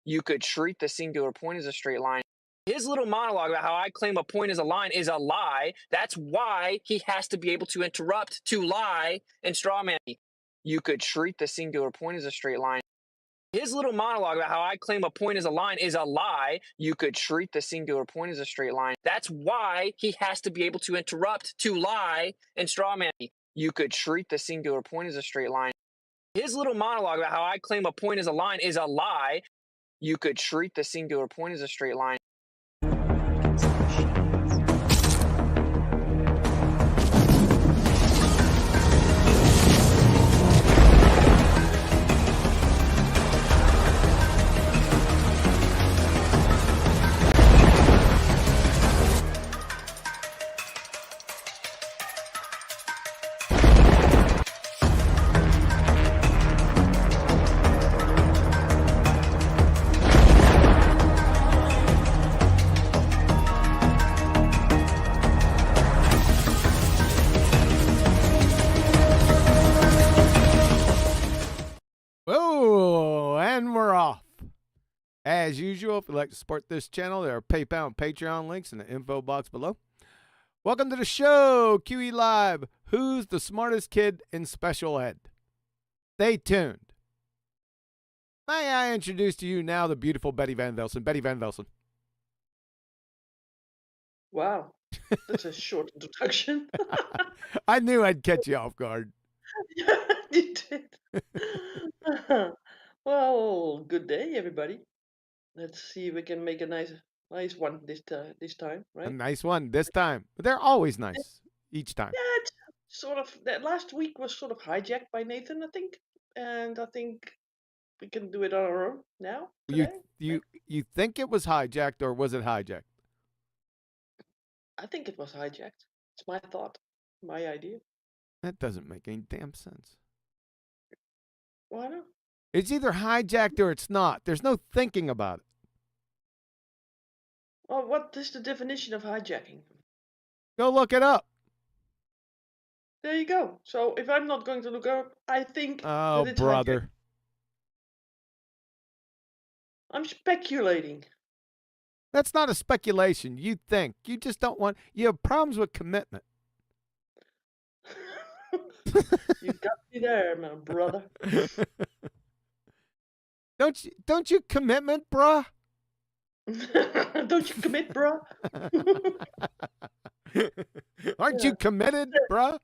You could treat the singular point as a straight line. His little monologue about how I claim a point is a line is a lie. That's why he has to be able to interrupt, to lie, and strawman me. You could treat the singular point as a straight line. His little monologue about how I claim a point is a line is a lie. You could treat the singular point as a straight line. That's why he has to be able to interrupt, to lie, and strawman me. You could treat the singular point as a straight line. His little monologue about how I claim a point is a line is a lie. You could treat the singular point as a straight line. Oh, and we're off. As usual, if you'd like to support this channel, there are PayPal and Patreon links in the info box below. Welcome to the show, QE Live. Who's the smartest kid in special ed? Stay tuned. May I introduce to you now the beautiful Betty Van Velsen. Betty Van Velsen. Wow, that's a short introduction. I knew I'd catch you off guard. Yeah, you did. Well, good day, everybody. Let's see if we can make a nice one this time, A right? nice one this time. But they're always nice each time. Yeah, it's sort of that last week was sort of hijacked by Nathan, I think, and I think we can do it on our own now You today. you you think it was hijacked, or was it hijacked? I think it was hijacked. It's my thought, my idea. That doesn't make any damn sense. Why not? It's either hijacked or it's not. There's no thinking about it. Well, what is the definition of hijacking? Go look it up. There you go. So if I'm not going to look up, I think Oh, that it's hijacked. brother. I'm speculating. That's not a speculation. You think. You just don't want. You have problems with commitment. You got me there, my brother. Don't you commitment, bruh? Don't you commit, bro? Aren't Yeah. you committed, bruh?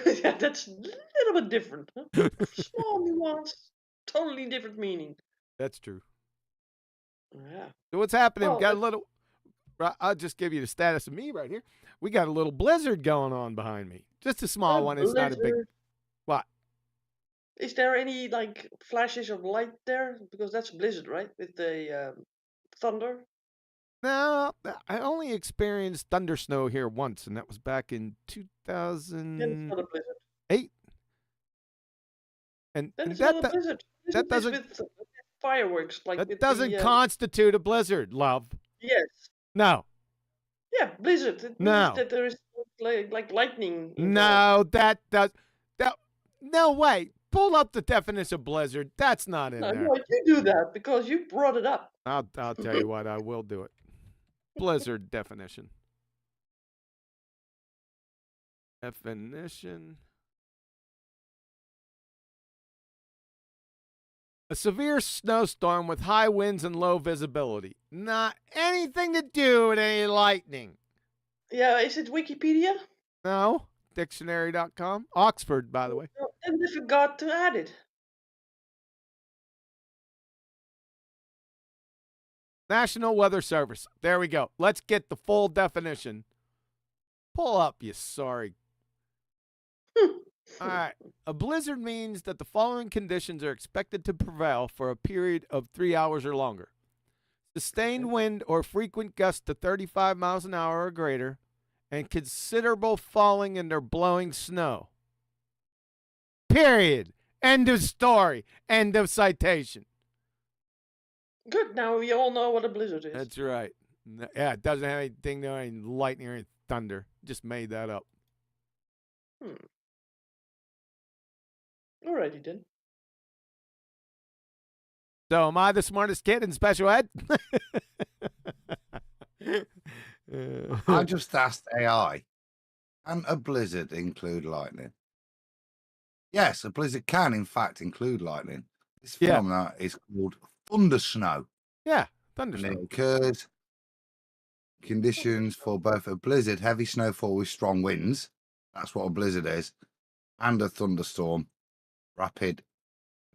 Yeah, that's a little bit different. Huh? Small nuance, totally different meaning. That's true. Yeah. So what's happening? Well, Got a little. I'll just give you the status of me right here. We got a little blizzard going on behind me. Just a small one. It's not a big. blizzard. What? Is there any like flashes of light there? Because that's a blizzard, right? With the thunder. No, I only experienced thunder snow here once, and that was back in Then it's 2008. not a blizzard. And, Then and it's that not a blizzard. that Blizzard doesn't is with fireworks, like that with doesn't the constitute a blizzard, love. yes. No, Yeah, blizzard. It means no, that there is like lightning involved. no. That does that. No way. Pull up the definition of blizzard. That's not in No, there. no, you do that because you brought it up. I'll tell you what. I will do it. Blizzard definition. Definition. A severe snowstorm with high winds and low visibility. Not anything to do with any lightning. Yeah, is it Wikipedia? No. Dictionary.com. Oxford, by the way. No, and they forgot to add it. National Weather Service. There we go. Let's get the full definition. Pull up, you sorry. All right. A blizzard means that the following conditions are expected to prevail for a period of 3 hours or longer. Sustained wind or frequent gusts to 35 miles an hour or greater, and considerable falling and or blowing snow. Period. End of story. End of citation. Good. Now we all know what a blizzard is. That's right. Yeah, it doesn't have anything to do with any lightning or any thunder. Just made that up. Alrighty then. So am I the smartest kid in special ed? I just asked AI, can a blizzard include lightning? Yes, a blizzard can, in fact, include lightning. This Yeah. phenomenon is called thunder snow, Yeah, and it thunderstorm. occurs conditions for both a blizzard, heavy snowfall with strong winds, that's what a blizzard is, and a thunderstorm, rapid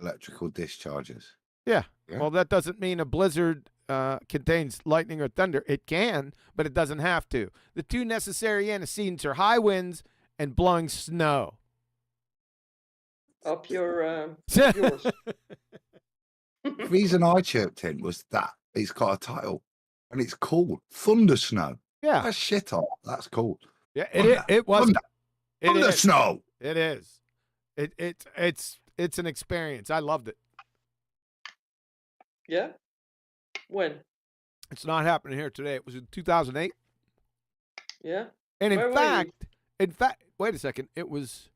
electrical discharges. Yeah. Yeah. Well, that doesn't mean a blizzard contains lightning or thunder. It can, but it doesn't have to. The two necessary antecedents are high winds and blowing snow. Up yours. The reason I chirped in was that it's got a title, and it's called Thunder Snow. Yeah. That's shit on. That's cool. Yeah, it was. Thunder, It thunder is. Snow. It is. It's an experience. I loved it. Yeah? When? It's not happening here today. It was in 2008. Yeah? And Where in were you? fact, wait a second. It was.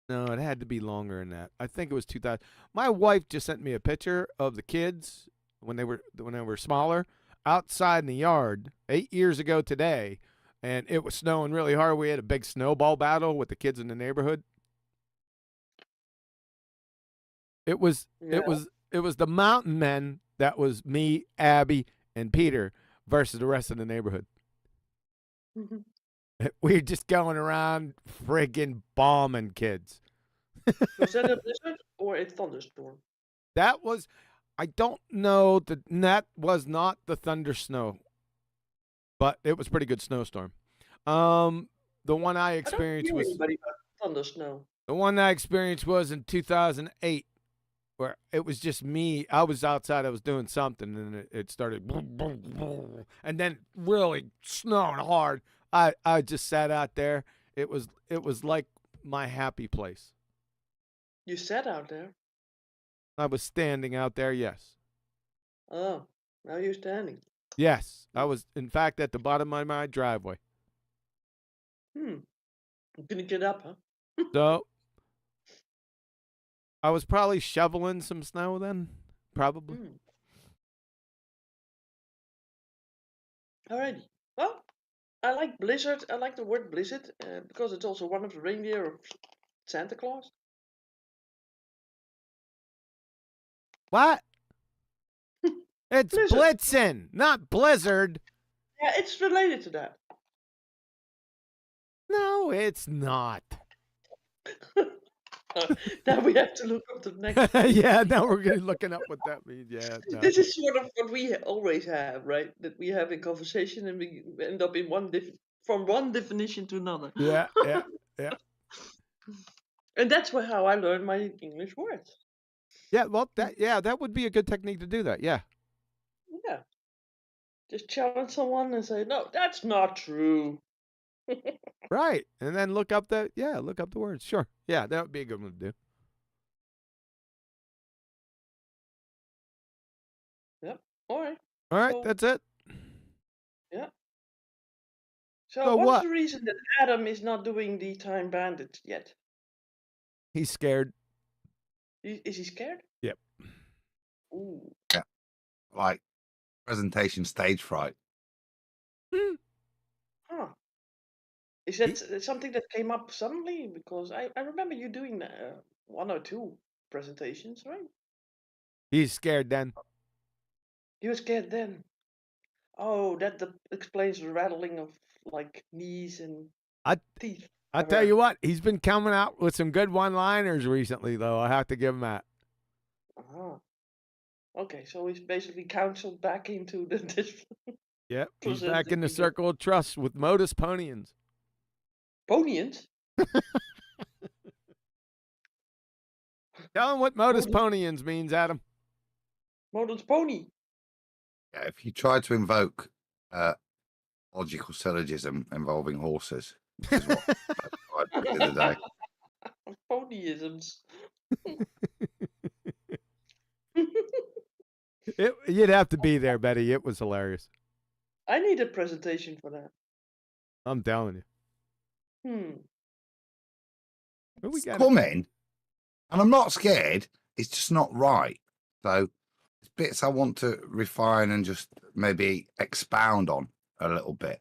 No, it had to be longer than that. I think it was 2000. My wife just sent me a picture of the kids when they were smaller outside in the yard 8 years ago today, and it was snowing really hard. We had a big snowball battle with the kids in the neighborhood. It was the mountain men that was me, Abby, and Peter versus the rest of the neighborhood. We were just going around friggin' bombing kids. Was that a blizzard or a thunderstorm? That was, I don't know, that was not the thunder snow, but it was a pretty good snowstorm. The one I experienced was anybody about thunder snow. the one I experienced was in 2008, where it was just me. I was outside, I was doing something, and it started, boom, boom, boom, and then really snowing hard. I just sat out there. It was like my happy place. You sat out there. I was standing out there, yes. Oh, now you're standing. Yes, I was, in fact, at the bottom of my driveway. I'm gonna get up, huh? So, I was probably shoveling some snow then, probably. Alrighty. Well, I like blizzard. I like the word blizzard because it's also one of the reindeer of Santa Claus. What? It's Blizzard. Blitzen, not Blizzard. Yeah, it's related to that. No, it's not. Now we have to look up the next. Yeah, now we're looking up what that means. Yeah. No. This is sort of what we always have, right? That we have a conversation and we end up in from one definition to another. Yeah. And that's how I learned my English words. Yeah, well, that would be a good technique to do that. Yeah. Yeah. Just challenge someone and say, no, that's not true. Right. And then look up the words. Sure. Yeah, that would be a good one to do. Yep. All right. All right, So- that's it. Yeah. So, So what's what? the reason that Adam is not doing the Time Bandit yet? He's scared. Is he scared? Yep. Ooh. Like presentation stage fright. Huh. Is that something that came up suddenly? Because I remember you doing one or two presentations, right? He's scared then. You were scared then. Oh, that explains the rattling of like knees and teeth. I tell you what, he's been coming out with some good one-liners recently, though. I have to give him that. Okay, so he's basically counseled back into the Yep, he's presenting back in the again. circle of trust with modus ponens. Ponians. Tell him what modus ponens means, Adam. Modus pony. Yeah, if you try to invoke logical syllogism involving horses, this is what I did the other day. Ponyisms. You'd have to be there, Betty. It was hilarious. I need a presentation for that. I'm telling you. What we It's got? coming, and I'm not scared. it's just not right. So it's bits I want to refine and just maybe expound on a little bit.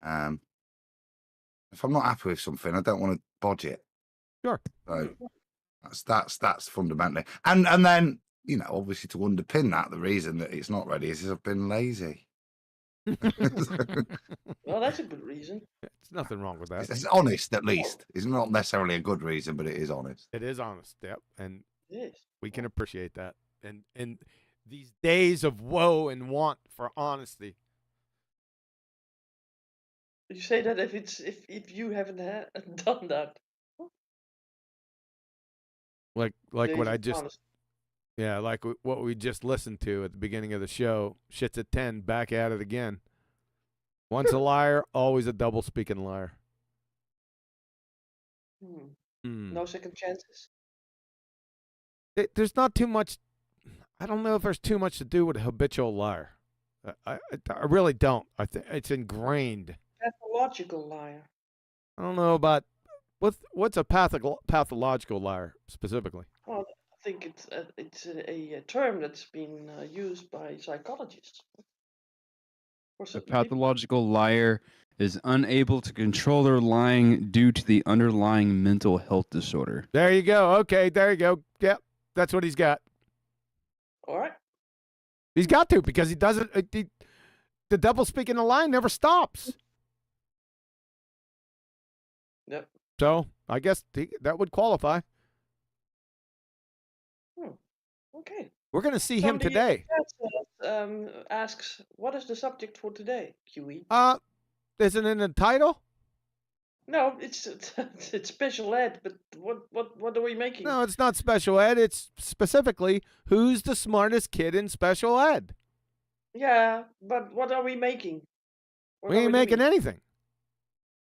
If I'm not happy with something, I don't want to bodge it. Sure. So that's fundamentally, and then, you know, obviously to underpin that, the reason that it's not ready is I've been lazy. Well, that's a good reason. There's nothing wrong with that. It's honest, at least. It's not necessarily a good reason, but it is honest. It is honest, yep, and Yes. we can appreciate that. And in these days of woe and want for honesty. You say that if you haven't done that. Like what Days I of just honesty. Yeah, like what we just listened to at the beginning of the show. Shit's at 10, back at it again. Once a liar, always a double-speaking liar. No second chances. There's not too much. I don't know if there's too much to do with a habitual liar. I really don't. I think it's ingrained. Pathological liar. I don't know about what's a pathological liar specifically. Well, I think it's a term that's been used by psychologists. For A certain people. pathological liar is unable to control their lying due to the underlying mental health disorder. There you go. Okay, there you go. Yep, that's what he's got. All right. He's got to, because he doesn't. The double speaking the line never stops. Yep. So I guess that would qualify. Okay. We're going to see him Somebody today. Asks, what is the subject for today, QE? Isn't it in the title? No, it's special ed, but what are we making? No, it's not special ed. It's specifically who's the smartest kid in special ed. Yeah, but what are we making? What We are ain't making doing? anything.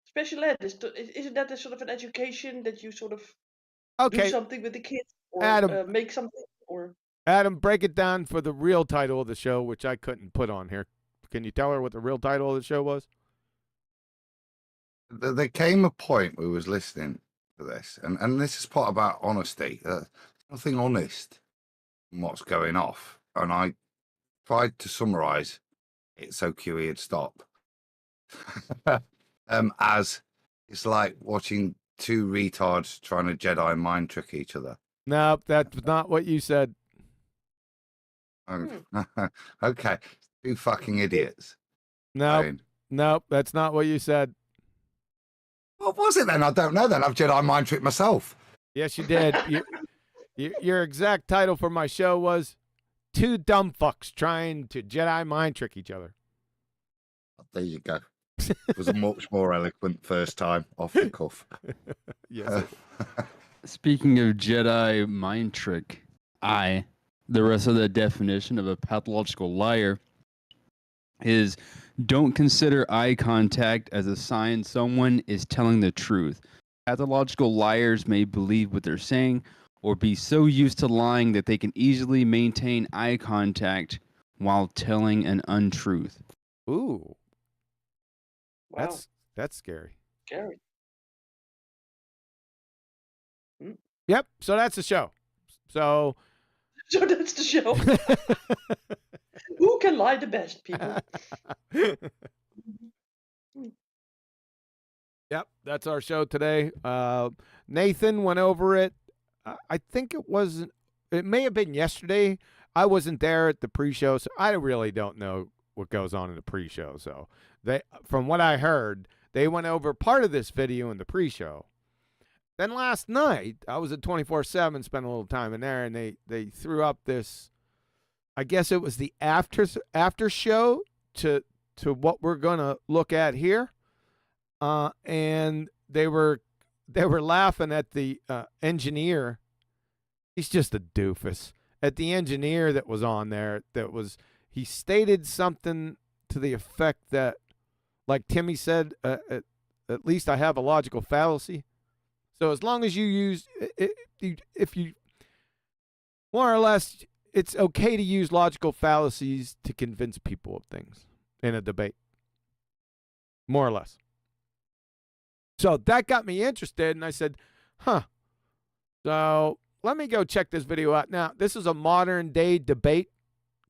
Special ed isn't that a sort of an education that you sort of do Okay, something with the kids or Adam. make something or? Adam, break it down for the real title of the show, which I couldn't put on here. Can you tell her what the real title of the show was? There came a point where we was listening to this, and this is part about honesty. Nothing honest in what's going off, and I tried to summarize it so QE would stop. As it's like watching two retards trying to Jedi mind trick each other. No, that's not what you said. Okay, two fucking idiots. No, no, that's not what you said. What was it then? I don't know then. I've Jedi mind tricked myself. Yes, you did. Your exact title for my show was Two Dumb Fucks Trying to Jedi Mind Trick Each Other. There you go. It was a much more eloquent first time off the cuff. Yes. Speaking of Jedi mind trick, the rest of the definition of a pathological liar is don't consider eye contact as a sign someone is telling the truth. Pathological liars may believe what they're saying or be so used to lying that they can easily maintain eye contact while telling an untruth. Ooh, Wow, that's scary. scary. Yep. So that's the show. So So that's the show. Who can lie the best, people? Yep, that's our show today. Nathan went over it. I think it may have been yesterday. I wasn't there at the pre-show, so I really don't know what goes on in the pre-show. So from what I heard, they went over part of this video in the pre-show. Then last night, I was at 24/7, spent a little time in there, and they threw up this. I guess it was the after show to what we're gonna look at here, and they were laughing at the engineer. He's just a doofus. At the engineer that was on there, he stated something to the effect that, like Timmy said, at least I have a logical fallacy. So as long as you use, if you more or less, it's okay to use logical fallacies to convince people of things in a debate. More or less. So that got me interested, and I said, huh. So let me go check this video out. Now, this is a modern day debate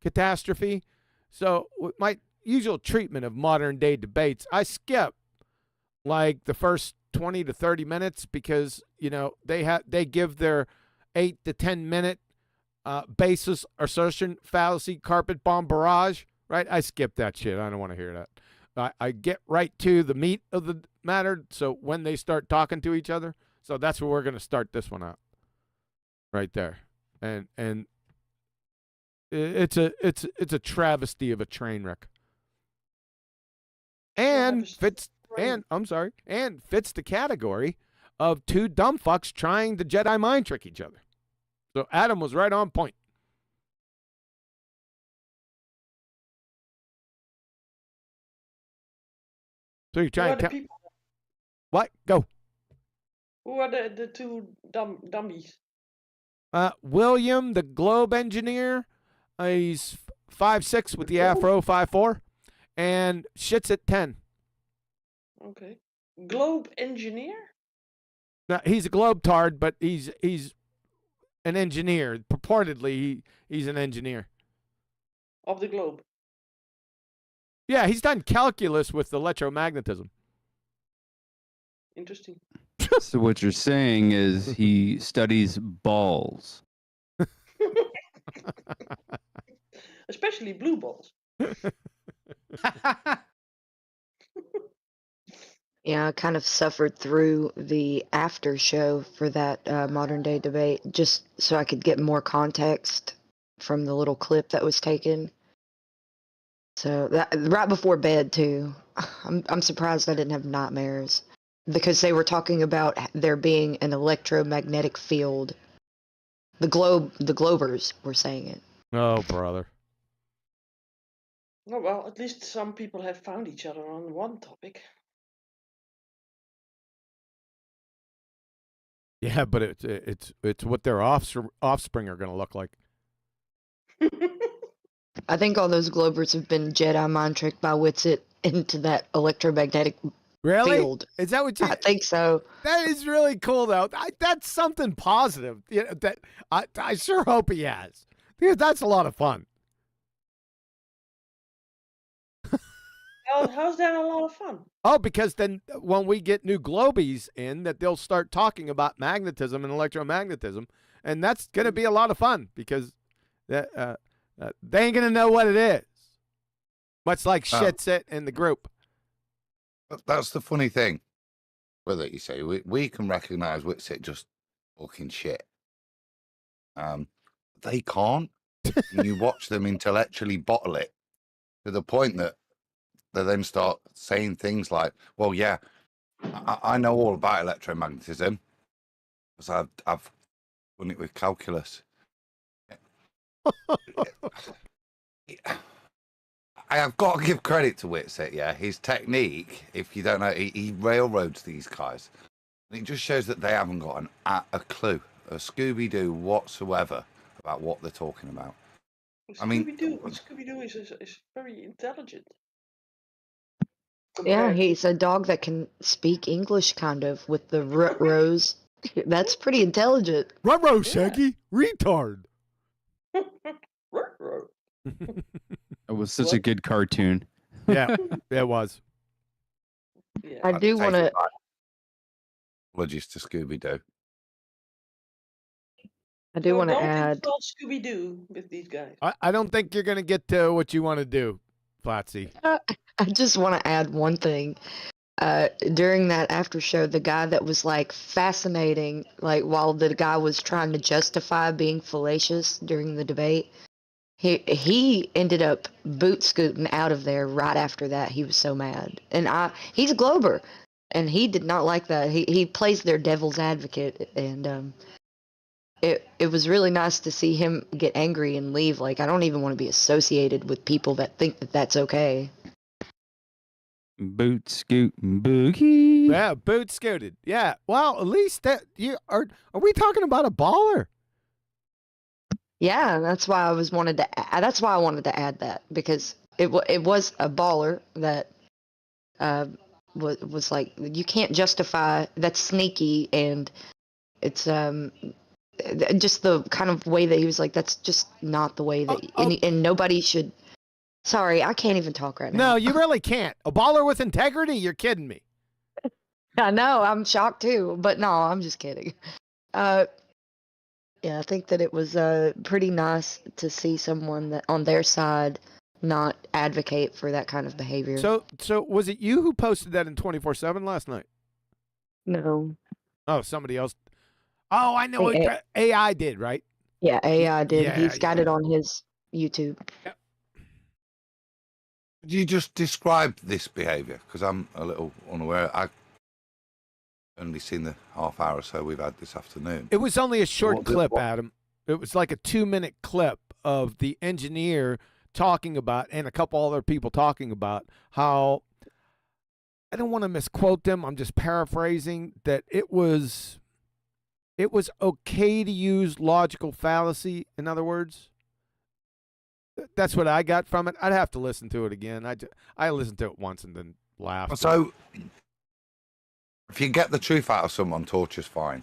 catastrophe. So with my usual treatment of modern day debates, I skip like the first 20 to 30 minutes because, you know, they give their 8 to 10 minute basis, assertion, fallacy, carpet bomb barrage, right? I skip that shit. I don't want to hear that. I get right to the meat of the matter. So when they start talking to each other, so that's where we're going to start this one out, right there, and it's a travesty of a train wreck, and fits the category of two dumb fucks trying to Jedi mind trick each other. So Adam was right on point. So you're trying to what? Go. Who are the two dummies? William, the globe engineer, he's 5'6" with the afro, 5'4", and shit's at 10. Okay. Globe engineer? Now, he's a globe-tard, but he's an engineer. Purportedly, he's an engineer. Of the globe? Yeah, he's done calculus with electromagnetism. Interesting. So what you're saying is he studies balls. Especially blue balls. Yeah, I kind of suffered through the after show for that modern day debate just so I could get more context from the little clip that was taken. So that right before bed too. I'm surprised I didn't have nightmares because they were talking about there being an electromagnetic field. The Globers were saying it. Oh, brother. Oh well, at least some people have found each other on one topic. Yeah, but it's what their offspring are going to look like. I think all those Globers have been Jedi mind tricked by Witsit into that electromagnetic Really? field. Is that what you? I think so. That is really cool, though. That's something positive. You know, that I sure hope he has, because that's a lot of fun. How's that a lot of fun? Oh, because then when we get new globies in, that they'll start talking about magnetism and electromagnetism, and that's going to be a lot of fun because they ain't going to know what it is. Much like Shitsit in the group. That's the funny thing with it. You say we can recognize Witsit just talking shit. They can't. And you watch them intellectually bottle it to the point that they then start saying things like, well, yeah, I know all about electromagnetism because I've done it with calculus. I have got to give credit to Witsit, yeah. His technique, if you don't know, he railroads these guys. And it just shows that they haven't got a clue, a Scooby-Doo whatsoever about what they're talking about. Scooby-Doo is very intelligent. Yeah, he's a dog that can speak English kind of with the rose. That's pretty intelligent. Ruh-roh, Shaggy. Retard. It was such a good cartoon. Yeah, it was. Yeah. I do want to. Apologies to Scooby-Doo. I do want to Don't add. install Scooby-Doo with these guys. I don't think you're going to get to what you want to do, Flatsy. I just want to add one thing. During that after show, the guy that was like fascinating, like while the guy was trying to justify being fallacious during the debate, he ended up boot scooting out of there right after that. He was so mad, and he's a Glober, and he did not like that. He plays their devil's advocate, and it was really nice to see him get angry and leave. Like, I don't even want to be associated with people that think that that's okay. Boot scoot boogie. Yeah, boot scooted. Yeah. Well, at least that you are we talking about a baller? Yeah, that's why I wanted to add that, because it was a baller that was like, you can't justify, that's sneaky, and it's just the kind of way that he was like, that's just not the way that, and nobody should. Sorry, I can't even talk right now. No, you really can't. A baller with integrity? You're kidding me. I know, I'm shocked too, but no, I'm just kidding. Yeah, I think that it was pretty nice to see someone that on their side not advocate for that kind of behavior. So was it you who posted that in 24/7 last night? No. Oh, somebody else. Oh, I know. AI did, right? Yeah, AI did. Yeah, He's got yeah. it on his YouTube. Could you just describe this behaviour? Because I'm a little unaware. I've only seen the half hour or so we've had this afternoon. It was only a short What- clip, what- Adam. It was like a 2-minute clip of the engineer talking about, and a couple other people talking about how, I don't want to misquote them, I'm just paraphrasing, that it was okay to use logical fallacy, in other words. That's what I got from it. I'd have to listen to it again. I listened to it once and then laughed. So, if you get the truth out of someone, torture's fine.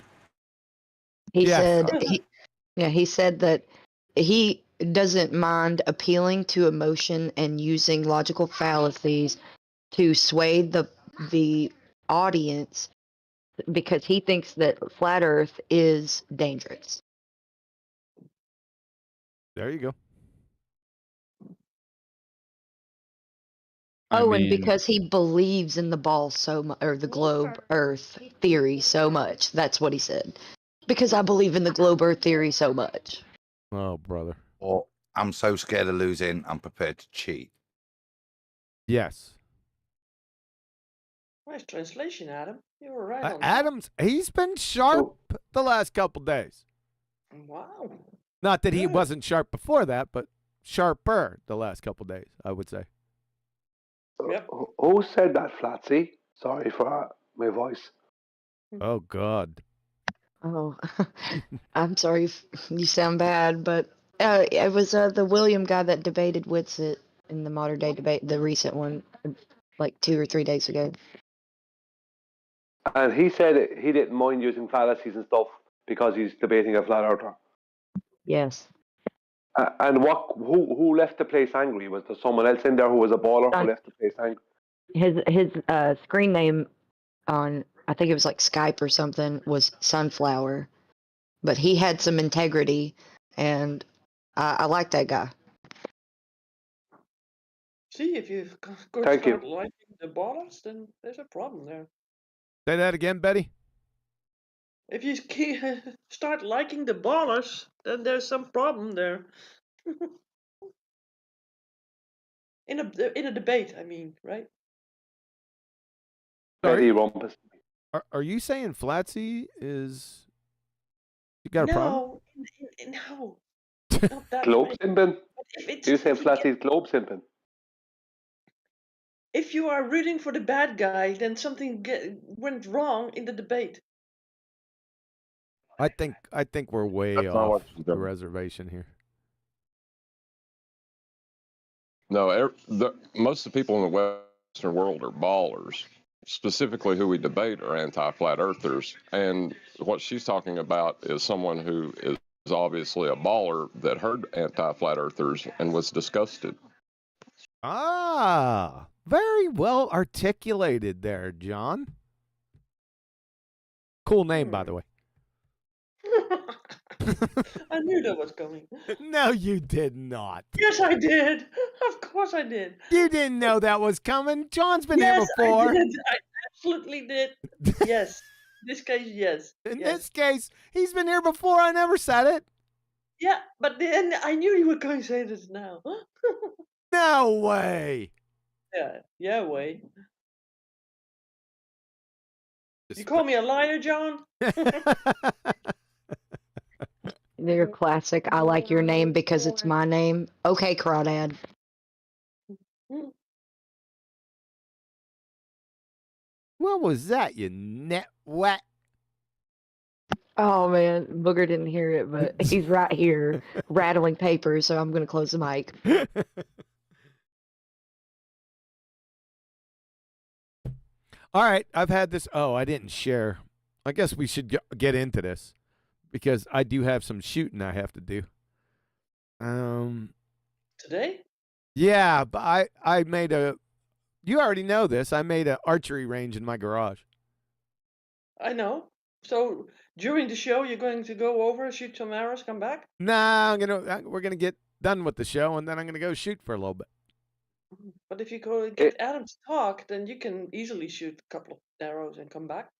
He Yeah. said, he said that he doesn't mind appealing to emotion and using logical fallacies to sway the audience because he thinks that flat Earth is dangerous. There you go. I And mean, because he believes in the ball so much, or the globe Earth theory so much. That's what he said. Because I believe in the globe Earth theory so much. Oh, brother. Or I'm so scared of losing, I'm prepared to cheat. Yes. Nice translation, Adam. You were right on. Adams, he's been sharp the last couple days. Wow. Not that he Good. wasn't sharp before that, but sharper the last couple days, I would say. Yep. Who said that, Flatsy? Sorry for my voice. Oh, God. Oh, I'm sorry if you sound bad, but it was the William guy that debated Witsit in the modern day debate, the recent one, like 2 or 3 days ago. And he said he didn't mind using fallacies and stuff because he's debating a flat earther. Yes. And who left the place angry? Was there someone else in there who was a baller who left the place angry? His screen name on, I think it was like Skype or something, was Sunflower, but he had some integrity, and I like that guy. See, if you Thank you. start liking the ballers, then there's a problem there. Say that again, Betty. If you start liking the ballers, then there's some problem there. in a debate, I mean, right? Betty Rumpus. Are you saying Flatsy is... You got a problem? No, not that Globe way. simping? But if it's, You say if you get- Flatsy's globe simping? if you are rooting for the bad guy, then something went wrong in the debate. I think we're way That's not off what she's the doing. reservation here. No, most of the people in the Western world are ballers. Specifically, who we debate are anti-flat earthers. And what she's talking about is someone who is obviously a baller that heard anti-flat earthers and was disgusted. Ah, very well articulated there, John. Cool name, by the way. I knew that was coming. No, you did not. Yes, I did. Of course I did. You didn't know that was coming. John's been Yes, here before. I did. I absolutely did. Yes. In this case, yes. In Yes. this case, he's been here before. I never said it. Yeah, but then I knew you were going to say this now. No way. Yeah, wait. You call me a liar, John? They're classic. I like your name because it's my name. Okay, Crawdad. What was that, you net wet? Oh man, Booger didn't hear it, but he's right here rattling papers, so I'm gonna close the mic. All right, I've had this. Oh, I didn't share. I guess we should get into this. because I do have some shooting I have to do. Today? Yeah, but I made a. You already know this. I made an archery range in my garage. I know. So during the show, you're going to go over, shoot some arrows, come back? Nah, we're gonna get done with the show, and then I'm gonna go shoot for a little bit. But if you go get Adam to talk, then you can easily shoot a couple of arrows and come back.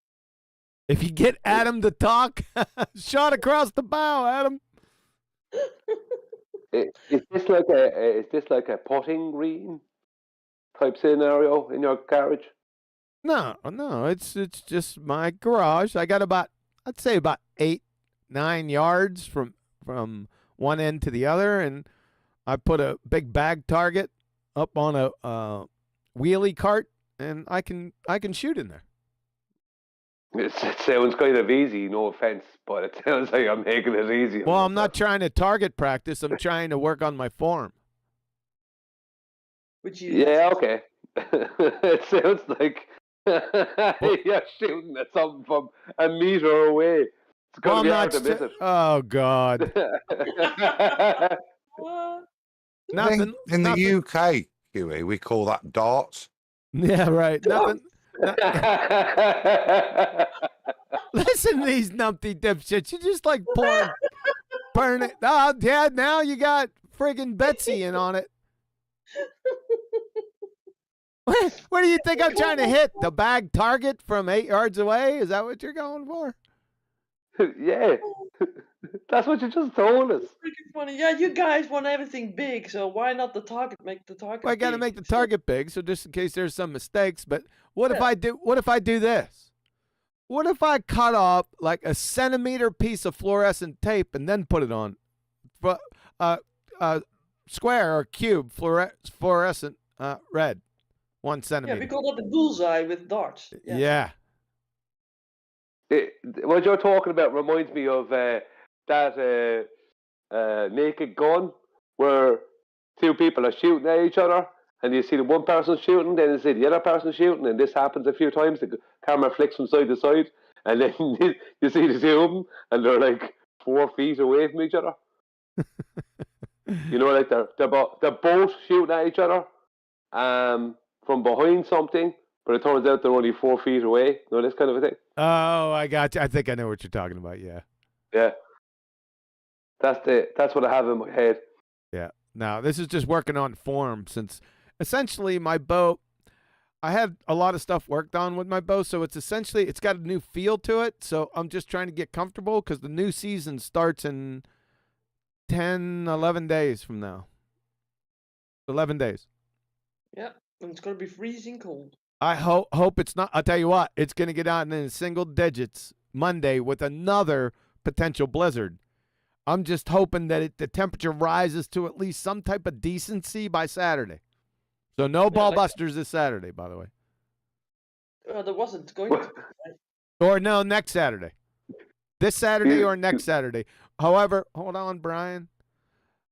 If you get Adam to talk, shot across the bow, Adam. Is this like a potting green type scenario in your garage? No, it's just my garage. I got I'd say about 8-9 yards from one end to the other, and I put a big bag target up on a wheelie cart, and I can shoot in there. It sounds kind of easy, no offense, but it sounds like I'm making it easy. Well, I'm not trying to target practice. I'm trying to work on my form. Yeah, okay. It sounds like you're shooting at something from a meter away. It's going to be hard to miss it. Oh, God. Nothing. In the UK, Huey, we call that darts. Yeah, right. Nothing. Listen to these numpty dipshits. You just like burn it. Oh, Dad, now you got friggin' Betsy in on it. What do you think I'm trying to hit? The bag target from 8 yards away? Is that what you're going for? Yeah. That's what you just told us. Freaking funny. Yeah, you guys want everything big, so why not make the target Well, I got to big? make the target big, so just in case there's some mistakes. But what if I do this? What if I cut off like a centimeter piece of fluorescent tape and then put it on square or cube fluorescent red, 1 centimeter? Yeah, we call that the bullseye with darts. Yeah. What you're talking about reminds me of that Naked Gun, where two people are shooting at each other, and you see the one person shooting, then you see the other person shooting, and this happens a few times. The camera flicks from side to side, and then you see the two of them, and they're like 4 feet away from each other. You know, like they're both shooting at each other from behind something, but it turns out they're only 4 feet away. You know, this kind of a thing. Oh, I got you. I think I know what you're talking about. Yeah. Yeah. That's what I have in my head. Yeah. Now, this is just working on form, since essentially my bow, I had a lot of stuff worked on with my bow, so it's got a new feel to it. So I'm just trying to get comfortable because the new season starts in 10, 11 days from now. 11 days. Yeah, and it's going to be freezing cold. I hope it's not. I'll tell you what, it's going to get out in single digits Monday with another potential blizzard. I'm just hoping that the temperature rises to at least some type of decency by Saturday. So no ballbusters this Saturday, by the way. There wasn't going to. Or no, next Saturday. This Saturday or next Saturday. However, hold on, Brian.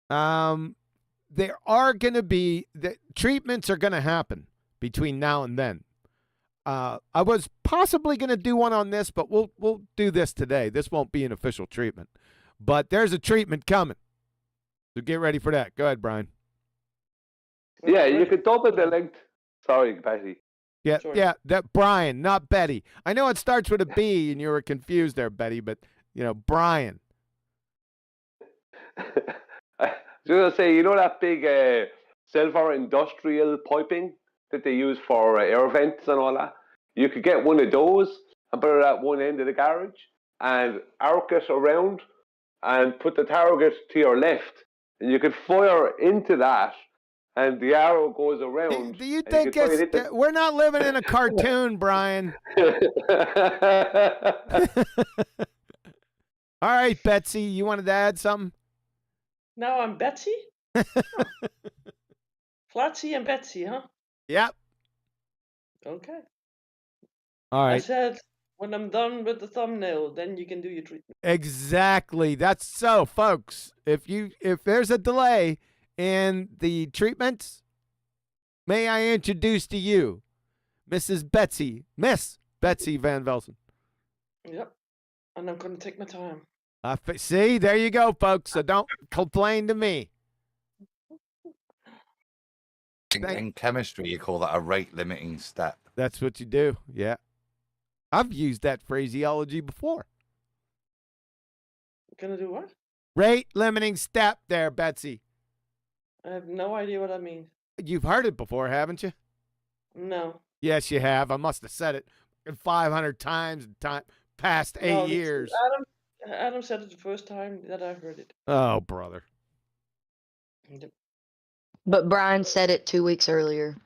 There are going to be the treatments are going to happen between now and then. I was possibly going to do one on this, but we'll do this today. This won't be an official treatment, but there's a treatment coming. So get ready for that. Go ahead, Brian. Yeah, you could double the length. Sorry, Betty. Yeah, Sorry. yeah, that Brian, not Betty. I know it starts with a B, and you were confused there, Betty, but Brian. I was going to say, you know that big silver industrial piping that they use for air vents and all that? You could get one of those and put it at one end of the garage and arc it around and put the target to your left, and you could fire into that, and the arrow goes around. Do you think we're not living in a cartoon, Brian? All right, Betsy, you wanted to add something? Now I'm Betsy? Flatsy and Betsy, huh? Yep. Okay. All right. I said, when I'm done with the thumbnail, then you can do your treatment. Exactly. That's so, folks. If there's a delay in the treatments, may I introduce to you Miss Betsy Van Velsen. Yep. And I'm going to take my time. See, there you go, folks. So don't complain to me. In chemistry, you call that a rate limiting step. That's what you do. Yeah. I've used that phraseology before. Gonna do what? Rate limiting step there, Betsy. I have no idea what that means. You've heard it before, haven't you? No. Yes, you have. I must have said it 500 times in past 8 years. Adam said it the first time that I heard it. Oh, brother. But Brian said it 2 weeks earlier.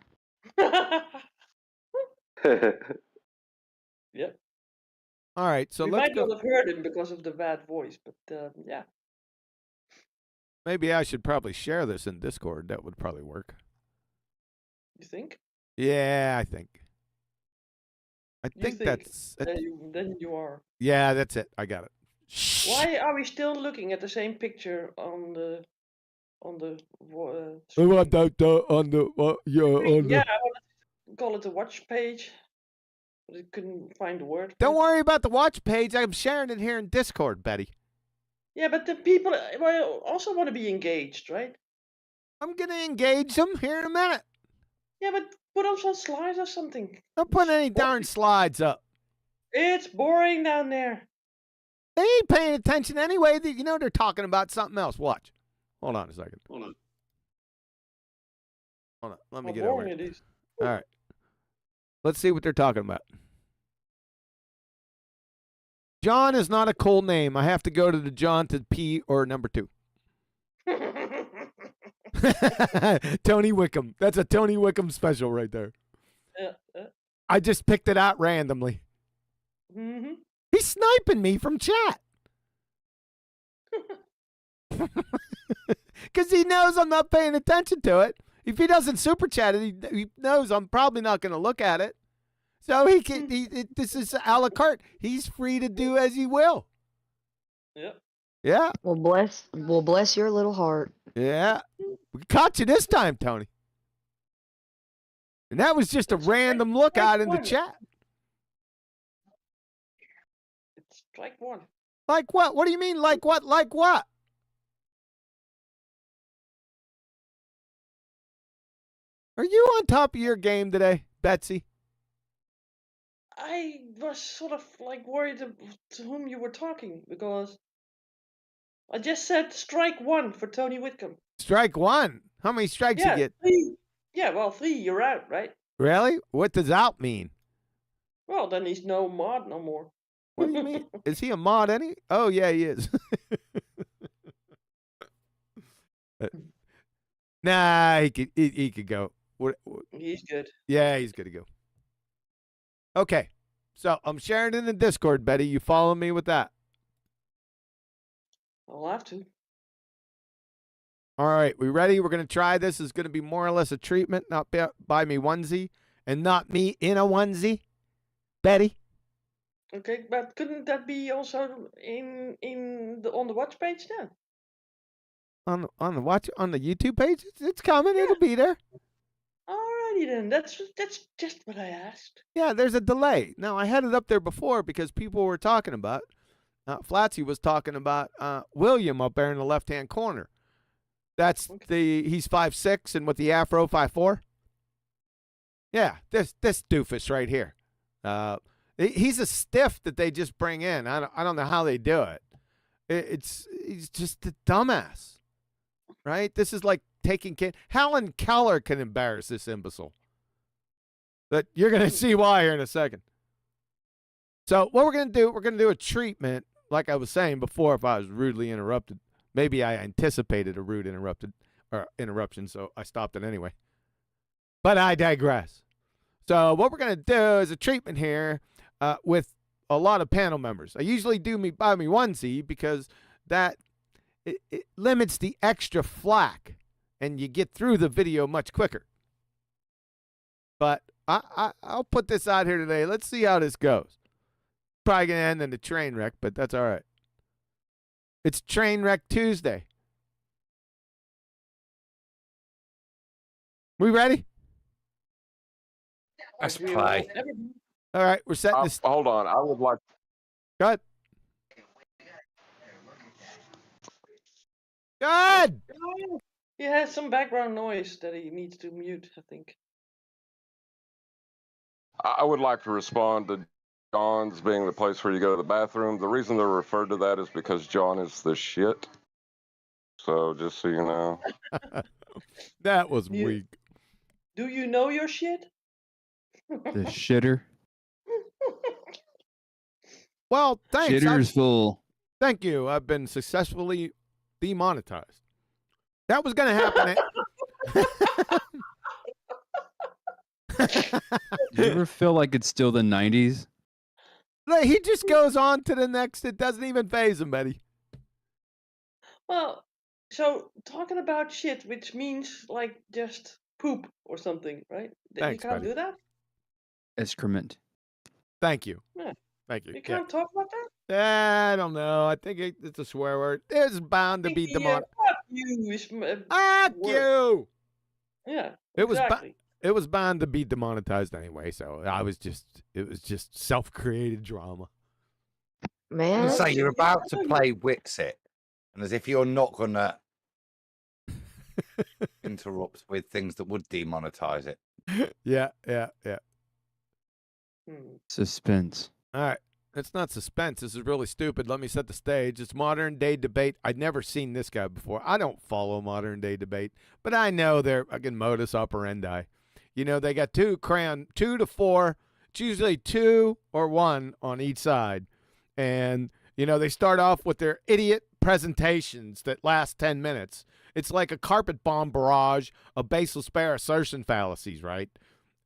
Yep. All right, so we let's might go. not have heard him because of the bad voice, but yeah. Maybe I should probably share this in Discord. That would probably work. You think? Yeah, I think. I think that's. Then you are. Yeah, that's it. I got it. Why are we still looking at the same picture on the On screen? the. I want to call it the watch page, but I couldn't find the word. Don't worry about the watch page. I'm sharing it here in Discord, Betty. Yeah, but the people also want to be engaged, right? I'm gonna engage them here in a minute. Yeah, but put on some slides or something. Don't put any darn slides up. It's boring down there. They ain't paying attention anyway. You know they're talking about something else. Watch. Hold on a second. Hold on. Let me How get over boring it. it is. All right. Let's see what they're talking about. John is not a cool name. I have to go to the John to P or number 2. Tony Wickham. That's a Tony Wickham special right there. I just picked it out randomly. Mm-hmm. He's sniping me from chat. Because he knows I'm not paying attention to it. If he doesn't super chat it, he knows I'm probably not going to look at it. So he can. This is a la carte. He's free to do as he will. Yep. Yeah. Well, bless your little heart. Yeah. We caught you this time, Tony. And that was just a random look out in the chat. It's strike one. Like what? What do you mean? Like what? Like what? Are you on top of your game today, Betsy? I was sort of like worried to whom you were talking because I just said strike one for Tony Whitcomb. Strike one? How many strikes you get? 3. Yeah, well, 3, you're out, right? Really? What does out mean? Well, then he's no mod no more. What do you mean? Is he a mod any? Oh, yeah, he is. Nah, he could go. What? He's good. Yeah, he's good to go. Okay, so I'm sharing it in the Discord, Betty. You follow me with that? I'll have to. All right, we ready? We're going to try this. It's going to be more or less a treatment, not buy me onesie, and not me in a onesie. Betty? Okay, but couldn't that be also on the watch page then? On the YouTube page? It's coming. Yeah. It'll be there. Alrighty then. That's just what I asked. Yeah, there's a delay. Now, I had it up there before because people were talking about, Flatsy was talking about William up there in the left-hand corner. That's he's 5'6" and with the afro 5'4". Yeah, this doofus right here. He's a stiff that they just bring in. I don't know how they do it. He's just a dumbass. Right? This is like taking Helen Keller can embarrass this imbecile. But you're going to see why here in a second. So what we're going to do a treatment, like I was saying before if I was rudely interrupted. Maybe I anticipated a rude interruption, so I stopped it anyway. But I digress. So what we're going to do is a treatment here with a lot of panel members. I usually do buy me onesie because that it limits the extra flack and you get through the video much quicker. But I'll put this out here today. Let's see how this goes. Probably going to end in a train wreck, but that's all right. It's Train Wreck Tuesday. We ready? Let's play. All right, we're setting this. Hold on. I would like. Go ahead. Good. He has some background noise that he needs to mute, I think. I would like to respond to John's being the place where you go to the bathroom. The reason they're referred to that is because John is the shit. So just so you know. That was You- weak. Do you know your shit? The shitter. Well, thanks. Shitter's full. Thank you. I've been successfully demonetized. That was going to happen. Do you ever feel like it's still the 90s? Like, he just goes on to the next. It doesn't even phase him, Betty. Well, so talking about shit, which means like just poop or something, right? Thanks, you can't buddy. do that? Excrement. Thank you. Yeah. Thank you. You can't talk about that? I don't know. I think it's a swear word. It's bound to be demonetized. Fuck you is Fuck word. you. Yeah, It was exactly. It was bound to be demonetized anyway, so it was just self-created drama. Man, And say you're about to Yeah. play Wixit, and as if you're not gonna interrupt with things that would demonetize it. Yeah. Hmm. Suspense. All right. It's not suspense. This is really stupid. Let me set the stage. It's modern day debate. I'd never seen this guy before. I don't follow modern day debate, but I know their fucking modus operandi. You know, they got 2 to 4. It's usually 2 or 1 on each side. And, you know, they start off with their idiot presentations that last 10 minutes. It's like a carpet bomb barrage of baseless bare assertion fallacies, right?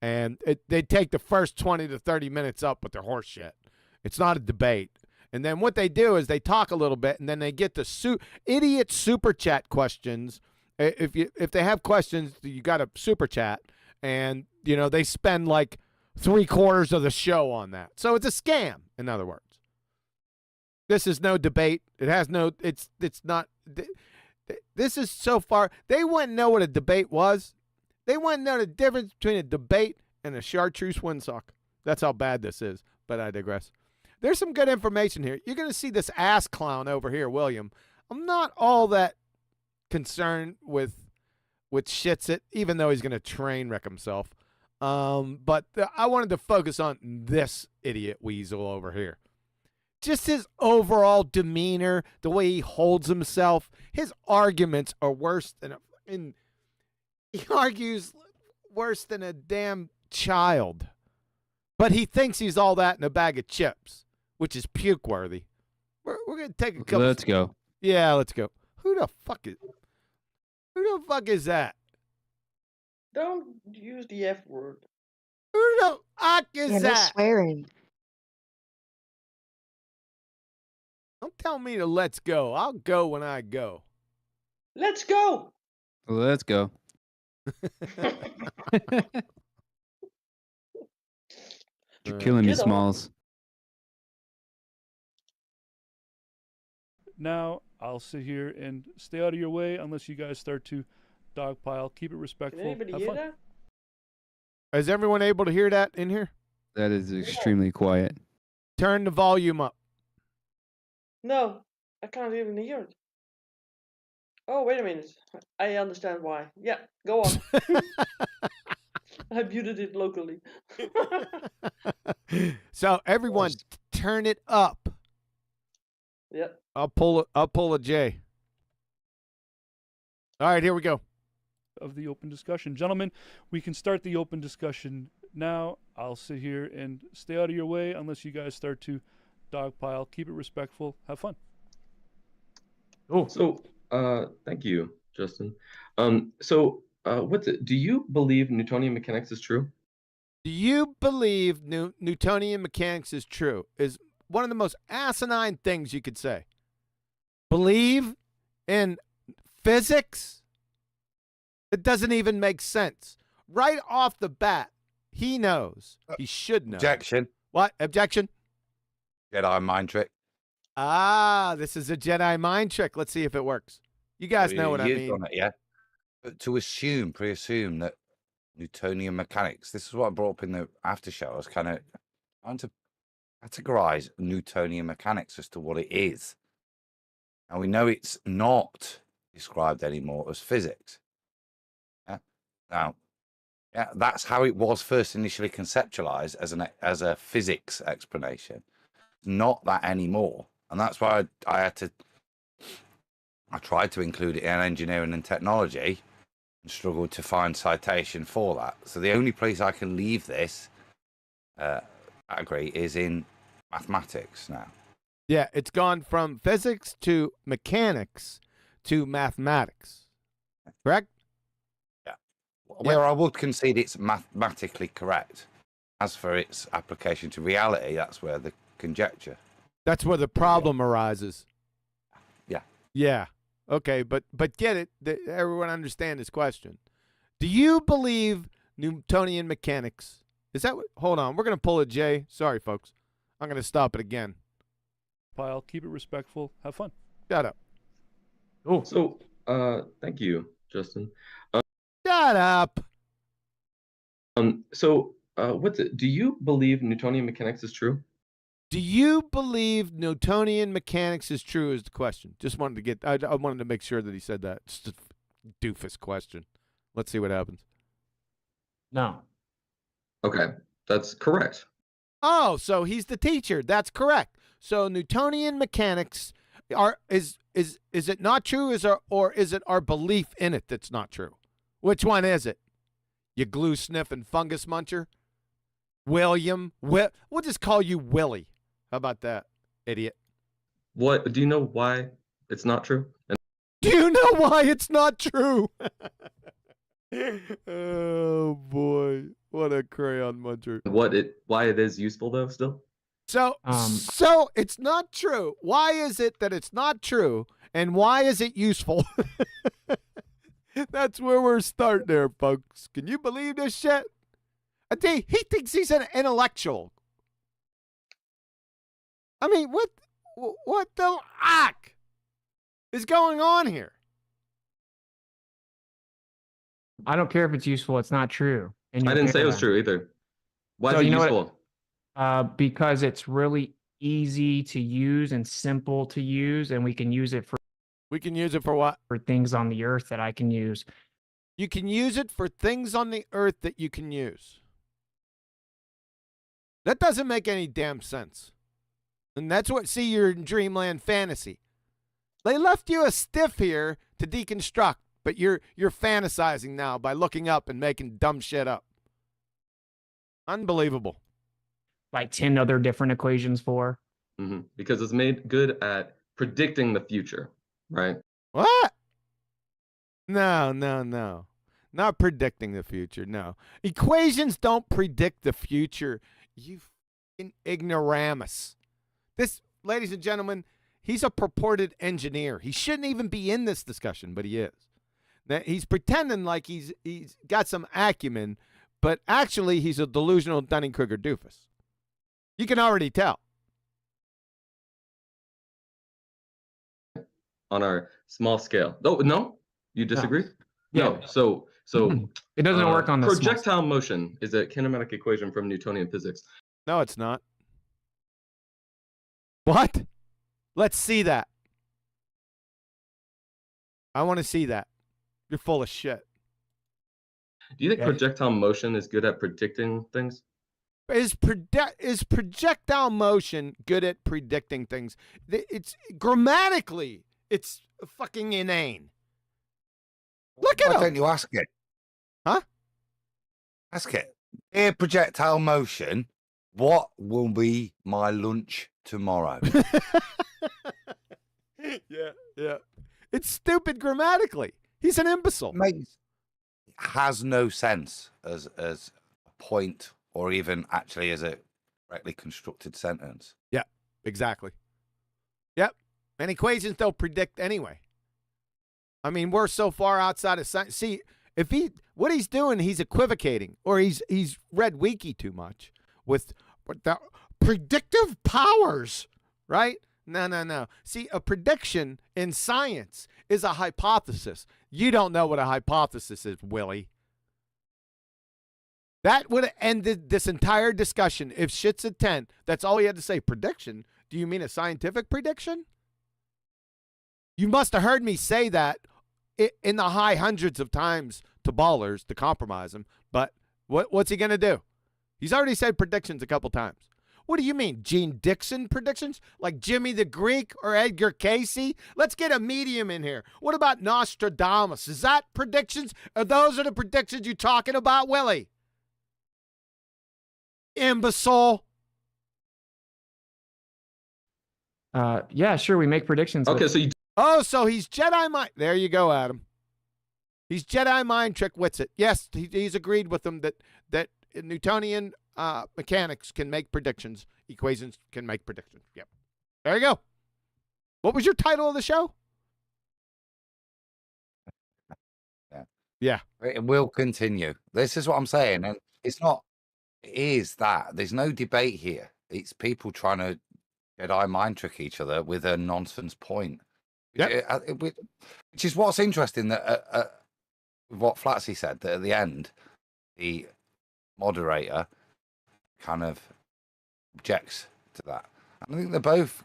And they take the first 20 to 30 minutes up with their horse shit. It's not a debate. And then what they do is they talk a little bit, and then they get the idiot super chat questions. If they have questions, you got to super chat, and you know they spend like 3/4 of the show on that. So it's a scam. In other words, this is no debate. It has no. It's not. This is so far. They wouldn't know what a debate was. They wouldn't know the difference between a debate and a chartreuse windsock. That's how bad this is. But I digress. There's some good information here. You're going to see this ass clown over here, William. I'm not all that concerned with Shitsit, even though he's going to train wreck himself. But I wanted to focus on this idiot weasel over here. Just his overall demeanor, the way he holds himself. His arguments are worse than he argues worse than a damn child. But he thinks he's all that in a bag of chips, which is puke-worthy. We're going to take a couple. Let's go. Yeah, let's go. Who the fuck is that? Don't use the F word. Who the fuck is yeah, no that? swearing. Don't tell me to let's go. I'll go when I go. Let's go! Let's go. You're killing me, Get on. Smalls. Now, I'll sit here and stay out of your way unless you guys start to dogpile. Keep it Can respectful. anybody Have hear fun. that? Is everyone able to hear that in here? That is extremely quiet. Turn the volume up. No, I can't even hear it. Oh, wait a minute. I understand why. Yeah, go on. I muted it locally. So everyone, turn it up. Yeah. I'll pull a J. All right, here we go. Of the open discussion. Gentlemen, we can start the open discussion now. I'll sit here and stay out of your way unless you guys start to dogpile. Keep it respectful. Have fun. Oh, so thank you, Justin. What's it? Do you believe Newtonian mechanics is true? Do you believe Newtonian mechanics is true? Is one of the most asinine things you could say. Believe in physics? It doesn't even make sense. Right off the bat, he knows. He should know. Objection. What? Objection? Jedi mind trick. Ah, this is a Jedi mind trick. Let's see if it works. You guys know what I Used mean. on it, yeah. But to pre-assume that Newtonian mechanics, this is what I brought up in the after show. I was kind of trying to categorize Newtonian mechanics as to what it is. And we know it's not described anymore as physics. Yeah? Now, yeah, that's how it was first initially conceptualized as a physics explanation. Not that anymore, and that's why I tried to include it in engineering and technology, and struggled to find citation for that. So the only place I can leave this category is in mathematics now. Yeah, it's gone from physics to mechanics to mathematics. Correct? Yeah. Where I would concede it's mathematically correct. As for its application to reality, that's where the conjecture. That's where the problem arises. Yeah. Yeah. Okay, but get it. Everyone understand this question. Do you believe Newtonian mechanics? Is that what? Hold on. We're going to pull a J. Sorry, folks. I'm going to stop it again. Pile, keep it respectful. Have fun. Shut up. Oh, so thank you, Justin. Shut up. So what's it? Do you believe Newtonian mechanics is true? Do you believe Newtonian mechanics is true? Is the question. Just wanted to get. I wanted to make sure that he said that. Just a doofus question. Let's see what happens. No. Okay, that's correct. Oh, so he's the teacher. That's correct. So Newtonian mechanics is it not true? Or is it our belief in it that's not true? Which one is it? You glue sniffing fungus muncher? William? We'll just call you Willie. How about that, idiot? What? Do you know why it's not true? Do you know why it's not true? Oh boy, what a crayon muncher. Why it is useful though still? So it's not true. Why is it that it's not true, and why is it useful? That's where we're starting there, folks. Can you believe this shit? I tell you, he thinks he's an intellectual. I mean, what the heck is going on here? I don't care if it's useful. It's not true. I didn't say it was true either. Why is it useful? Because it's really easy to use and simple to use, and we can use it for. We can use it for what? For things on the earth that I can use. You can use it for things on the earth that you can use. That doesn't make any damn sense. And that's what, see, you're in dreamland fantasy. They left you a stiff here to deconstruct, but you're fantasizing now by looking up and making dumb shit up. Unbelievable. Like 10 other different equations for. Mm-hmm. Because it's made good at predicting the future, right? What? No. Not predicting the future, no. Equations don't predict the future. You fucking ignoramus. This, ladies and gentlemen, he's a purported engineer. He shouldn't even be in this discussion, but he is. Now, he's pretending like he's got some acumen, but actually he's a delusional Dunning-Kruger doofus. You can already tell. On our small scale. Oh, no? You disagree? Yeah. No. So it doesn't work on the projectile motion is a kinematic equation from Newtonian physics. No, it's not. What? Let's see that. I want to see that. You're full of shit. Do you think projectile motion is good at predicting things? Is projectile motion good at predicting things? It's grammatically, it's fucking inane. Look at Why him. don't you ask it? Huh? Ask it. Dear projectile motion, what will be my lunch tomorrow? Yeah. It's stupid grammatically. He's an imbecile. It has no sense as a point or even actually as a correctly constructed sentence. Yeah, exactly. Yep. And equations don't predict anyway. I mean, we're so far outside of science. See, what he's doing, he's equivocating, or he's read Wiki too much with the predictive powers, right? No. See, a prediction in science is a hypothesis. You don't know what a hypothesis is, Willie. That would have ended this entire discussion. If shit's a 10, that's all he had to say. Prediction? Do you mean a scientific prediction? You must have heard me say that in the high hundreds of times to Ballers to compromise him. But what's he going to do? He's already said predictions a couple times. What do you mean, Gene Dixon predictions? Like Jimmy the Greek or Edgar Casey? Let's get a medium in here. What about Nostradamus? Is that predictions? Or those are the predictions you're talking about, Willie? Imbecile. Yeah, sure. We make predictions. Okay, so you Oh, so he's Jedi mind. There you go, Adam. He's Jedi mind trick Witsit. Yes, he's agreed with them that Newtonian mechanics can make predictions. Equations can make predictions. Yep. There you go. What was your title of the show? Yeah. It will continue. This is what I'm saying. And it's not, it is that. There's no debate here. It's people trying to Jedi mind trick each other with a nonsense point. Yeah. Which is what's interesting that what Flatsy said, that at the end, the moderator kind of objects to that. I think they're both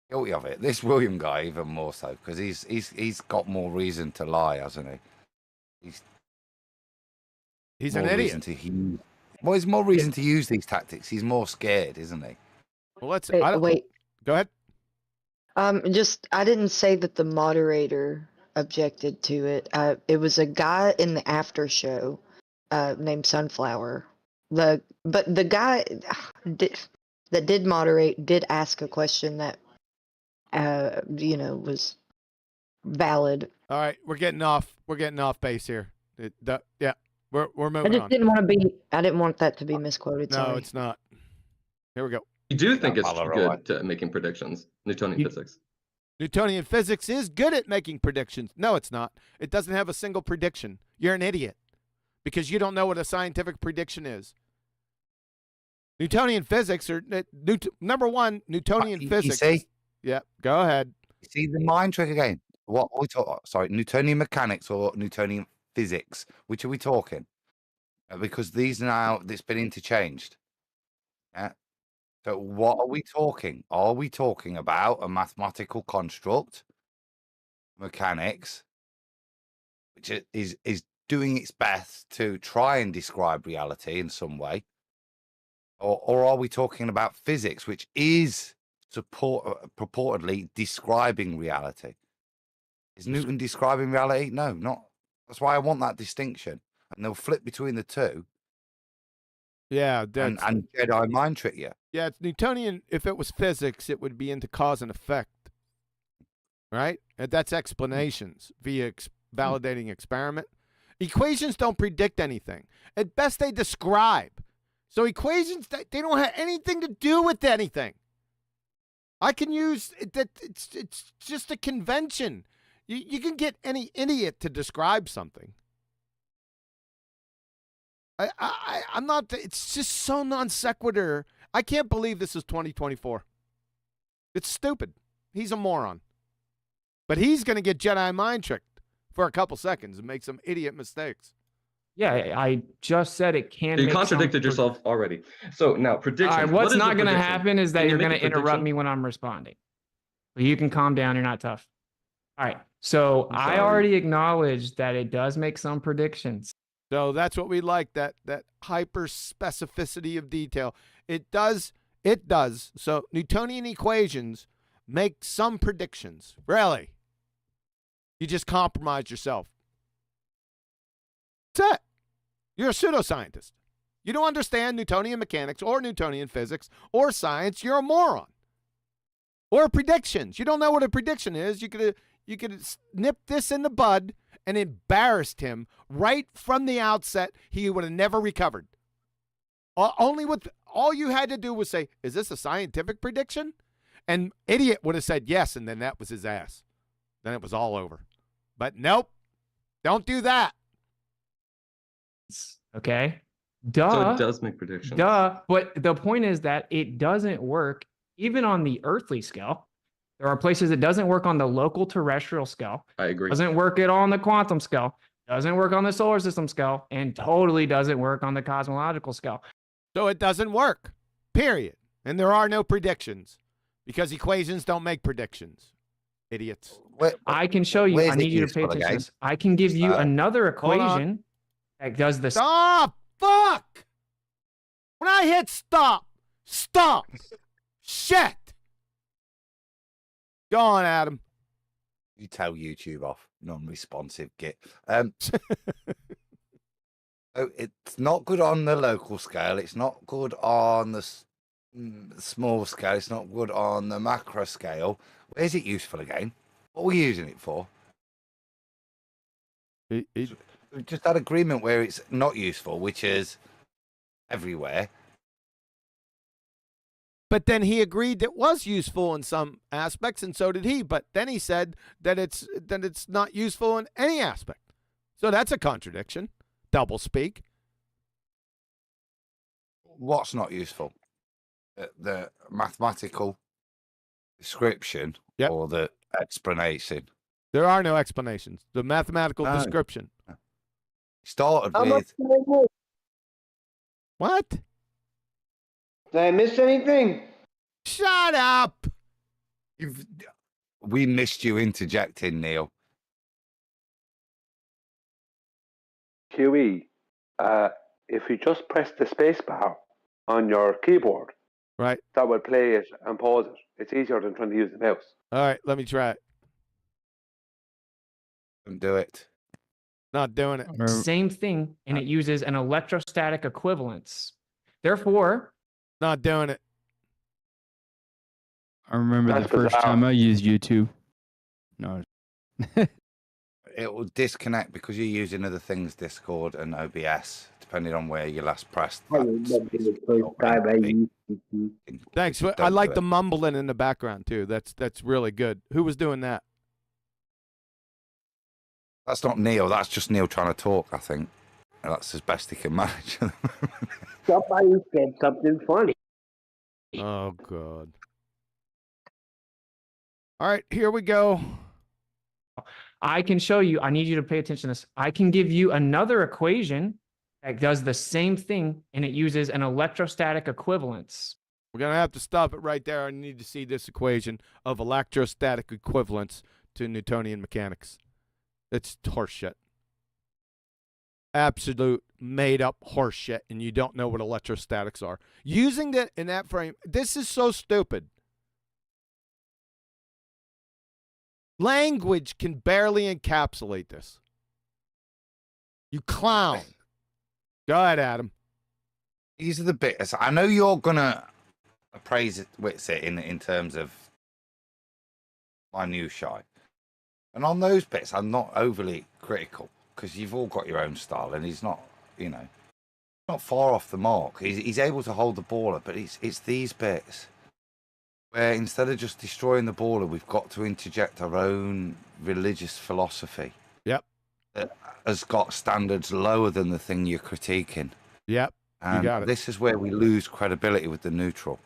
guilty of it. This William guy even more so, because he's got more reason to lie, hasn't he? He's an idiot. Well, he's more reason to use these tactics. He's more scared, isn't he? Well, let's Wait. Go ahead. I didn't say that the moderator objected to it. It was a guy in the after show named Sunflower. But the guy that did moderate did ask a question that was valid. All right, we're getting off base here. Yeah, we're I moving just on. I didn't want that to be misquoted. No, Sorry. it's not. Here we go. You do think it's Follow good at making predictions, Newtonian physics. Newtonian physics is good at making predictions. No, it's not. It doesn't have a single prediction. You're an idiot because you don't know what a scientific prediction is. Newtonian physics are number one. Newtonian physics. You see? Yeah, go ahead. You see the mind trick again. What are we talking? Sorry, Newtonian mechanics or Newtonian physics? Which are we talking? Because these now it's been interchanged. Yeah. So what are we talking? Are we talking about a mathematical construct, mechanics, which is doing its best to try and describe reality in some way? Or are we talking about physics, which is purportedly describing reality? Is Newton describing reality? No, not. That's why I want that distinction. And they'll flip between the two. Yeah, and Jedi mind trick you. Yeah, it's Newtonian. If it was physics, it would be into cause and effect, right? And that's explanations via validating experiment. Equations don't predict anything. At best, they describe. So equations, they don't have anything to do with anything. I can use that. It's just a convention. You can get any idiot to describe something. I'm not. It's just so non sequitur. I can't believe this is 2024. It's stupid. He's a moron. But he's going to get Jedi mind tricked for a couple seconds and make some idiot mistakes. Yeah, I just said it can. You contradicted yourself already. So now predictions. All right, what's not going to happen is that you're going to interrupt me when I'm responding. But you can calm down. You're not tough. All right. So I already acknowledged that it does make some predictions. So that's what we like, that hyper specificity of detail. It does. So Newtonian equations make some predictions. Really? You just compromised yourself. That's it. You're a pseudoscientist. You don't understand Newtonian mechanics or Newtonian physics or science. You're a moron. Or predictions. You don't know what a prediction is. You could nip this in the bud and embarrassed him right from the outset. He would have never recovered. All you had to do was say, is this a scientific prediction? And idiot would have said yes, and then that was his ass. Then it was all over. But nope, don't do that. Okay. Duh. So it does make predictions. Duh. But the point is that it doesn't work even on the earthly scale. There are places it doesn't work on the local terrestrial scale. I agree. Doesn't work at all on the quantum scale. Doesn't work on the solar system scale. And totally doesn't work on the cosmological scale. So it doesn't work. Period. And there are no predictions because equations don't make predictions. Idiots. I can show you. I need you to pay attention to this. I can give you another equation that does the Stop! Fuck! When I hit stop, stop! Shit! Go on, Adam. You tell YouTube off. Non-responsive git. So it's not good on the local scale. It's not good on the small scale. It's not good on the macro scale. Where's it useful again? What are we using it for? We just had agreement where it's not useful, which is everywhere. But then he agreed it was useful in some aspects, and so did he. But then he said that it's not useful in any aspect. So that's a contradiction. Double speak. What's not useful? The mathematical description or the explanation? There are no explanations. The mathematical description. Started How much with. did I miss? What? Did I miss anything? Shut up! We missed you interjecting, Neil. QE, if you just press the space bar on your keyboard, right, that will play it and pause it. It's easier than trying to use the mouse. All right, let me try it. Don't do it. Not doing it. same thing, and it uses an electrostatic equivalence. Therefore, not doing it. I remember That's the first bizarre. time I used YouTube. No. It will disconnect because you're using other things, Discord and OBS, depending on where you last pressed. Thanks. Don't I like do the it. mumbling in the background too. That's really good. Who was doing that? That's not Neil. That's just Neil trying to talk, I think. And that's as best he can manage. Somebody said something funny. Oh God. All right, here we go. I can show you. I need you to pay attention to this. I can give you another equation that does the same thing, and it uses an electrostatic equivalence. We're going to have to stop it right there. I need to see this equation of electrostatic equivalence to Newtonian mechanics. It's horseshit. Absolute made-up horseshit, and you don't know what electrostatics are. Using it in that frame, this is so stupid. Language can barely encapsulate this. You clown. Go ahead, Adam. These are the bits. I know you're going to appraise it, in terms of minutiae. And on those bits, I'm not overly critical because you've all got your own style and he's not, not far off the mark. He's able to hold the baller, but it's these bits where instead of just destroying the baller, we've got to interject our own religious philosophy. Yep. That has got standards lower than the thing you're critiquing. Yep. And you got it. this is where we lose credibility with the neutral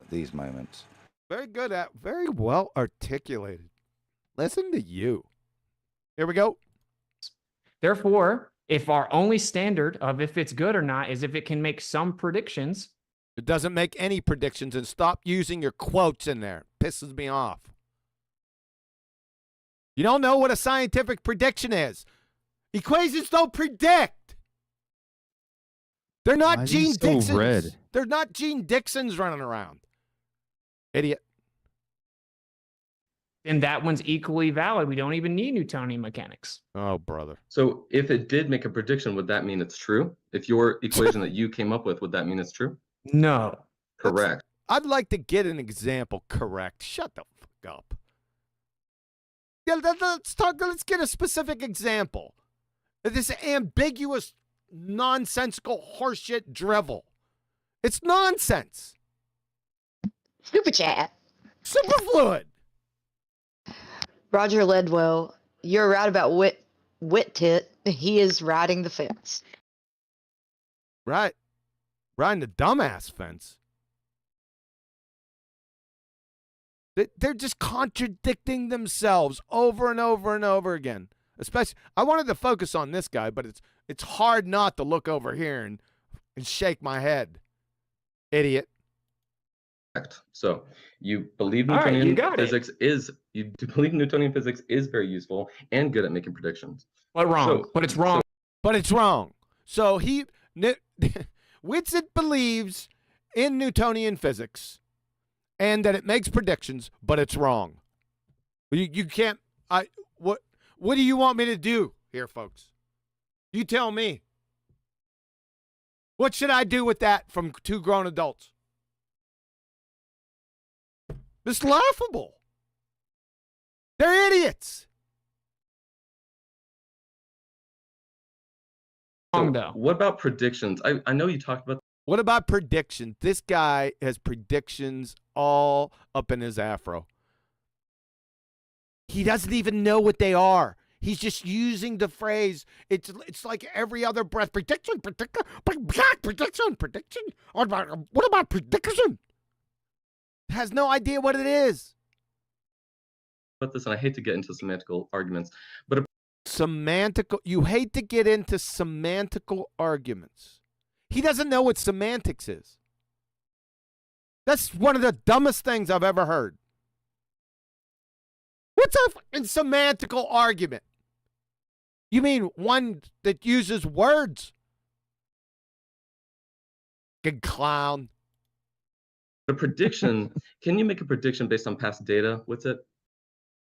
at these moments. Very good very well articulated. Listen to you. Here we go. Therefore, if our only standard of if it's good or not is if it can make some predictions, it doesn't make any predictions, and stop using your quotes in there. It pisses me off. You don't know what a scientific prediction is. Equations don't predict. They're not Why is Gene he so Dixons. red? They're not Gene Dixons running around. Idiot. then that one's equally valid. We don't even need Newtonian mechanics. Oh, brother. So if it did make a prediction, would that mean it's true? If your equation that you came up with, would that mean it's true? No. Correct. I'd like to get an example correct. Shut the fuck up. Yeah, let's get a specific example. This ambiguous, nonsensical horseshit drivel. It's nonsense. Superchat. Superfluid. Roger Ledwell, you're right about Wit-Tit. He is riding the fence. Right. Riding the dumbass fence. They're just contradicting themselves over and over and over again. Especially, I wanted to focus on this guy, but it's hard not to look over here and shake my head. Idiot. Correct. So you believe All right, you Newtonian got it. physics is you do believe Newtonian physics is very useful and good at making predictions. But wrong. But it's wrong. But it's wrong. So Whitsitt believes in Newtonian physics and that it makes predictions, but it's wrong. You can't. What do you want me to do here, folks? You tell me. What should I do with that from two grown adults? It's laughable. They're idiots. So what about predictions? I know you talked about. What about predictions? This guy has predictions all up in his afro. He doesn't even know what they are. He's just using the phrase. It's like every other breath. Prediction. What about prediction? Has no idea what it is. About this, and I hate to get into semantical arguments, but you hate to get into semantical arguments. He doesn't know what semantics is. That's one of the dumbest things I've ever heard. What's a fucking semantical argument? You mean one that uses words? Good clown. A prediction, can you make a prediction based on past data? What's it?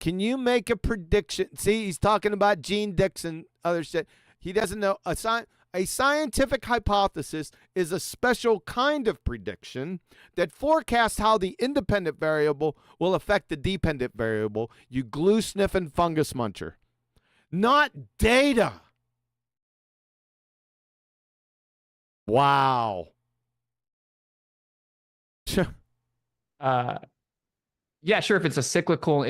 Can you make a prediction? See, he's talking about Gene Dixon, other shit. He doesn't know. A scientific hypothesis is a special kind of prediction that forecasts how the independent variable will affect the dependent variable, you glue-sniffing fungus muncher. Not data. Wow. Yeah, sure. If it's a cyclical.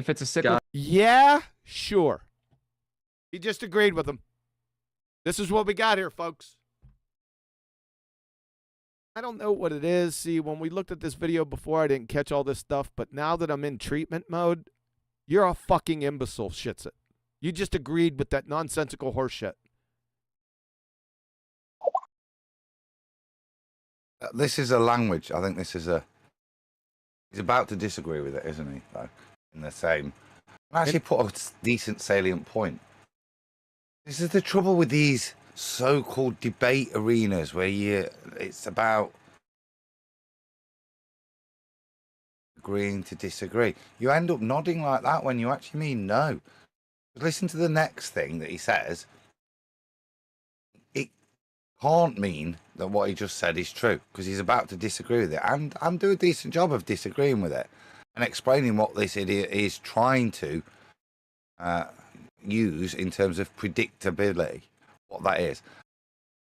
Yeah, sure. He just agreed with him. This is what we got here, folks. I don't know what it is. See, when we looked at this video before, I didn't catch all this stuff. But now that I'm in treatment mode, you're a fucking imbecile, shits it. You just agreed with that nonsensical horse shit. This is a language. I think this is a... He's about to disagree with it, isn't he? Like, in the same... I actually put a decent salient point. This is the trouble with these so-called debate arenas where it's about agreeing to disagree. You end up nodding like that when you actually mean no. Listen to the next thing that he says. It can't mean that what he just said is true because he's about to disagree with it. And do a decent job of disagreeing with it and explaining what this idiot is trying to use in terms of predictability, what that is.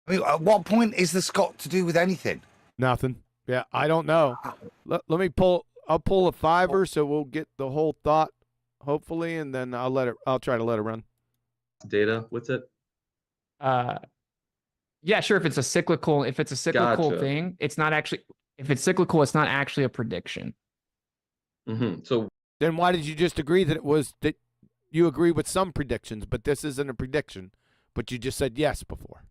I mean, at what point is the Scott to do with anything? Nothing. Yeah, I don't know. Let me I'll pull a fiver so we'll get the whole thought, hopefully, and then I'll try to let it run. Data, what's it? Yeah, sure. If it's a cyclical Gotcha. thing, it's not actually. If it's cyclical, it's not actually a prediction. Mm-hmm. So then why did you just agree that it was that you agree with some predictions, but this isn't a prediction, but you just said yes before?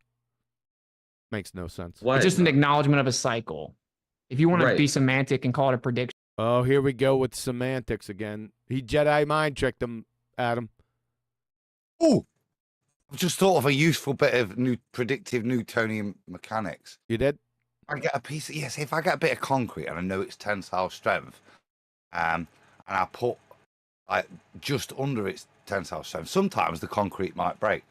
Makes no sense. It's just an acknowledgement of a cycle. If you want to be semantic and call it a prediction. Oh, here we go with semantics again. He Jedi mind tricked him, Adam. Oh, I've just thought of a useful bit of predictive Newtonian mechanics. You did? I get a piece of, yes, if I get a bit of concrete and I know it's tensile strength, and I put like just under its tensile strength, sometimes the concrete might break.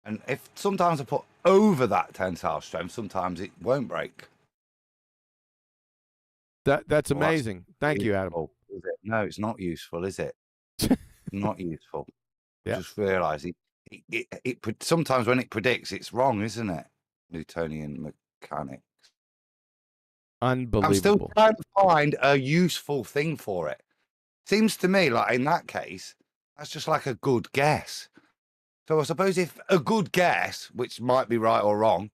And if sometimes I put over that tensile strength, sometimes it won't break. That's amazing. Thank you, Adam. Is it? No, it's not useful, is it? Not useful. Yeah. Just realise it sometimes when it predicts, it's wrong, isn't it? Newtonian mechanics. Unbelievable. I'm still trying to find a useful thing for it. Seems to me like in that case, that's just like a good guess. So I suppose if a good guess, which might be right or wrong,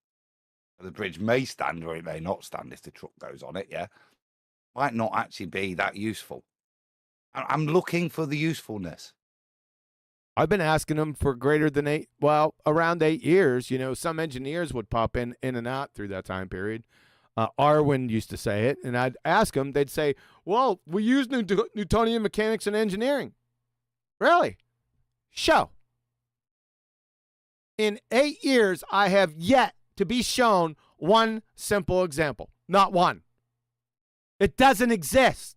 the bridge may stand or it may not stand if the truck goes on it, yeah, might not actually be that useful. I'm looking for the usefulness. I've been asking them for around 8 years. You know, some engineers would pop in and out through that time period. Arwin used to say it, and I'd ask them, they'd say, well, we use Newtonian mechanics in engineering. Really? Show. In 8 years, I have yet to be shown one simple example. Not one. It doesn't exist.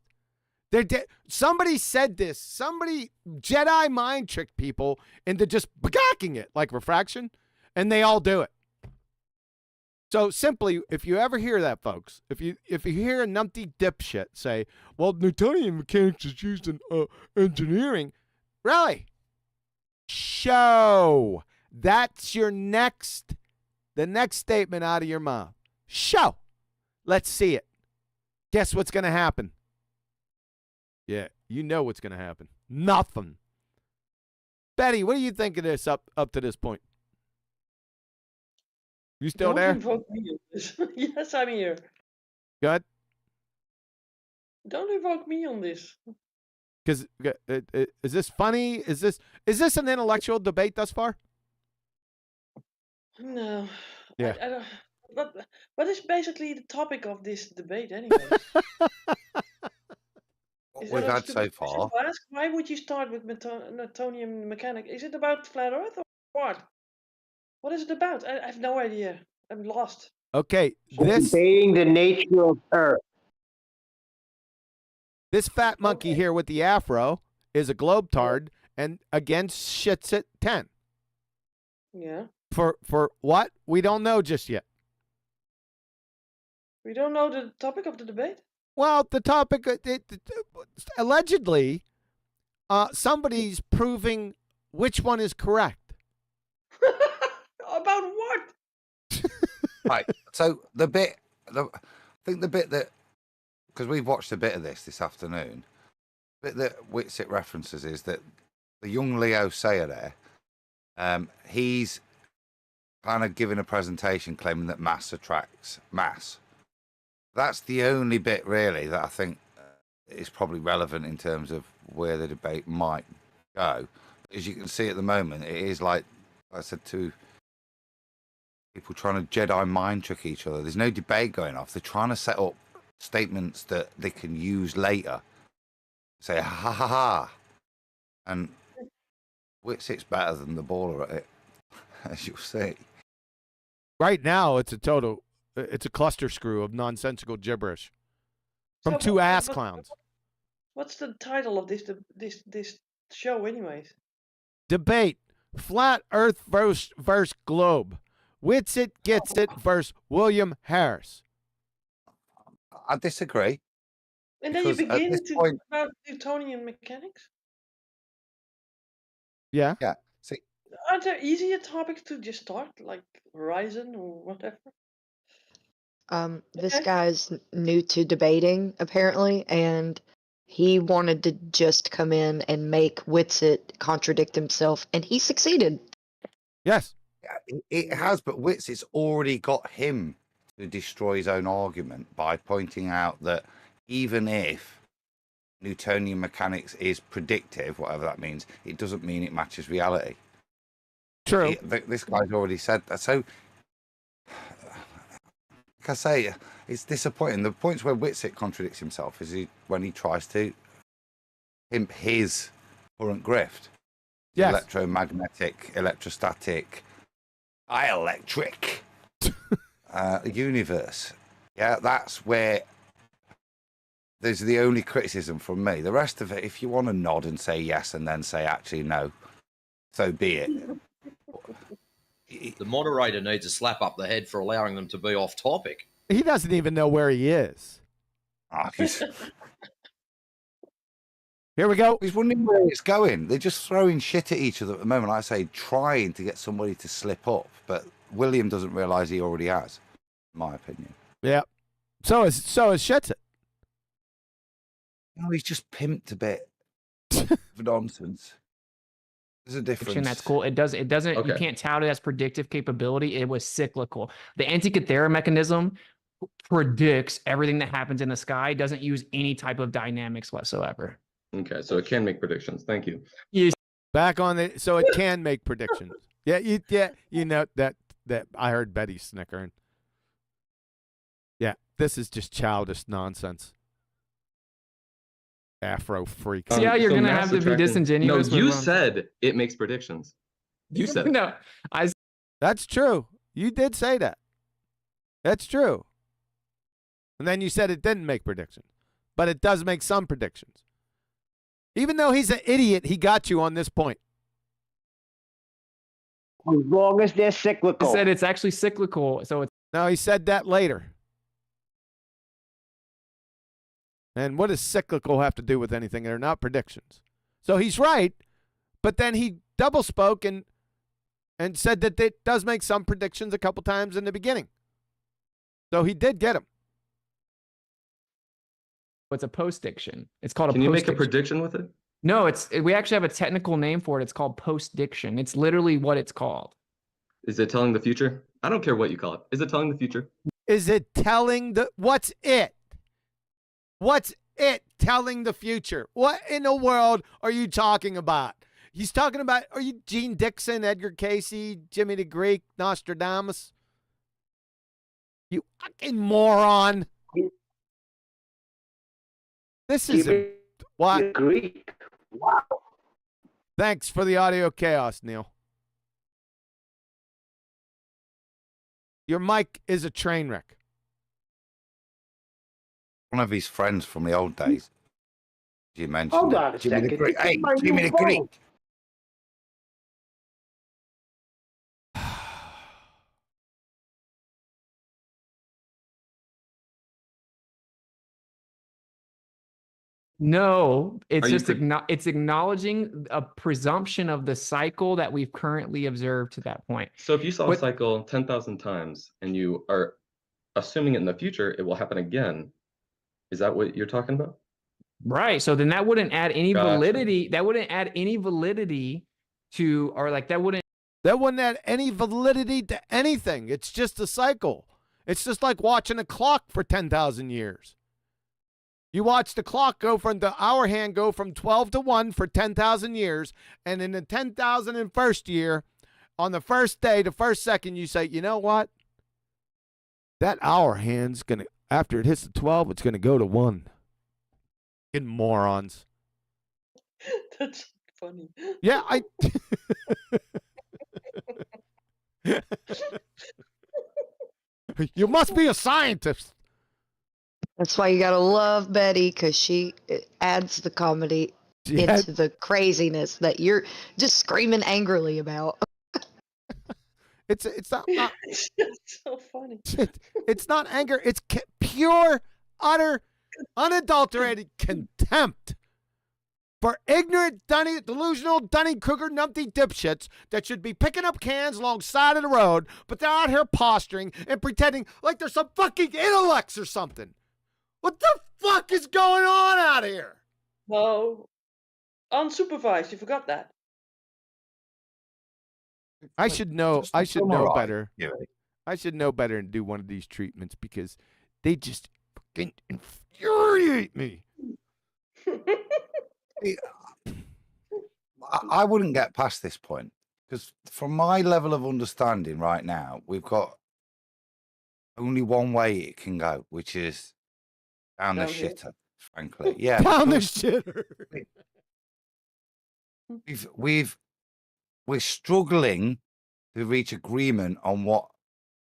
Somebody said this. Somebody Jedi mind tricked people into just bagacking it like refraction, and they all do it. So simply, if you ever hear that, folks, if you hear a numpty dipshit say, well, Newtonian mechanics is used in engineering, really? Show. That's the next statement out of your mouth. Show. Let's see it. Guess what's going to happen? Yeah, you know what's going to happen. Nothing. Betty, what do you think of this up to this point? You still there? Don't invoke me on this. Yes, I'm here. Good. Don't invoke me on this. Because is this funny? Is this an intellectual debate thus far? No. Yeah. I don't, what is basically the topic of this debate anyway? What we've had so far. Why would you start with Newtonian mechanics? Is it about flat Earth or what? What is it about? I have no idea. I'm lost. Okay, debating the nature of Earth. This fat monkey here with the afro is a globetard and against shits at 10. Yeah. For what? We don't know just yet. We don't know the topic of the debate? Well, the topic, allegedly, somebody's proving which one is correct. About what? Right. So I think the bit that, because we've watched a bit of this afternoon, the bit that Whitsitt references is that the young Lieu Sayer there, he's kind of giving a presentation claiming that mass attracts mass. That's the only bit really that I think is probably relevant in terms of where the debate might go. As you can see at the moment, it is like I said, to people trying to Jedi mind trick each other. There's no debate going off. They're trying to set up statements that they can use later. Say ha ha ha, and Whitsitt's better than the baller at it, as you'll see. Right now, it's a cluster screw of nonsensical gibberish from So two ass clowns. What's the title of this show, anyways? Debate: Flat Earth versus Globe. Whitsitt gets it versus William Harris. I disagree. And then you Because at begin this to point- about Newtonian mechanics. Yeah. Yeah. See, Aren't there easier topics to just start, like Horizon or whatever? This Okay. guy's new to debating, apparently, and he wanted to just come in and make Whitsitt contradict himself, and he succeeded. Yes. it has, but Whitsitt's already got him to destroy his own argument by pointing out that even if Newtonian mechanics is predictive, whatever that means, it doesn't mean it matches reality. True. This guy's already said that. So, like I say, it's disappointing. The points where Whitsitt contradicts himself is when he tries to pimp his current grift. Yes. Electromagnetic, electrostatic, dielectric universe. Yeah, that's where there's the only criticism from me. The rest of it, if you want to nod and say yes and then say actually no, so be it. The moderator needs a slap up the head for allowing them to be off topic. He doesn't even know where he is. Here we go. He's wondering where it's going. They're just throwing shit at each other at the moment. Like I say, trying to get somebody to slip up, but William doesn't realise he already has, in my opinion. Yeah. So is Shetsit. No, he's just pimped a bit of nonsense. There's a difference. That's cool. It doesn't. You can't tout it as predictive capability. It was cyclical. The Antikythera mechanism predicts everything that happens in the sky. Doesn't use any type of dynamics whatsoever. Okay, so it can make predictions. Thank you. Yes. Back on it, so it can make predictions. Yeah, you know that I heard Betty snickering. Yeah, This is just childish nonsense. Afro freaks. See how you're so gonna mass have to be attraction- disingenuous. No, you with what I'm saying. said it makes predictions. You said it. No, I That's true. You did say that. That's true. And then you said it didn't make predictions. But it does make some predictions. Even though he's an idiot, he got you on this point. As long as they're cyclical. said it's actually cyclical, so it's No, he said that later. And what does cyclical have to do with anything? They're not predictions. So he's right, but then he double spoke and said that it does make some predictions a couple times in the beginning. So he did get him. it's a post-diction. It's called a Can you make a post-diction. prediction with it? No, we actually have a technical name for it. It's called post-diction. It's literally what it's called. Is it telling the future? I don't care what you call it. Is it telling the future? Is it telling what's it? What's it telling the future? What in the world are you talking about? He's talking about, are you Gene Dixon, Edgar Casey, Jimmy the Greek, Nostradamus? You fucking moron. This is what? Greek. Wow. Thanks for the audio chaos, Neil. Your mic is a train wreck. One of his friends from the old days. You mentioned Hold it. on a Jimmy the second. Greek. This Hey, is my Jimmy new the Greek. phone. No, it's Are you just it's acknowledging a presumption of the cycle that we've currently observed to that point. So if you saw a But- cycle 10,000 times and you are assuming in the future it will happen again, is that what you're talking about? Right. So then that wouldn't add any Gotcha. validity. That wouldn't add any validity to, or like that wouldn't. That wouldn't add any validity to anything. It's just a cycle. It's just like watching a clock for 10,000 years. You watch the clock go from the hour hand go from 12 to 1 for 10,000 years. And in the 10,001st year, on the first day, the first second, you say, you know what? That hour hand's going to, after it hits the 12, it's going to go to 1. You morons. That's funny. Yeah, You must be a scientist. That's why you gotta love Betty, because she adds the comedy Yeah. into the craziness that you're just screaming angrily about. It's not It's just so funny. it's not anger. It's pure, utter, unadulterated contempt for ignorant, delusional, Dunning-Kruger, numpty dipshits that should be picking up cans alongside of the road, but they're out here posturing and pretending like they're some fucking intellects or something. What the fuck is going on out here? No, unsupervised. You forgot that. I should know. Just I should know summarize, better. yeah. I should know better and do one of these treatments because they just fucking infuriate me. I wouldn't get past this point because from my level of understanding right now, we've got only one way it can go, which is down the Downhill. shitter, frankly. Yeah. Down the because shitter. we're struggling to reach agreement on what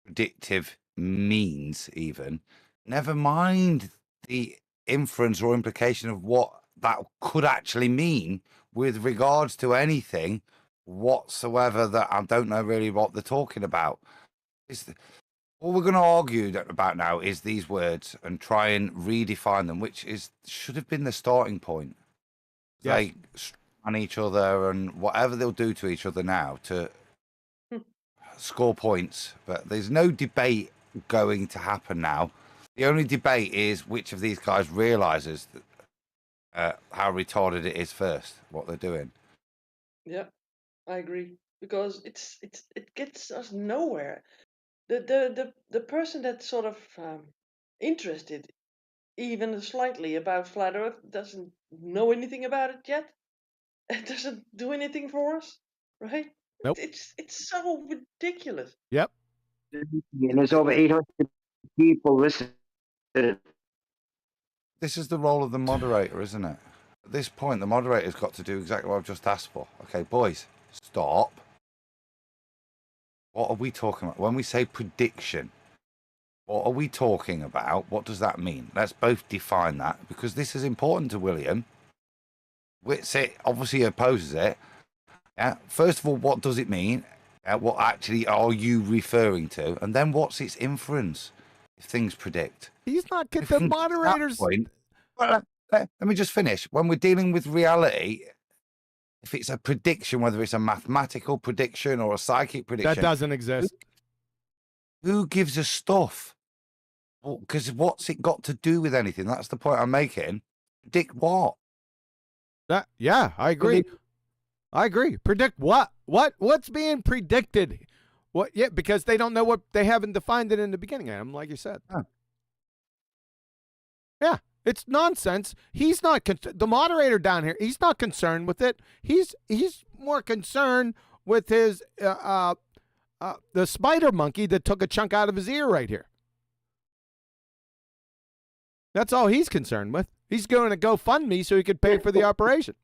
predictive means, even. Never mind the inference or implication of what that could actually mean with regards to anything whatsoever that I don't know really what they're talking about. All we're going to argue about now is these words and try and redefine them, which should have been the starting point. Yes. They on each other and whatever they'll do to each other now to score points, but there's no debate going to happen now. The only debate is which of these guys realizes how retarded it is first, what they're doing. Yeah, I agree because it gets us nowhere. The person that's sort of interested, even slightly, about flat Earth doesn't know anything about it yet. It doesn't do anything for us, right? Nope. It's so ridiculous. Yep. And there's over 800 people listening. This is the role of the moderator, isn't it? At this point, the moderator's got to do exactly what I've just asked for. Okay, boys, stop. What are we talking about? When we say prediction, what are we talking about? What does that mean? Let's both define that, because this is important to William. Whitsitt obviously opposes it. First of all, what does it mean? What actually are you referring to? And then what's its inference if things predict? He's not getting the moderators. Well, let me just finish. When we're dealing with reality, if it's a prediction, whether it's a mathematical prediction or a psychic prediction, that doesn't exist. Who gives a stuff? Because what's it got to do with anything? That's the point I'm making. Predict what? Yeah, I agree. I agree. Predict what? What's being predicted? What? Yeah, because they don't know what, they haven't defined it in the beginning, Adam, like you said. Huh. Yeah, it's nonsense. He's not the moderator down here. He's not concerned with it. He's more concerned with his the spider monkey that took a chunk out of his ear right here. That's all he's concerned with. He's going to GoFundMe so he could pay for the operation.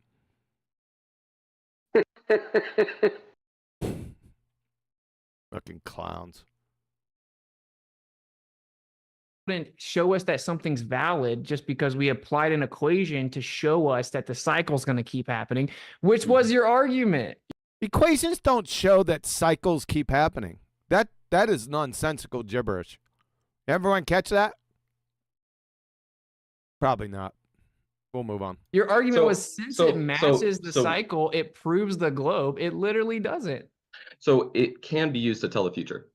Fucking clowns. Wouldn't show us that something's valid just because we applied an equation to show us that the cycle's going to keep happening, which was your argument. Equations don't show that cycles keep happening. That is nonsensical gibberish. Everyone catch that? Probably not. We'll move on. Your argument was since it matches the cycle, it proves the globe. It literally doesn't. So it can be used to tell the future.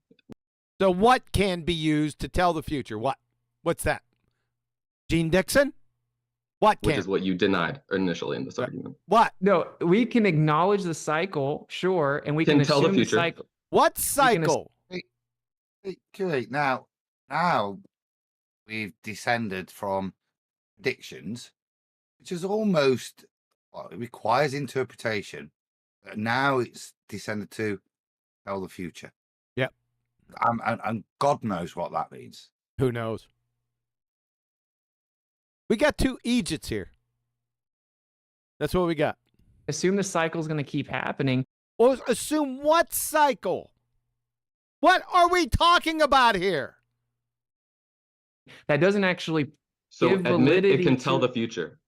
So what can be used to tell the future? What? What's that? Gene Dixon? What can? Which is what you denied initially in this argument. What? No, we can acknowledge the cycle, sure, and we can tell the assume future. cycle. What cycle? Great. Now we've descended from predictions, which is almost, well, it requires interpretation. Now it's descended to tell the future. Yep. And God knows what that means. Who knows? We got two Egypts here. That's what we got. Assume the cycle is going to keep happening. Well, assume what cycle? What are we talking about here? That doesn't actually So give admit validity it can tell to- the future.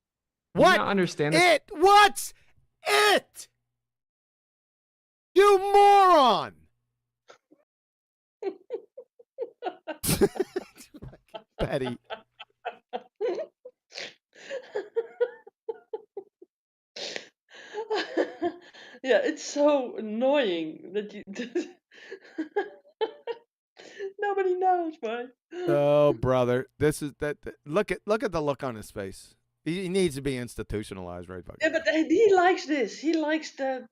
What? Do you not understand this? What's it? You moron! Betty. Yeah, it's so annoying that you. Nobody knows, man. Oh, brother, this is that. Look at the look on his face. He needs to be institutionalized, right? Yeah, but he likes this. He likes the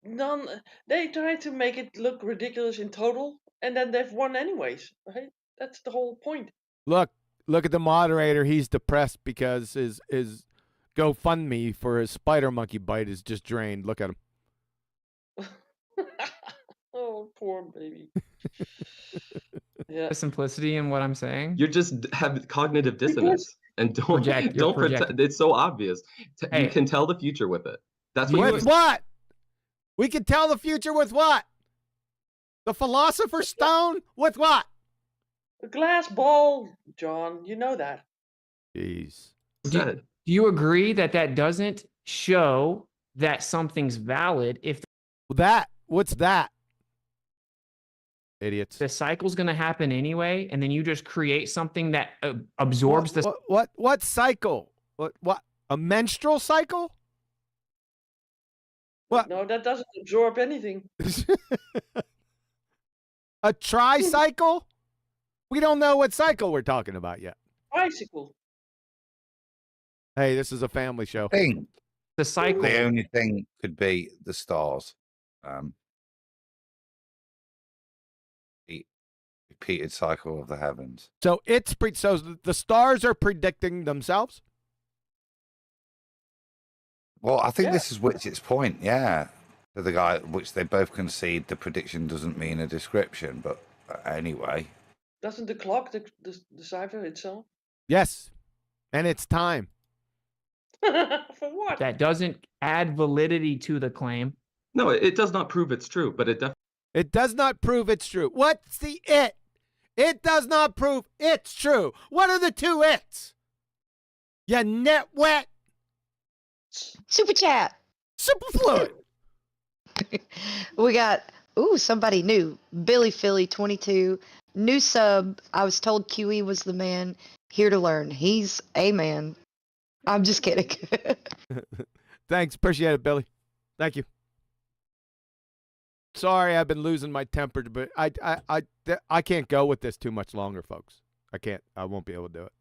non. They try to make it look ridiculous in total, and then they've won anyways, right? That's the whole point. Look at the moderator. He's depressed because his GoFundMe for his spider monkey bite is just drained. Look at him. Oh, poor baby. Yeah. The simplicity in what I'm saying. You just have cognitive dissonance and don't pretend. It's so obvious. You can tell the future with it. That's what. With what? We can tell the future with what? The Philosopher's Stone with what? A glass ball, John. You know that. Jeez. Do you agree that doesn't show that something's valid if what's that? Idiots. The cycle's going to happen anyway, and then you just create something that absorbs the. What cycle? What? A menstrual cycle? What? No, that doesn't absorb anything. A tricycle? We don't know what cycle we're talking about yet. Bicycle. Hey, this is a family show. The cycle. The only thing could be the stars. The repeated cycle of the heavens. So so the stars are predicting themselves? Well, I think this is Whitsitt's point, yeah. To the guy, which they both concede the prediction doesn't mean a description, but anyway. Doesn't the clock decipher itself? Yes, and it's time. For what? That doesn't add validity to the claim. No, it does not prove it's true, but it does not prove it's true. What's the it? It does not prove it's true. What are the two it's? You nitwit. Super chat. Superfluid. We got, somebody new. Billy Philly 22. New sub. I was told QE was the man. Here to learn. He's a man. I'm just kidding. Thanks. Appreciate it, Billy. Thank you. Sorry, I've been losing my temper, but I can't go with this too much longer, folks. I can't. I won't be able to do it.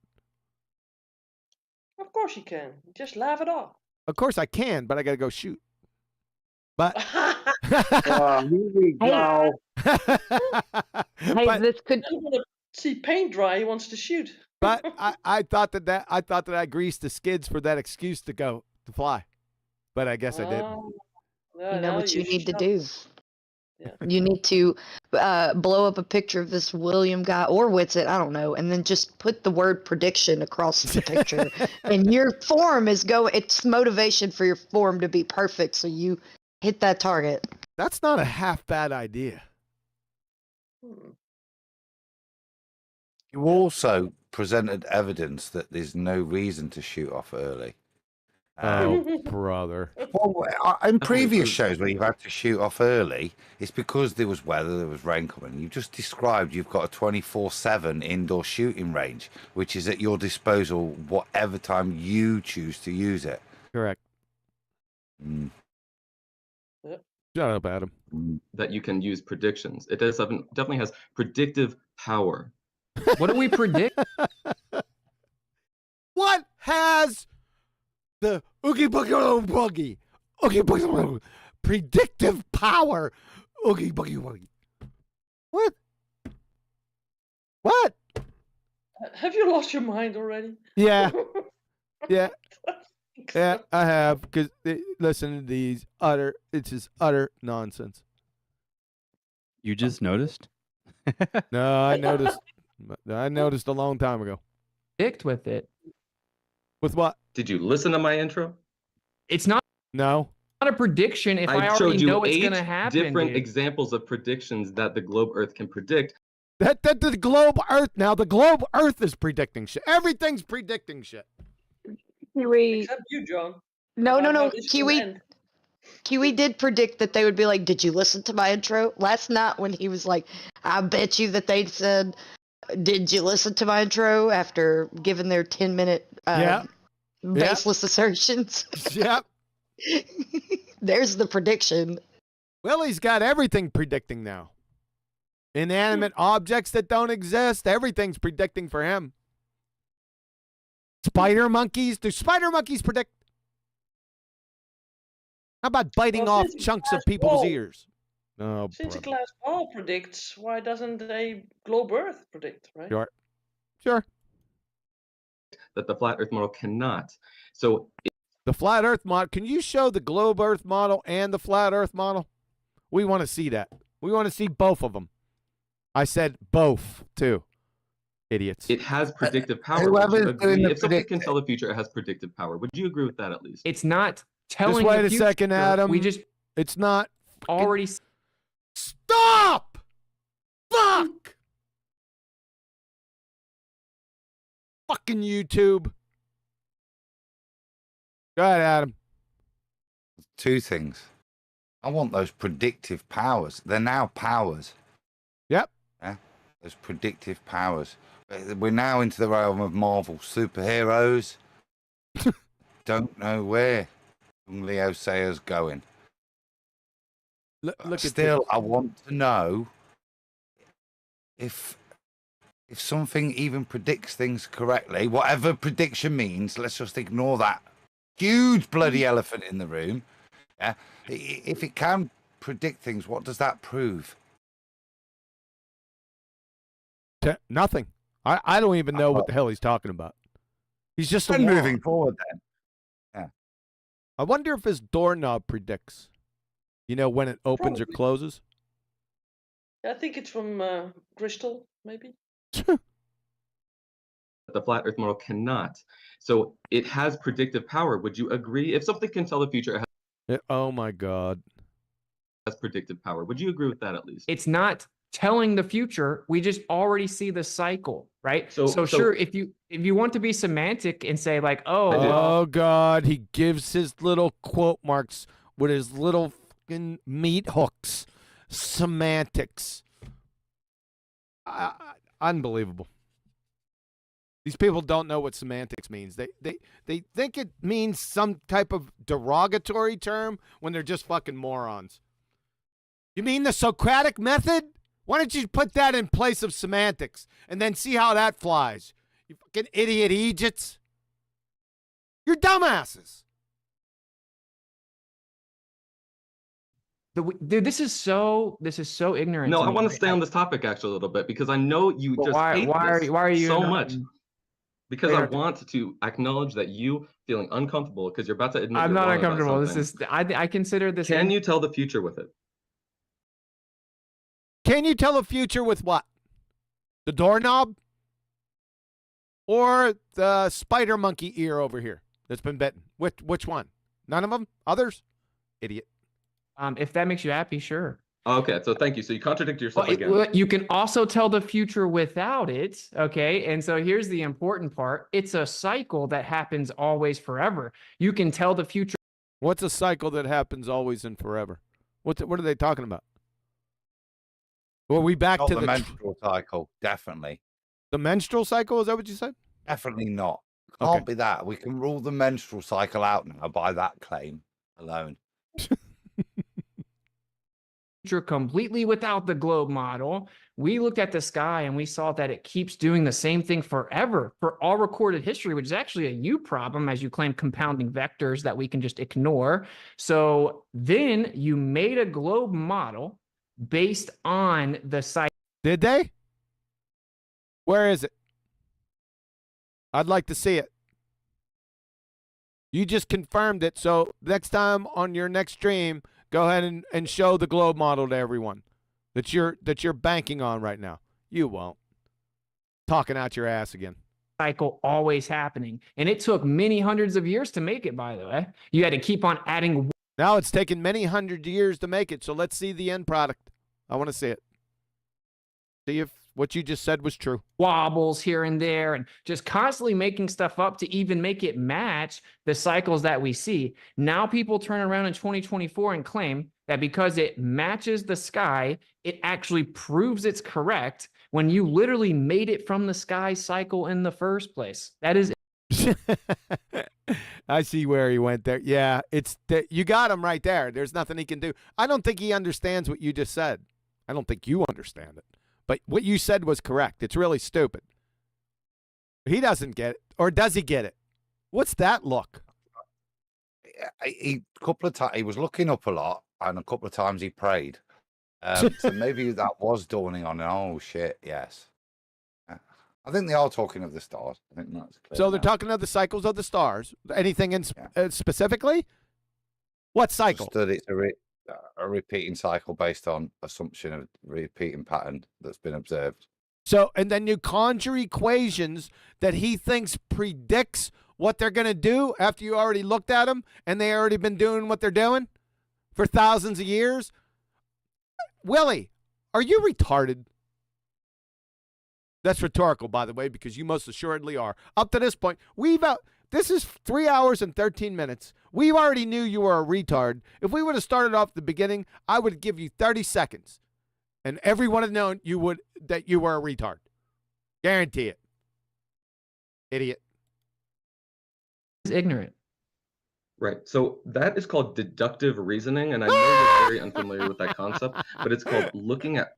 Of course you can. Just laugh it off. Of course I can, but I got to go shoot. But here we go. Hey, this could. He want to see paint dry. He wants to shoot. But I thought that I greased the skids for that excuse to fly. But I guess I didn't. You know what you need to do. Yeah. You need to blow up a picture of this William guy or Witsit, I don't know, and then just put the word prediction across the picture. And your form it's motivation for your form to be perfect, so you hit that target. That's not a half bad idea. You also presented evidence that there's no reason to shoot off early. Oh, brother. Well, in previous shows where you've had to shoot off early, it's because there was weather, there was rain coming. You just described you've got a 24/7 indoor shooting range, which is at your disposal whatever time you choose to use it. Correct. Shut up, Adam. That you can use predictions. It definitely has predictive power. What do we predict? What has the oogie boogie predictive power? Oogie boogie. What? What? Have you lost your mind already? Yeah. Yeah. Yeah, I have. Because listen to these it's just utter nonsense. You just noticed? No, I noticed. I noticed a long time ago. Predict with it. With what? Did you listen to my intro? It's not No. a prediction if I showed already you know it's 8 going to happen. different Dude. examples of predictions that the globe Earth can predict. That the globe Earth now. The globe Earth is predicting shit. Everything's predicting shit. Kiwi. Except you, John. No. This will end. Kiwi did predict that they would be like, did you listen to my intro? Last night when he was like, I bet you that they said, did you listen to my intro after giving their 10-minute baseless assertions? Yep. There's the prediction. Willie's got everything predicting now. Inanimate objects that don't exist, everything's predicting for him. Spider monkeys? Do spider monkeys predict? How about biting off chunks of people's ears? Oh, Since a brother. glass ball predicts, why doesn't a globe Earth predict, right? Sure. That the flat Earth model cannot. So The flat Earth model. Can you show the globe Earth model and the flat Earth model? We want to see that. We want to see both of them. I said both, too. Idiots. it has predictive power. Whoever's Would you doing agree? the If something can predicting. tell the future, it has predictive power. Would you agree with that at least? It's not telling. Just wait the a second, future. Adam. We just It's not. already. Stop! Fuck! Fucking YouTube. Go ahead, Adam. Two things. I want those predictive powers. They're now powers. Yep. Yeah, those predictive powers. We're now into the realm of Marvel superheroes. Don't know where Leo Sayer's going. Look at Still, this. I want to know if something even predicts things correctly. Whatever prediction means, let's just ignore that huge bloody elephant in the room. Yeah, if it can predict things, what does that prove? Nothing. I don't even know what the hell he's talking about. He's just a And moron. moving forward, then. Yeah. I wonder if his doorknob predicts. You know, when it opens or Probably. closes? I think it's from Crystal, maybe. the flat Earth model cannot. So it has predictive power. Would you agree? If something can tell the future, it Oh my God. has predictive power. Would you agree with that at least? It's not telling the future. We just already see the cycle, right? So sure, if you want to be semantic and say like, oh God, he gives his little quote marks with his little fucking meat hooks. Semantics. Unbelievable. These people don't know what semantics means. They think it means some type of derogatory term when they're just fucking morons. You mean the Socratic method? Why don't you put that in place of semantics and then see how that flies? You fucking idiot Egypts. You're dumbasses. Dude, this is so ignorant. No, to I me. want to stay on this topic actually a little bit because I know you just hate this why are you so not- much. Because I want to acknowledge that you feeling uncomfortable because you're about to admit I'm you're not wrong about uncomfortable. This something. is I consider this. Can you tell the future with it? Can you tell a future with what? The doorknob? Or the spider monkey ear over here that's been bitten? Which one? None of them? Others? Idiot. If that makes you happy, sure. Okay, so thank you. So you contradict yourself Well, again. you can also tell the future without it, okay? And so here's the important part. It's a cycle that happens always forever. You can tell the future. What's a cycle that happens always and forever? What are they talking about? Well, we back Not to the the menstrual cycle, definitely. The menstrual cycle? Is that what you said? Definitely not. Can't be that. We can rule the menstrual cycle out now by that claim alone. Future completely without the globe model. We looked at the sky and we saw that it keeps doing the same thing forever for all recorded history, which is actually a you problem, as you claim compounding vectors that we can just ignore. So then you made a globe model based on the site. Did they? Where is it? I'd like to see it. You just confirmed it. So next time on your next stream, go ahead and show the globe model to everyone that you're banking on right now. You won't. Talking out your ass again. Cycle always happening. And it took many hundreds of years to make it, by the way. You had to keep on adding. Now it's taken many hundred years to make it. So let's see the end product. I want to see it. See if what you just said was true. Wobbles here and there and just constantly making stuff up to even make it match the cycles that we see. Now people turn around in 2024 and claim that because it matches the sky, it actually proves it's correct when you literally made it from the sky cycle in the first place. That is. I see where he went there. Yeah, you got him right there. There's nothing he can do. I don't think he understands what you just said. I don't think you understand it. But what you said was correct. It's really stupid. He doesn't get it. Or does he get it? What's that look? A couple of times he was looking up a lot, and a couple of times he prayed. So maybe that was dawning on him. Oh, shit, yes. I think they are talking of the stars. I think that's clear. So they're talking of the cycles of the stars. Anything in specifically? What cycle? Just that it's a repeating cycle based on assumption of repeating pattern that's been observed. So, and then you conjure equations that he thinks predicts what they're going to do after you already looked at them and they already been doing what they're doing for thousands of years. Willie, are you retarded? That's rhetorical, by the way, because you most assuredly are. Up to this point, this is 3 hours and 13 minutes. We already knew you were a retard. If we would have started off at the beginning, I would give you 30 seconds. And everyone would have known that you were a retard. Guarantee it. Idiot. Is ignorant. Right. So that is called deductive reasoning. And I know you're very unfamiliar with that concept, but it's called looking at.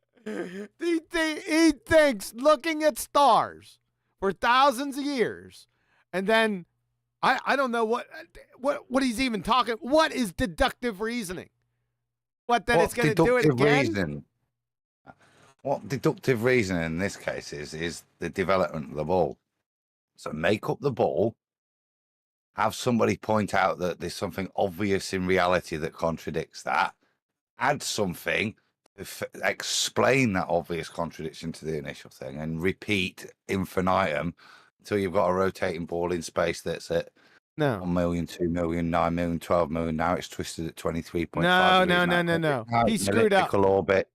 He thinks looking at stars for thousands of years. And then I don't know what he's even talking. What is deductive reasoning? What, then it's going to do it again? What deductive reasoning in this case is the development of the ball. So make up the ball, have somebody point out that there's something obvious in reality that contradicts that, add something to explain that obvious contradiction to the initial thing, and repeat infinitum until you've got a rotating ball in space that's at 1 million, 2 million, 9 million, 12 million. Now it's twisted at 23.5 No. He screwed up. Orbit.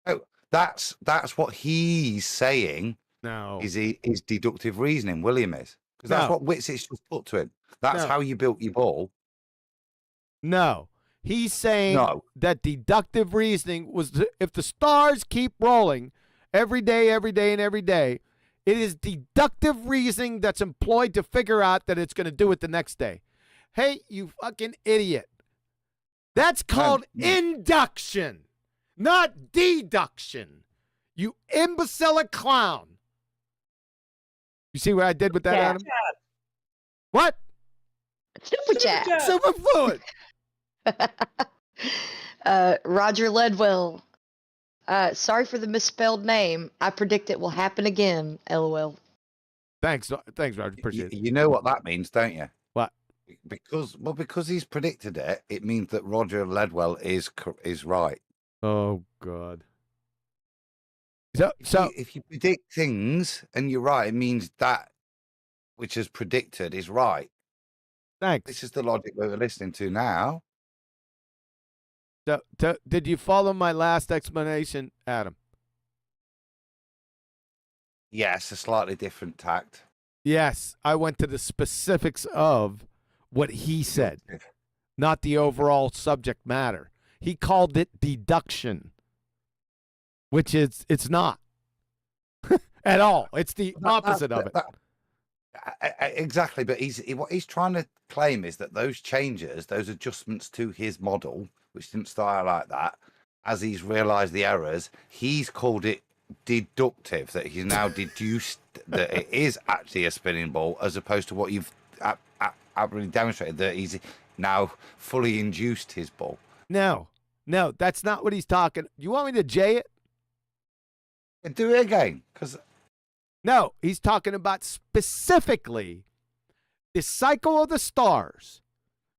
Oh, that's what he's saying. No. Is deductive reasoning, William is. Because that's what Witzit's just put to him. That's how you built your ball. No. He's saying that deductive reasoning was if the stars keep rolling every day, and every day, it is deductive reasoning that's employed to figure out that it's going to do it the next day. Hey, you fucking idiot. That's called induction, not deduction. You imbecile clown. You see what I did with that, Adam? What? Super chat. Super fluid. Roger Ledwell. Sorry for the misspelled name. I predict it will happen again. LOL. Thanks, Roger. Appreciate it. You know what that means, don't you? What? Because he's predicted it. It means that Roger Ledwell is right. Oh God. So if you predict things and you're right, it means that which is predicted is right. Thanks. This is the logic that we're listening to now. So, did you follow my last explanation, Adam? Yes, a slightly different tact. Yes, I went to the specifics of what he said, not the overall subject matter. He called it deduction, which it's not at all. It's the opposite of it. Exactly, but what he's trying to claim is that those changes, those adjustments to his model, which didn't start out like that, as he's realized the errors, he's called it deductive, that he's now deduced that it is actually a spinning ball, as opposed to what you've really demonstrated, that he's now fully induced his ball. No, that's not what he's talking. You want me to J it? Do it again, because... No, he's talking about specifically the cycle of the stars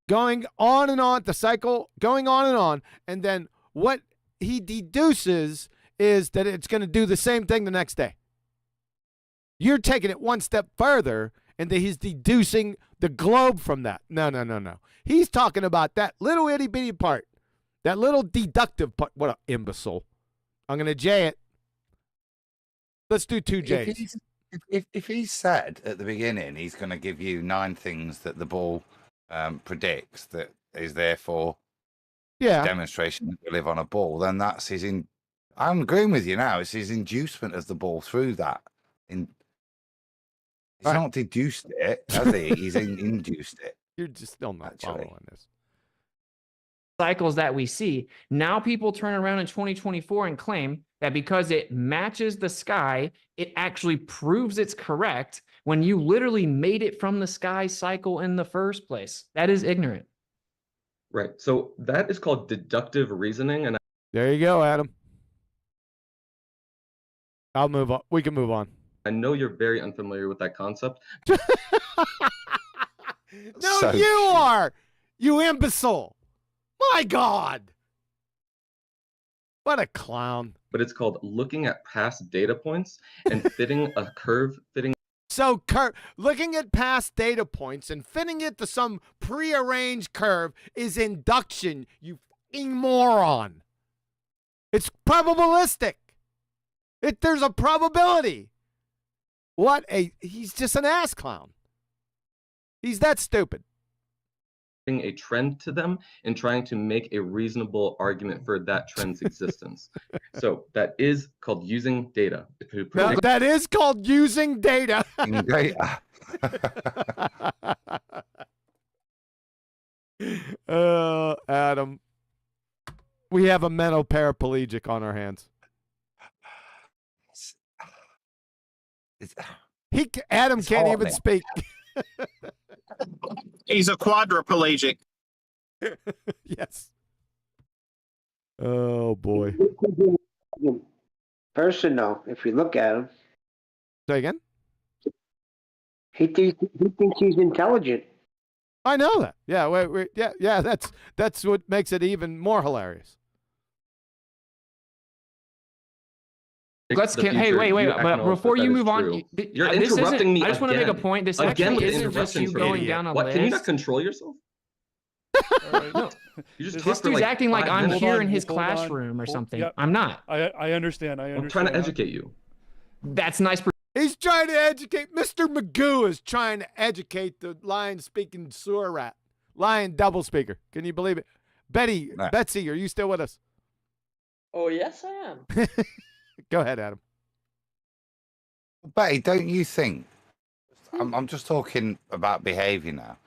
going on and on, the cycle going on, and then what he deduces is that it's going to do the same thing the next day. You're taking it one step further, and that he's deducing the globe from that. No. He's talking about that little itty-bitty part, that little deductive part. What an imbecile. I'm going to J it. Let's do 2 J's. If he said at the beginning he's going to give you 9 things that the ball predicts that is therefore demonstration that you live on a ball, then that's his I'm agreeing with you now. It's his inducement of the ball through that. He's not deduced it, has he? He's induced it. You're just still not following this. Cycles that we see. Now people turn around in 2024 and claim that because it matches the sky, it actually proves it's correct when you literally made it from the sky cycle in the first place. That is ignorant. Right. So that is called deductive reasoning. And there you go, Adam. I'll move on. We can move on. I know you're very unfamiliar with that concept. No, you are. You imbecile. My God. What a clown. But it's called looking at past data points and fitting a curve, So looking at past data points and fitting it to some prearranged curve is induction, you fucking moron. It's probabilistic. There's a probability. He's just an ass clown. He's that stupid. A trend to them and trying to make a reasonable argument for that trend's existence. So that is called using data. That is called using data. Adam, we have a mental paraplegic on our hands. Adam can't even speak. He's a quadriplegic. Yes. Oh boy. Person though, if you look at him. Say again? He thinks he's intelligent. I know that. Yeah, yeah. That's what makes it even more hilarious. let's the hey, future, wait, you but acknowledge before that you is move on, true. this You're isn't. interrupting me I just want to make a again. point. This Again actually with isn't just you interruptions from going idiot. down a What? list. Can you not control yourself? All right. No, You just this talk for dude's like acting like 5 I'm minutes. here in his Hold on. classroom or something. Yep. I'm not. I understand. I'm trying to educate you. That's nice. He's trying to educate. Mr. Magoo is trying to educate the lion-speaking sewer rat. Lion double speaker. Can you believe it? Betsy, are you still with us? Oh, yes, I am. Go ahead, Adam. Betty, don't you think? I'm just talking about behaviour now.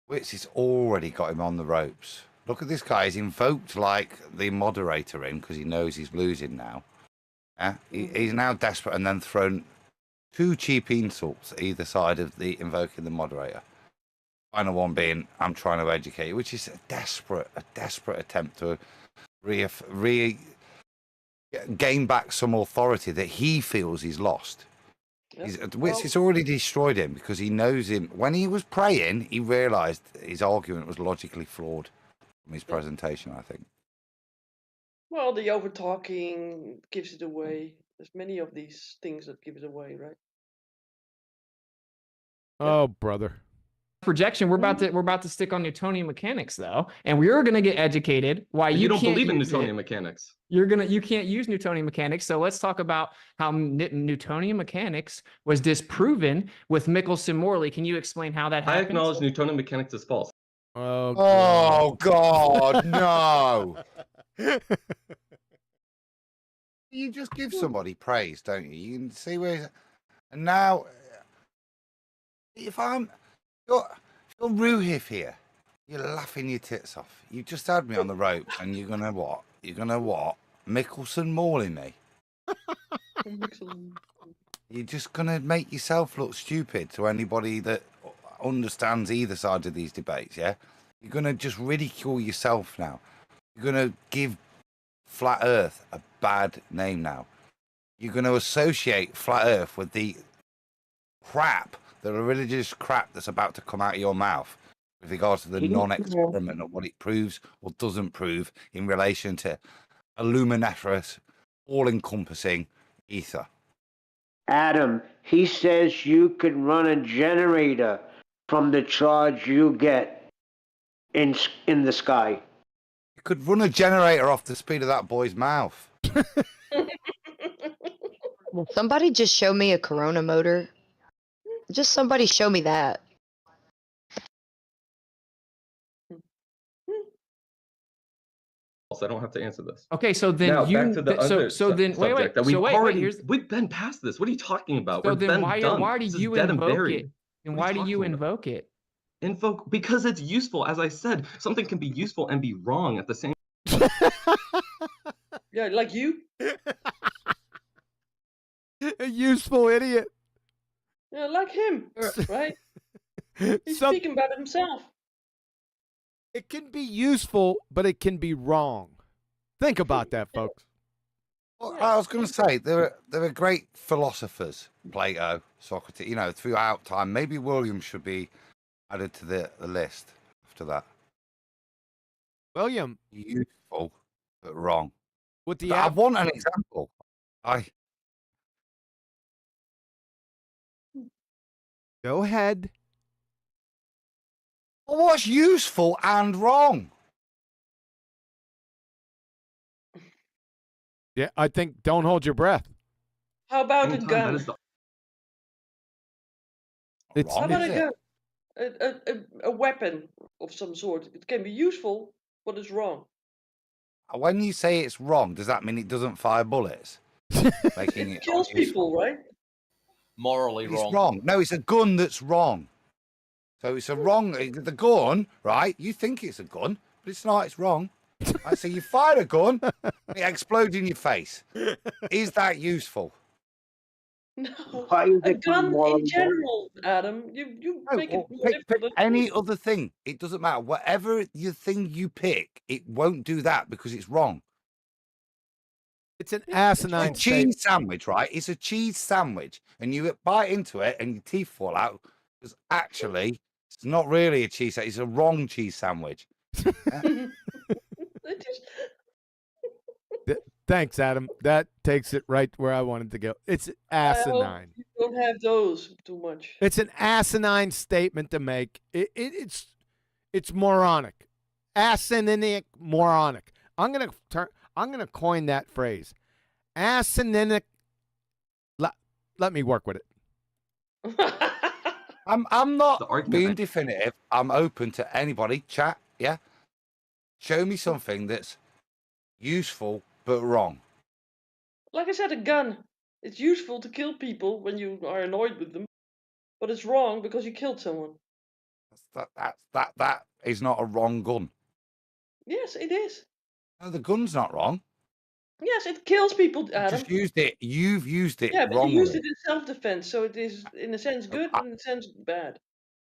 Wits has already got him on the ropes. Look at this guy. He's invoked like the moderator in because he knows he's losing now. Yeah, he's now desperate and then thrown 2 cheap insults either side of the invoking the moderator. Final one being, I'm trying to educate you, which is a desperate attempt to gain back some authority that he feels he's lost. Wits has already destroyed him because he knows him. When he was praying, he realised his argument was logically flawed from his presentation, I think. Well, the over talking gives it away. There's many of these things that give it away, right? Oh, brother. Projection. We're about to stick on Newtonian mechanics though, and we're gonna get educated. Why You don't can't believe in use Newtonian it. mechanics. You can't use Newtonian mechanics. So let's talk about how Newtonian mechanics was disproven with Michelson-Morley. Can you explain how that I happened? acknowledge Newtonian mechanics is false. Oh God, no! You just give somebody praise, don't you? You can see where he's... And now, if you're Ruhif here, you're laughing your tits off. You just had me on the rope, and you're gonna what? You're gonna what? Michelson-Morley me? You're just gonna make yourself look stupid to anybody that understands either side of these debates, yeah? You're gonna just ridicule yourself now. You're gonna give Flat Earth a bad name now. You're gonna associate Flat Earth with the crap, the religious crap that's about to come out of your mouth with regards to the non-experiment of what it proves or doesn't prove in relation to a luminiferous, all-encompassing ether. Adam, he says you could run a generator from the charge you get in the sky. You could run a generator off the speed of that boy's mouth. Will somebody just show me a Corona motor? Just somebody show me that. I don't have to answer this. Okay, so then now, you back to the other then subject that we've been past this. What are you talking about? So We're then done. why do This you is dead invoke and buried. it? And why do you invoke it? Invoke because it's useful. As I said, something can be useful and be wrong at the same. Yeah, like you. A useful idiot. Yeah, like him, right? He's speaking about himself. It can be useful, but it can be wrong. Think about that, folks. Well, I was going to say there are great philosophers, Plato, Socrates. You know, throughout time. Maybe William should be added to the list after that. William, useful but wrong. With the I want an example. Go ahead. Well, what's useful and wrong? Yeah, I think don't hold your breath. How about a gun? How about a gun? A weapon of some sort. It can be useful, but it's wrong. When you say it's wrong, does that mean it doesn't fire bullets? Making It kills people, right? Morally It's wrong. wrong. No, it's a gun that's wrong. So it's a wrong. The gun, right? You think it's a gun, but it's not. It's wrong. Right, so you fire a gun, it explodes in your face. Is that useful? No, Why is a it gun in morally general, Adam. You No, make it pick any other thing. It doesn't matter. Whatever your thing you pick, it won't do that because it's wrong. It's an asinine It's a cheese sandwich, right? It's a cheese sandwich, and you bite into it, and your teeth fall out. Because actually, it's not really a cheese sandwich. It's a wrong cheese sandwich. Thanks, Adam. That takes it right where I wanted to go. It's asinine. You don't have those too much. It's an asinine statement to make. It's moronic. Asininic moronic. I'm gonna coin that phrase. Asininic. Let me work with it. I'm not being definitive. I'm open to anybody. Chat, yeah. Show me something that's useful but wrong. Like I said, a gun. It's useful to kill people when you are annoyed with them, but it's wrong because you killed someone. That is not a wrong gun. Yes, it is. No, the gun's not wrong. Yes, it kills people, Adam. Just used it. You've used it Yeah, but wrongly. you used it in self-defense, so it is in a sense good and in a sense bad.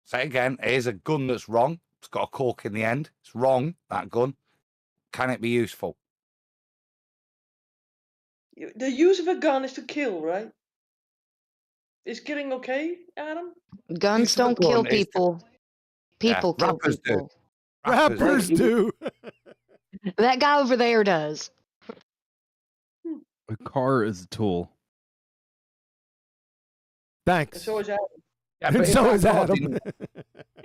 Say again. Here's a gun that's wrong. It's got a cork in the end. It's wrong. That gun. Can it be useful? The use of a gun is to kill, right? Is killing okay, Adam? Guns don't kill people. People kill rappers people. Do. Rappers do. That guy over there does. A car is a tool. Thanks. And so is Adam. Yeah, And so is Adam.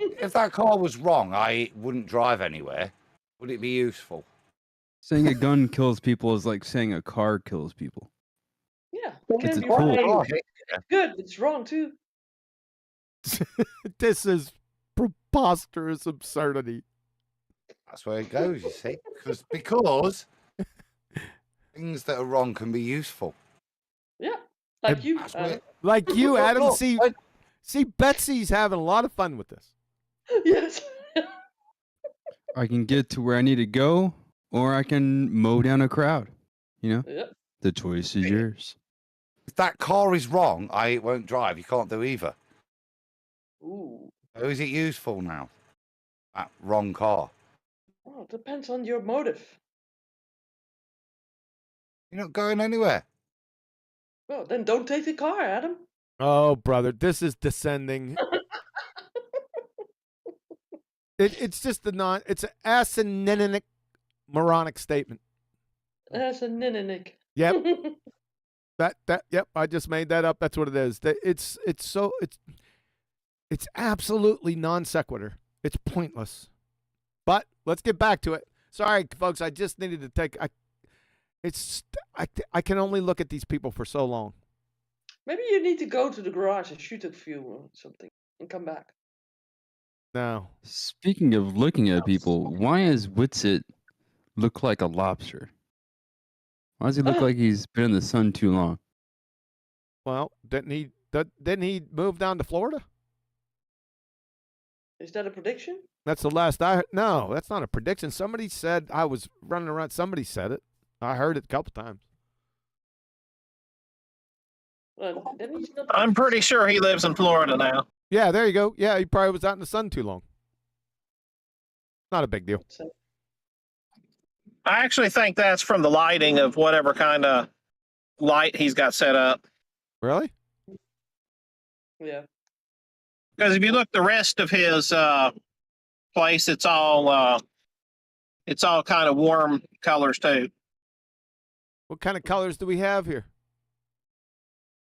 If that car was wrong, I wouldn't drive anywhere. Would it be useful? Saying a gun kills people is like saying a car kills people. Yeah, It's can a be tool. wrong. It's good, but it's wrong too. This is preposterous absurdity. That's where it goes, you see. Because things that are wrong can be useful. Yeah, like you, Adam. Like you, Adam. Look, See, Betsy's having a lot of fun with this. Yes. I can get to where I need to go, or I can mow down a crowd. You know, Yep. the choice is yours. If that car is wrong, I won't drive. You can't do either. Ooh. So is it useful now? That wrong car. Well, it depends on your motive. You're not going anywhere. Well, then don't take the car, Adam. Oh, brother, this is descending. It's just it's an asininic moronic statement. That's a nininik. Yep. Yep, I just made that up. That's what it is. It's absolutely non sequitur. It's pointless. But let's get back to it. Sorry, folks, I just needed to take I can only look at these people for so long. Maybe you need to go to the garage and shoot a few or something and come back. No. Speaking of looking at people, why does Witsit look like a lobster? Why does he look like he's been in the sun too long? Well, didn't he move down to Florida? Is that a prediction? That's the last I heard. No, that's not a prediction. Somebody said I was running around. Somebody said it. I heard it a couple times. Well, then he's not. I'm pretty sure he lives in Florida now. Yeah, there you go. Yeah, he probably was out in the sun too long. Not a big deal. I actually think that's from the lighting of whatever kind of light he's got set up. Really? Yeah. Because if you look the rest of his place, it's all kind of warm colors too. What kind of colors do we have here?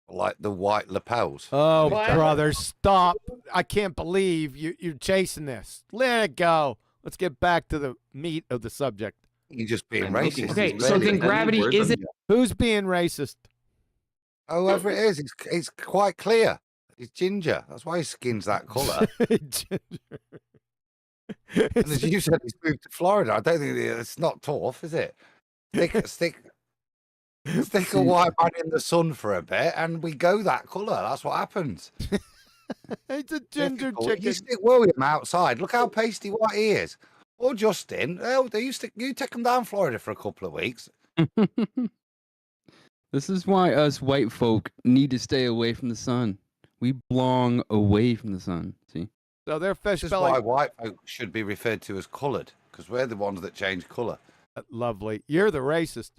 Like the white lapels. Oh, brother, stop. I can't believe you're chasing this. Let it go. Let's get back to the meat of the subject. You're just being racist. Okay, so then gravity isn't. Who's being racist? Whoever it is, it's quite clear. It's ginger. That's why his skin's that colour. Ginger. And as you said, he's moved to Florida. I don't think it's not tough, is it? Stick a white man in the sun for a bit, and we go that colour. That's what happens. It's a ginger Difficult. chicken. You stick William outside. Look how pasty white he is. Or Justin. You take them down Florida for a couple of weeks. This is why us white folk need to stay away from the sun. We belong away from the sun. See? So they're fish This is belly. why white folk should be referred to as coloured, because we're the ones that change colour. Lovely. You're the racist.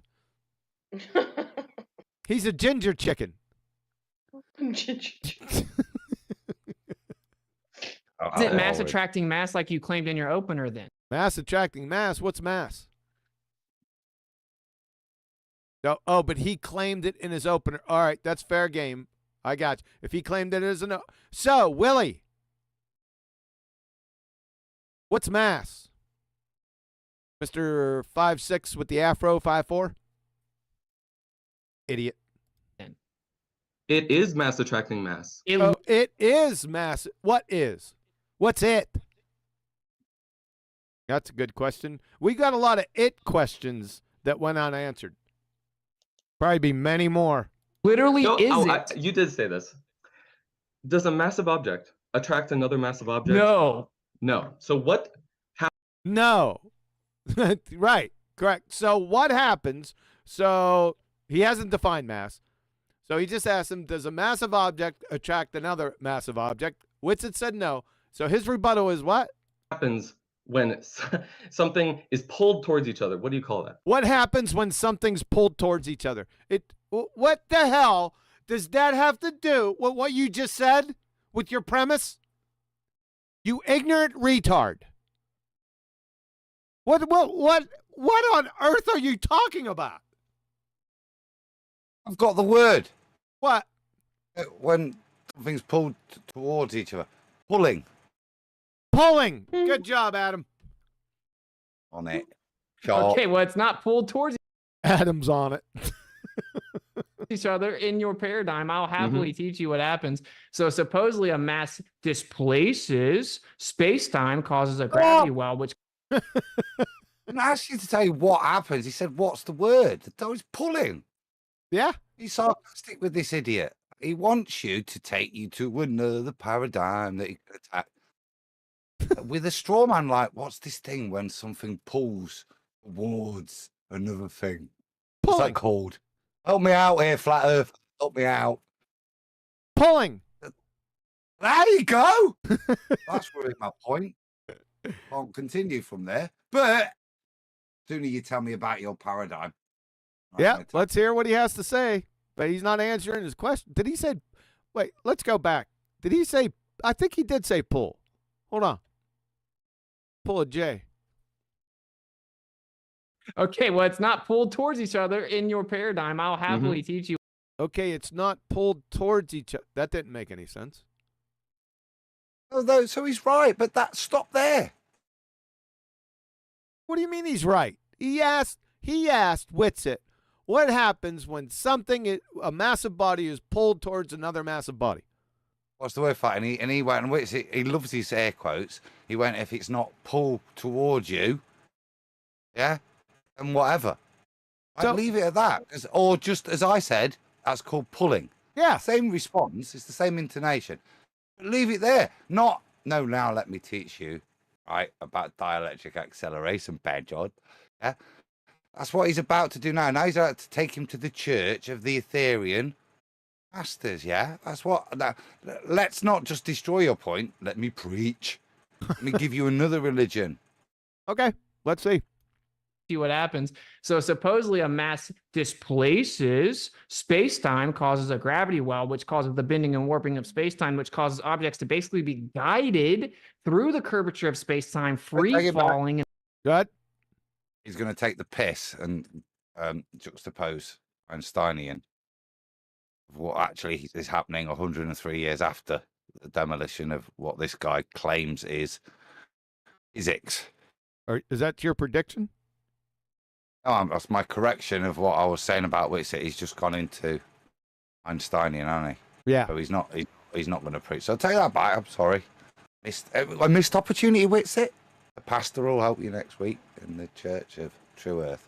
He's a ginger chicken. Ginger chicken. Is it mass attracting mass like you claimed in your opener then? Mass attracting mass. What's mass? No, oh, but he claimed it in his opener. All right, that's fair game. I got you. If he claimed it as an... So, Willie, what's mass? Mr. 5'6" with the afro, 5'4"? Idiot. It is mass attracting mass. It is mass. What is? What's it? That's a good question. We got a lot of it questions that went unanswered. Probably be many more. Literally, you did say this. Does a massive object attract another massive object? No. No. So what? No. Right. Correct. So what happens? So he hasn't defined mass. So he just asked him, does a massive object attract another massive object? Whitsitt said no. So his rebuttal is what? Happens when something is pulled towards each other. What do you call that? What happens when something's pulled towards each other? What the hell does that have to do with what you just said with your premise? You ignorant retard. What on earth are you talking about? I've got the word. What? When something's pulled towards each other. Pulling. Pulling. Good job, Adam. On it. Okay, well, it's not pulled towards Adam's on it. each other in your paradigm. I'll happily teach you what happens. So supposedly a mass displaces space-time, causes a gravity well, which... I didn't ask you to tell you what happens. He said, what's the word? That was pulling. Yeah. He's sarcastic with this idiot. He wants you to take you to another paradigm that he can attack. With a straw man, like, what's this thing when something pulls towards another thing? What's that called? Help me out here, Flat Earth. Help me out. Pulling. There you go. That's really my point. I'll continue from there. But sooner you tell me about your paradigm. Yeah, let's hear what he has to say. But he's not answering his question. Did he say, wait, let's go back. Did he say, I think he did say pull. Hold on. Pull a J. Okay, well, it's not pulled towards each other in your paradigm. I'll happily teach you. Okay, it's not pulled towards each other. That didn't make any sense. Oh, so he's right, but stop there. What do you mean he's right? He asked Whitsitt, what happens when a massive body is pulled towards another massive body? What's the word for it? And he went, and Whitsitt, he loves his air quotes. He went, if it's not pulled towards you, yeah, and whatever. I'd leave it at that. Or just as I said, that's called pulling. Yeah. Same response. It's the same intonation. But leave it there. Now let me teach you, right, about dielectric acceleration, Badjod. Yeah. That's what he's about to do now. Now he's about to take him to the church of the Ethereum masters, yeah? That's what... let's not just destroy your point. Let me preach. Let me give you another religion. Okay, let's see. See what happens. So supposedly a mass displaces space-time, causes a gravity well, which causes the bending and warping of space-time, which causes objects to basically be guided through the curvature of space-time, free-falling. Good. He's going to take the piss and juxtapose Einsteinian of what actually is happening 103 years after the demolition of what this guy claims is physics. Is that your prediction? No, that's my correction of what I was saying about Whitsitt. He's just gone into Einsteinian, hasn't he? Yeah. So he's not going to preach. So I'll take that back. I'm sorry. I missed opportunity, Whitsitt. The pastor will help you next week in the Church of True Earth.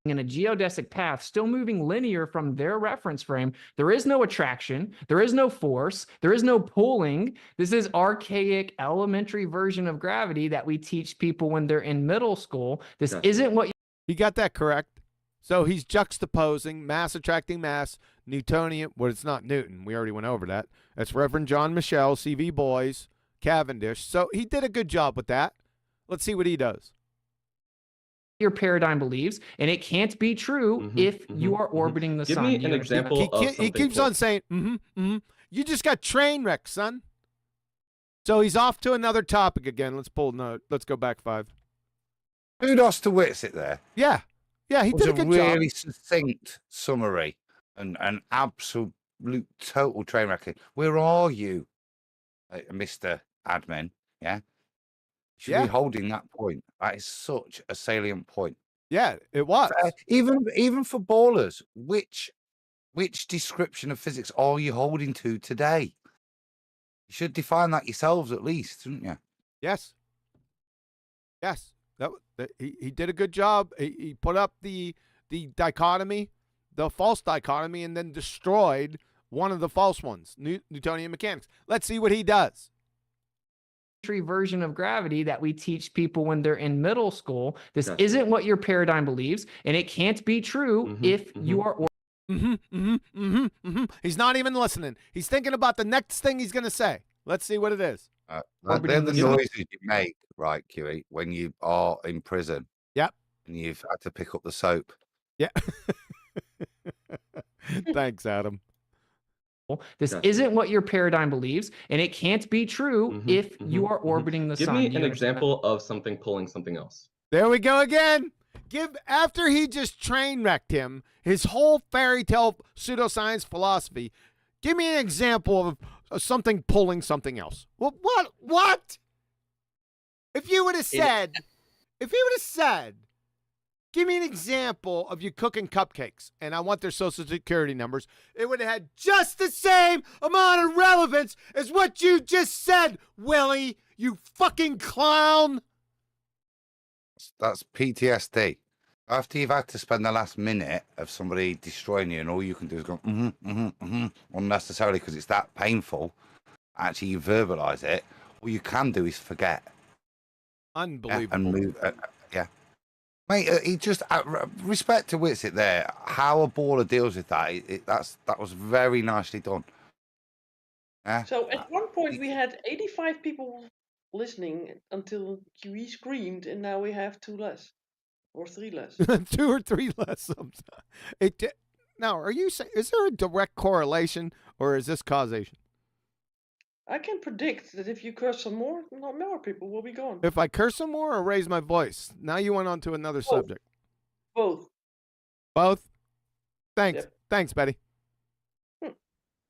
In a geodesic path, still moving linear from their reference frame. There is no attraction. There is no force. There is no pulling. This is archaic elementary version of gravity that we teach people when they're in middle school. This isn't what you got that correct. So he's juxtaposing mass attracting mass, Newtonian. Well, it's not Newton. We already went over that. That's Reverend John Michel, CV Boys, Cavendish. So he did a good job with that. Let's see what he does. Your paradigm believes, and it can't be true if you are orbiting the sun. Give me an example of something. He keeps on saying, You just got train wrecked, son. So he's off to another topic again. Let's go back 5. Kudos to Whitsitt there. Yeah. Yeah, he It was did a good really job. succinct summary and an absolute total train wreck. Where are you, Mr. Admin? Yeah. You should be holding that point. That is such a salient point. Yeah, it was. Even for ballers, which description of physics are you holding to today? You should define that yourselves at least, shouldn't you? Yes. Yes. He did a good job. He put up the dichotomy, the false dichotomy, and then destroyed one of the false ones, Newtonian mechanics. Let's see what he does. Version of gravity that we teach people when they're in middle school. This isn't what your paradigm believes, and it can't be true if you are. He's not even listening. He's thinking about the next thing he's going to say. Let's see what it is. They're the noises you make, right, QE, when you are in prison. Yep. And you've had to pick up the soap. Yeah. Thanks, Adam. This isn't what your paradigm believes, and it can't be true if you are orbiting the sun. Give me an example of something pulling something else. There we go again. After he just train wrecked him, his whole fairy tale pseudoscience philosophy, give me an example of something pulling something else. What? If you would have said, give me an example of you cooking cupcakes, and I want their social security numbers, it would have had just the same amount of relevance as what you just said, Willie, you fucking clown. That's PTSD. After you've had to spend the last minute of somebody destroying you, and all you can do is go unnecessarily because it's that painful. Actually, you verbalize it. All you can do is forget. Unbelievable. And move. Mate, he just respect to Witsit there. How a baller deals with that. That was very nicely done. Yeah. So at one point we had 85 people listening until QE screamed, and now we have 2 less. Or 3 less. 2 or 3 less sometimes. Now, are you saying, is there a direct correlation, or is this causation? I can predict that if you curse some more, not more people will be gone. If I curse some more or raise my voice? Now you went on to another subject. Both. Both? Thanks. Yep. Thanks, Betty.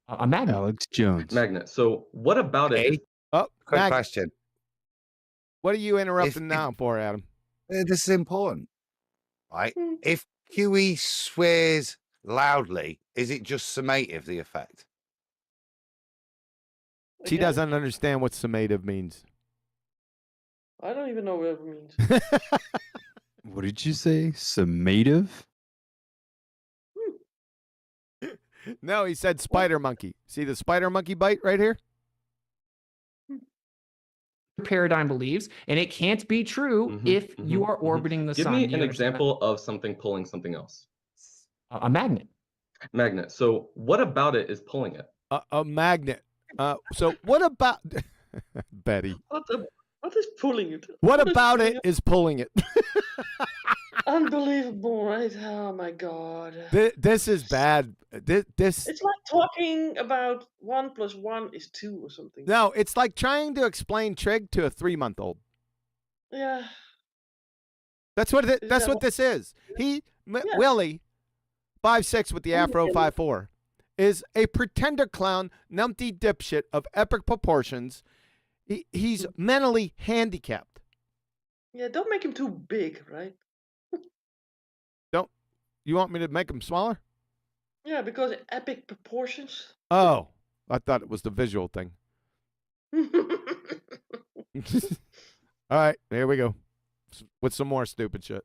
A magnet. Alex Jones. Magnet. So what about it? Oh, quick question. What are you interrupting now for, Adam? This is important, right? If QE swears loudly, is it just summative, the effect? She doesn't understand what summative means. I don't even know what it means. What did you say? Summative? No, he said spider monkey. See the spider monkey bite right here? Paradigm believes, and it can't be true if you are orbiting the sun. Give me an example of something pulling something else. A magnet. Magnet. So what about it is pulling it? A magnet. So what about Betty? What is pulling it? What about it is pulling it? Unbelievable, right? Oh my god. This is bad. This. It's like talking about 1 + 1 is 2 or something. No, it's like trying to explain trig to a 3-month-old. Yeah. That's what that's what this is. Willie, 5'6" with the afro, 5'4", is a pretender clown, numpty dipshit of epic proportions. He's mentally handicapped. Yeah, don't make him too big, right? Don't. You want me to make him smaller? Yeah, because epic proportions. Oh, I thought it was the visual thing. All right, here we go. With some more stupid shit.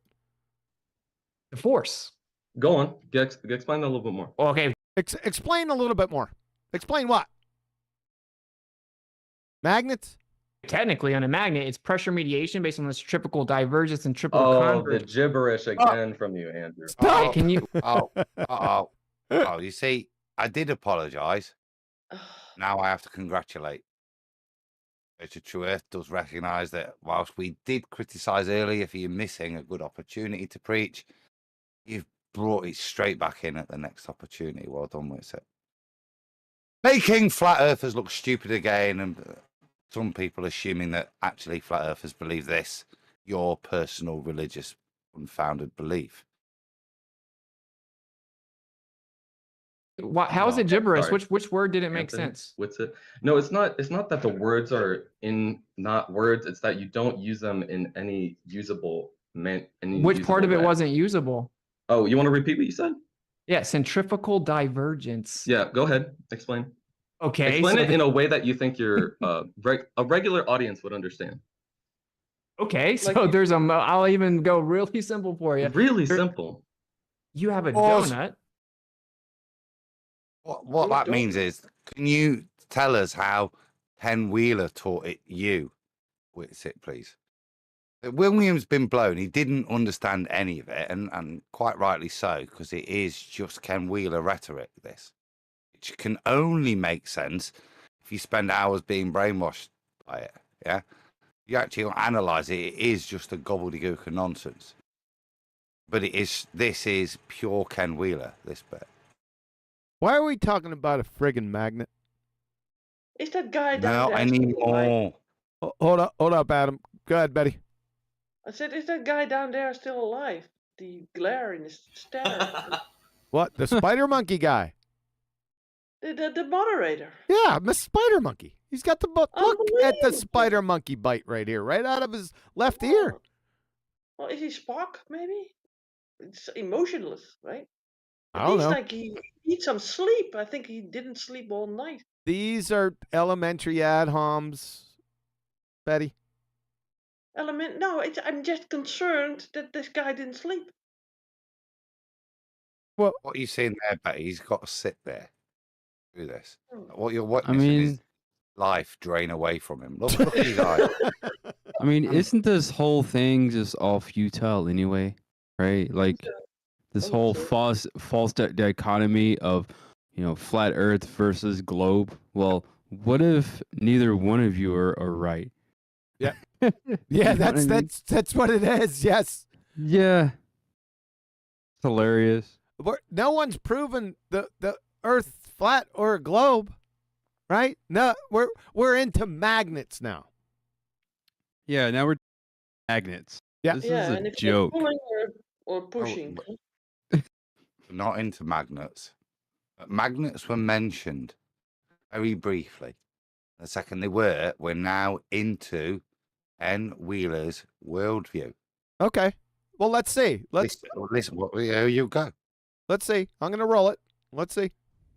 The force. Go on. Explain that a little bit more. Okay. Explain a little bit more. Explain what? Magnets? Technically, on a magnet, it's pressure mediation based on the centrifugal divergence and triple convergence. The gibberish again from you, Andrew. Stop. Can you? You see, I did apologise. Now I have to congratulate. Richard True Earth does recognise that whilst we did criticise earlier for you missing a good opportunity to preach, you've brought it straight back in at the next opportunity. Well done with it. Making flat earthers look stupid again, and some people assuming that actually flat earthers believe this, your personal religious unfounded belief. How is it gibberish? Sorry. Which word didn't make Anthony, sense? What's it? No, it's not. It's not that the words are not words. It's that you don't use them in any usable Which part of it wasn't usable? Oh, you want to repeat what you said? Yeah, centrifugal divergence. Yeah, go ahead. Explain. Okay. Explain it in a way that you think your a regular audience would understand. Okay, so there's I'll even go really simple for you. Really simple. You have a donut. What that means is, can you tell us how Ken Wheeler taught it you? Witsit, please. William's been blown. He didn't understand any of it, and quite rightly so, because it is just Ken Wheeler rhetoric, this. Which can only make sense if you spend hours being brainwashed by it, yeah? You actually analyse it, it is just a gobbledygook of nonsense. But this is pure Ken Wheeler, this bit. Why are we talking about a friggin' magnet? Is that guy down Not there? anymore. Hold up, Adam. Go ahead, Betty. I said, is that guy down there still alive? The glare in his stare. What? The spider monkey guy? The moderator. Yeah, Miss Spider Monkey. He's got the look at the spider monkey bite right here, right out of his left ear. Well, is he Spock? Maybe. It's emotionless, right? I don't know. Like he needs some sleep. I think he didn't sleep all night. These are elementary ad homs, Betty. No, I'm just concerned that this guy didn't sleep. What are you saying there, Betty? He's got to sit there. Do this. What you're I mean, life drain away from him. Look at his eyes. I mean, isn't this whole thing just all futile anyway? Right? Like this whole false dichotomy of, flat Earth versus globe. Well, what if neither one of you are right? Yeah. Yeah, that's what it is. Yes. Yeah. It's hilarious. No one's proven the Earth flat or a globe, right? No, we're into magnets now. Yeah, now we're magnets. Yeah. This is a joke. Pulling or pushing. Not into magnets. But magnets were mentioned very briefly. The second we're now into Ken Wheeler's worldview. Okay. Well, let's see. Listen, here you go. Let's see. I'm going to roll it. Let's see.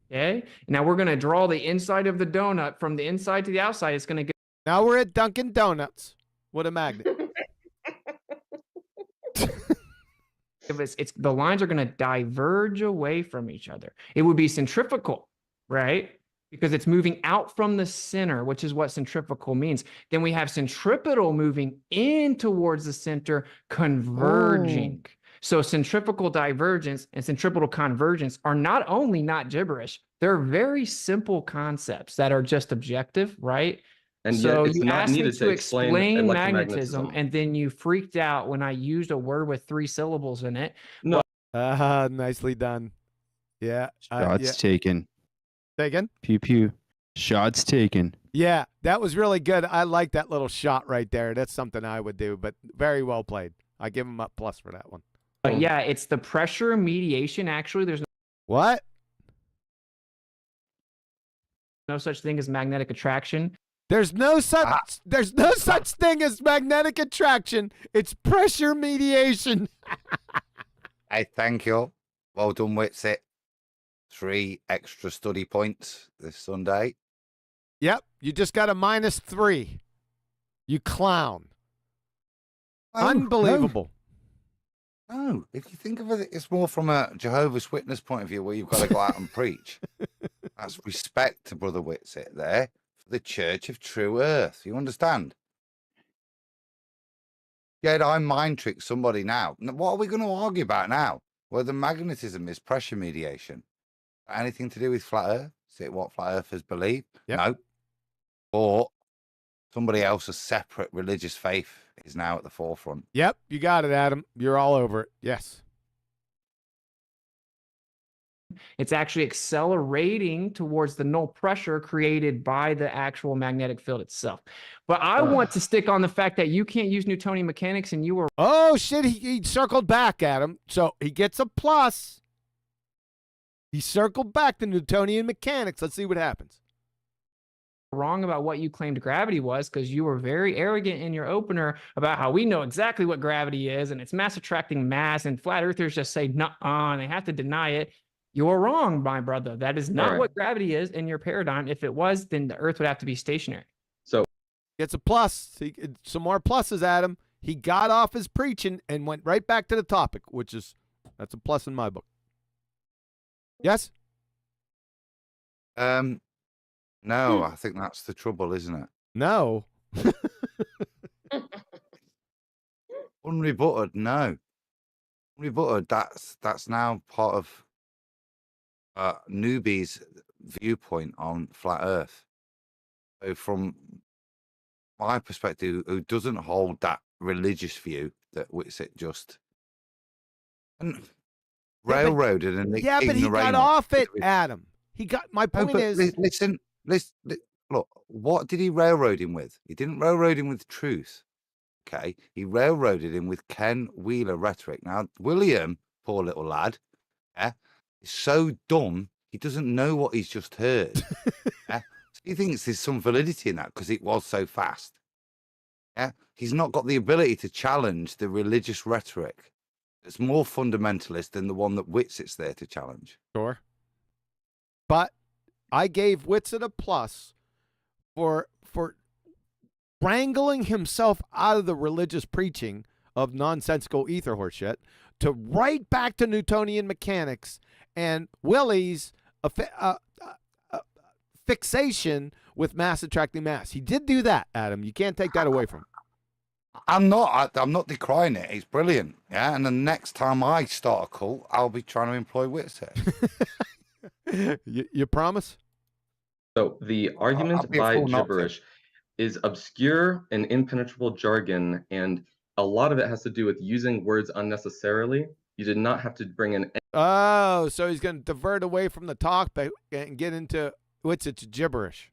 Okay. Now we're going to draw the inside of the donut from the inside to the outside. It's going to go. Now we're at Dunkin' Donuts with a magnet. The lines are going to diverge away from each other. It would be centrifugal, right? Because it's moving out from the center, which is what centrifugal means. Then we have centripetal moving in towards the center, converging. Oh. So centrifugal divergence and centripetal convergence are not only not gibberish, they're very simple concepts that are just objective, right? And so yet it's not needed to explain magnetism, and then you freaked out when I used a word with 3 syllables in it. No. Nicely done. Yeah. Shots taken. Taken? Pew pew. Shots taken. Yeah, that was really good. I like that little shot right there. That's something I would do, but very well played. I give him a plus for that one. Yeah, it's the pressure mediation. Actually, there's what? No such thing as magnetic attraction. There's no such thing as magnetic attraction. It's pressure mediation. Hey, thank you. Well done, Witsit. 3 extra study points this Sunday. Yep, you just got a -3. You clown. Unbelievable. No, if you think of it, it's more from a Jehovah's Witness point of view where you've got to go out and preach. That's respect to Brother Witsit there for the Church of True Earth. You understand? Yeah, I mind trick somebody now. What are we going to argue about now? Whether magnetism is pressure mediation. Anything to do with flat Earth? Is it what flat earthers believe? Yep. No. Or somebody else's separate religious faith is now at the forefront. Yep, you got it, Adam. You're all over it. Yes. It's actually accelerating towards the null pressure created by the actual magnetic field itself. But I want to stick on the fact that you can't use Newtonian mechanics and you were... Oh, shit. He circled back, Adam. So he gets a plus. He circled back to Newtonian mechanics. Let's see what happens. Wrong about what you claimed gravity was, because you were very arrogant in your opener about how we know exactly what gravity is and it's mass attracting mass, and flat earthers just say nuh-uh and they have to deny it. You're wrong, my brother. That is not what gravity is in your paradigm. If it was, then the earth would have to be stationary. So it's a plus. Some more pluses, Adam. He got off his preaching and went right back to the topic, that's a plus in my book. Yes? No, I think that's the trouble, isn't it? No. Unrebutted, no. Unrebutted, that's now part of newbie's viewpoint on flat Earth. So from my perspective, who doesn't hold that religious view that Whitsitt just railroaded and yeah, but he got off it, Adam. He got my point is listen, look, what did he railroad him with? He didn't railroad him with truth. Okay, he railroaded him with Ken Wheeler rhetoric. Now, William, poor little lad, is so dumb he doesn't know what he's just heard. So he thinks there's some validity in that because it was so fast. Yeah, he's not got the ability to challenge the religious rhetoric. It's more fundamentalist than the one that Whitsitt's there to challenge. Sure. But I gave Whitsitt a plus for wrangling himself out of the religious preaching of nonsensical ether horse shit to right back to Newtonian mechanics and Willie's fixation with mass attracting mass. He did do that, Adam. You can't take that away from him. I'm not decrying it. It's brilliant. Yeah. And the next time I start a cult, I'll be trying to employ Whitsitt. You promise? So the argument by gibberish is obscure and impenetrable jargon, and a lot of it has to do with using words unnecessarily. You did not have to bring in. Oh, so he's going to divert away from the talk and get into Whitsitt's gibberish.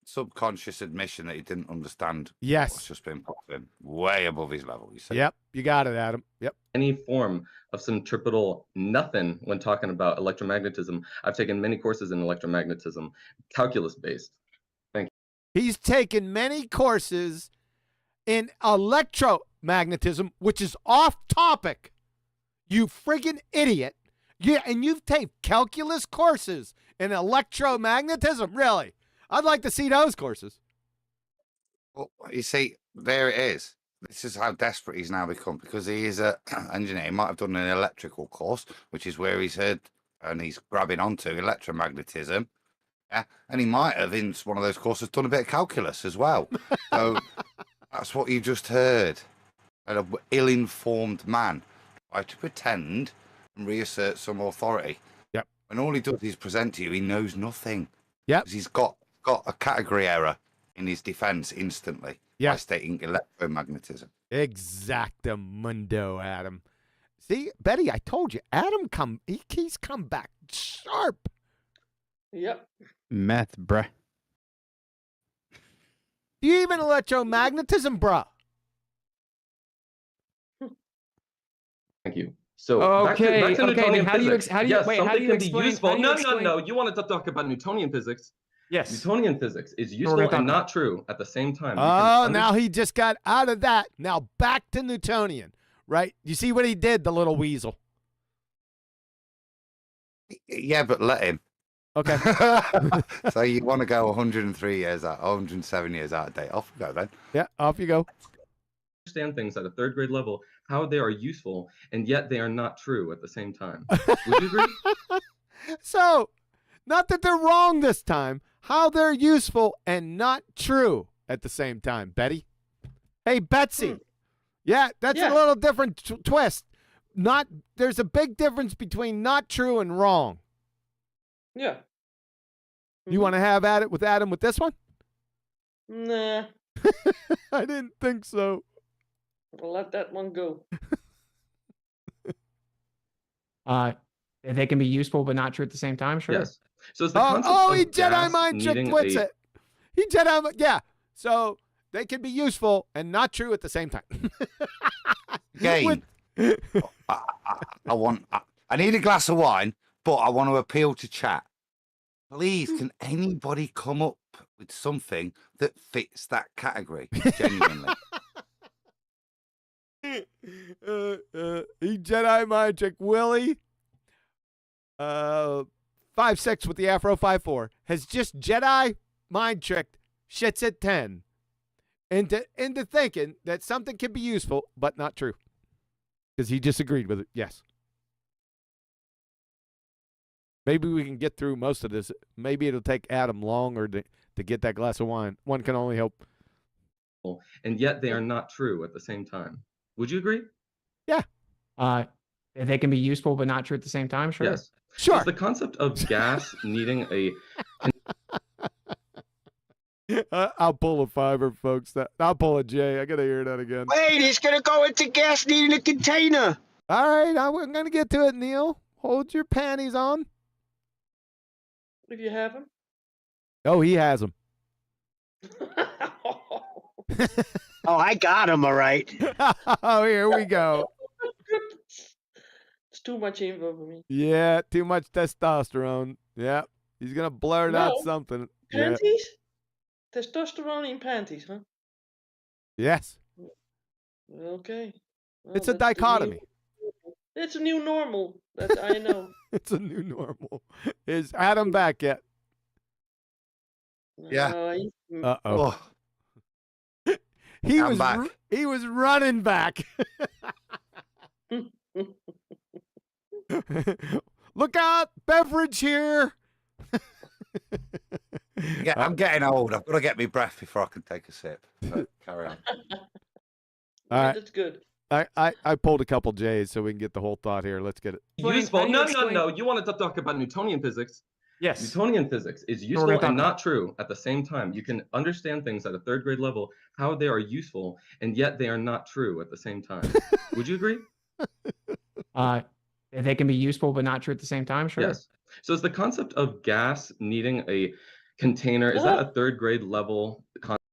Subconscious admission that he didn't understand. Yes. What's just been put to him. Way above his level, you say. Yep, you got it, Adam. Yep. Any form of centripetal nothing when talking about electromagnetism. I've taken many courses in electromagnetism, calculus-based. Thank you. He's taken many courses in electromagnetism, which is off topic. You friggin' idiot. Yeah, and you've taken calculus courses in electromagnetism, really? I'd like to see those courses. Well, you see, there it is. This is how desperate he's now become, because he is an engineer. He might have done an electrical course, which is where he's heard and he's grabbing onto electromagnetism. Yeah, and he might have, in one of those courses, done a bit of calculus as well. So that's what you just heard. An ill-informed man try to pretend and reassert some authority. Yep. And all he does is present to you, he knows nothing. Yep. Because he's got a category error in his defense instantly by stating electromagnetism. Exactamundo, Adam. See, Betty, I told you, Adam he's come back sharp. Yep. Math, bruh. Do you even electromagnetism, bruh? Thank you. So okay, back to Newtonian how do you physics. how do you Yes, wait? How do something you can be explain? useful. No. Explain? You wanted to talk about Newtonian physics. Yes. Newtonian physics is useful and not true at the same time. Oh, now he just got out of that. Now back to Newtonian, right? You see what he did, the little weasel. Yeah, but let him. Okay. So you want to go 103 years out, 107 years out of date. Off you go then. Yeah, off you go. Understand things at a third grade level, how they are useful, and yet they are not true at the same time. Would you agree? So, not that they're wrong this time, how they're useful and not true at the same time, Betty. Hey, Betsy. Yeah, that's a little different twist. There's a big difference between not true and wrong. Yeah. You want to have at it with Adam with this one? Nah. I didn't think so. I'll let that one go. They can be useful but not true at the same time. Sure. Yes. So it's the concept of he Jedi mind trick twits it. He Jedi, yeah. So they can be useful and not true at the same time. Again, I need a glass of wine, But I want to appeal to chat. Please, can anybody come up with something that fits that category? Genuinely. Jedi mind trick Willie. 5'6" with the Afro 5'4" has just Jedi mind tricked shits at 10 into thinking that something can be useful but not true because he disagreed with it. Yes. Maybe we can get through most of this. Maybe it'll take Adam longer to get that glass of wine. One can only hope. And yet they are not true at the same time. Would you agree? Yeah. They can be useful but not true at the same time. Sure. Yes. Sure. Does the concept of gas needing a I'll pull a fiver, folks. I'll pull a J. I gotta hear that again. Wait, he's gonna go into gas needing a container. All right, I'm gonna get to it, Neil. Hold your panties on. If you have him. Oh, he has them. Oh, I got him, all right. Oh, here we go. It's too much info for me. Yeah, too much testosterone. Yeah, he's gonna blurt out something. Panties? Yeah. Testosterone in panties, huh? Yes. Okay. Well, It's a dichotomy. It's a new normal. That I know. It's a new normal. Is Adam back yet? Yeah. Uh-oh. He was back. He was running back. Look out, beverage here. Yeah, I'm getting old. I've got to get my breath before I can take a sip. So carry on. All right. That's good. I pulled a couple J's so we can get the whole thought here. Let's get it. useful? No. You wanted to talk about Newtonian physics. Yes. Newtonian physics is useful and not true at the same time. You can understand things at a third grade level, how they are useful, and yet they are not true at the same time. Would you agree? They can be useful but not true at the same time. Sure. Yes. So is the concept of gas needing a container, is that a third grade level concept?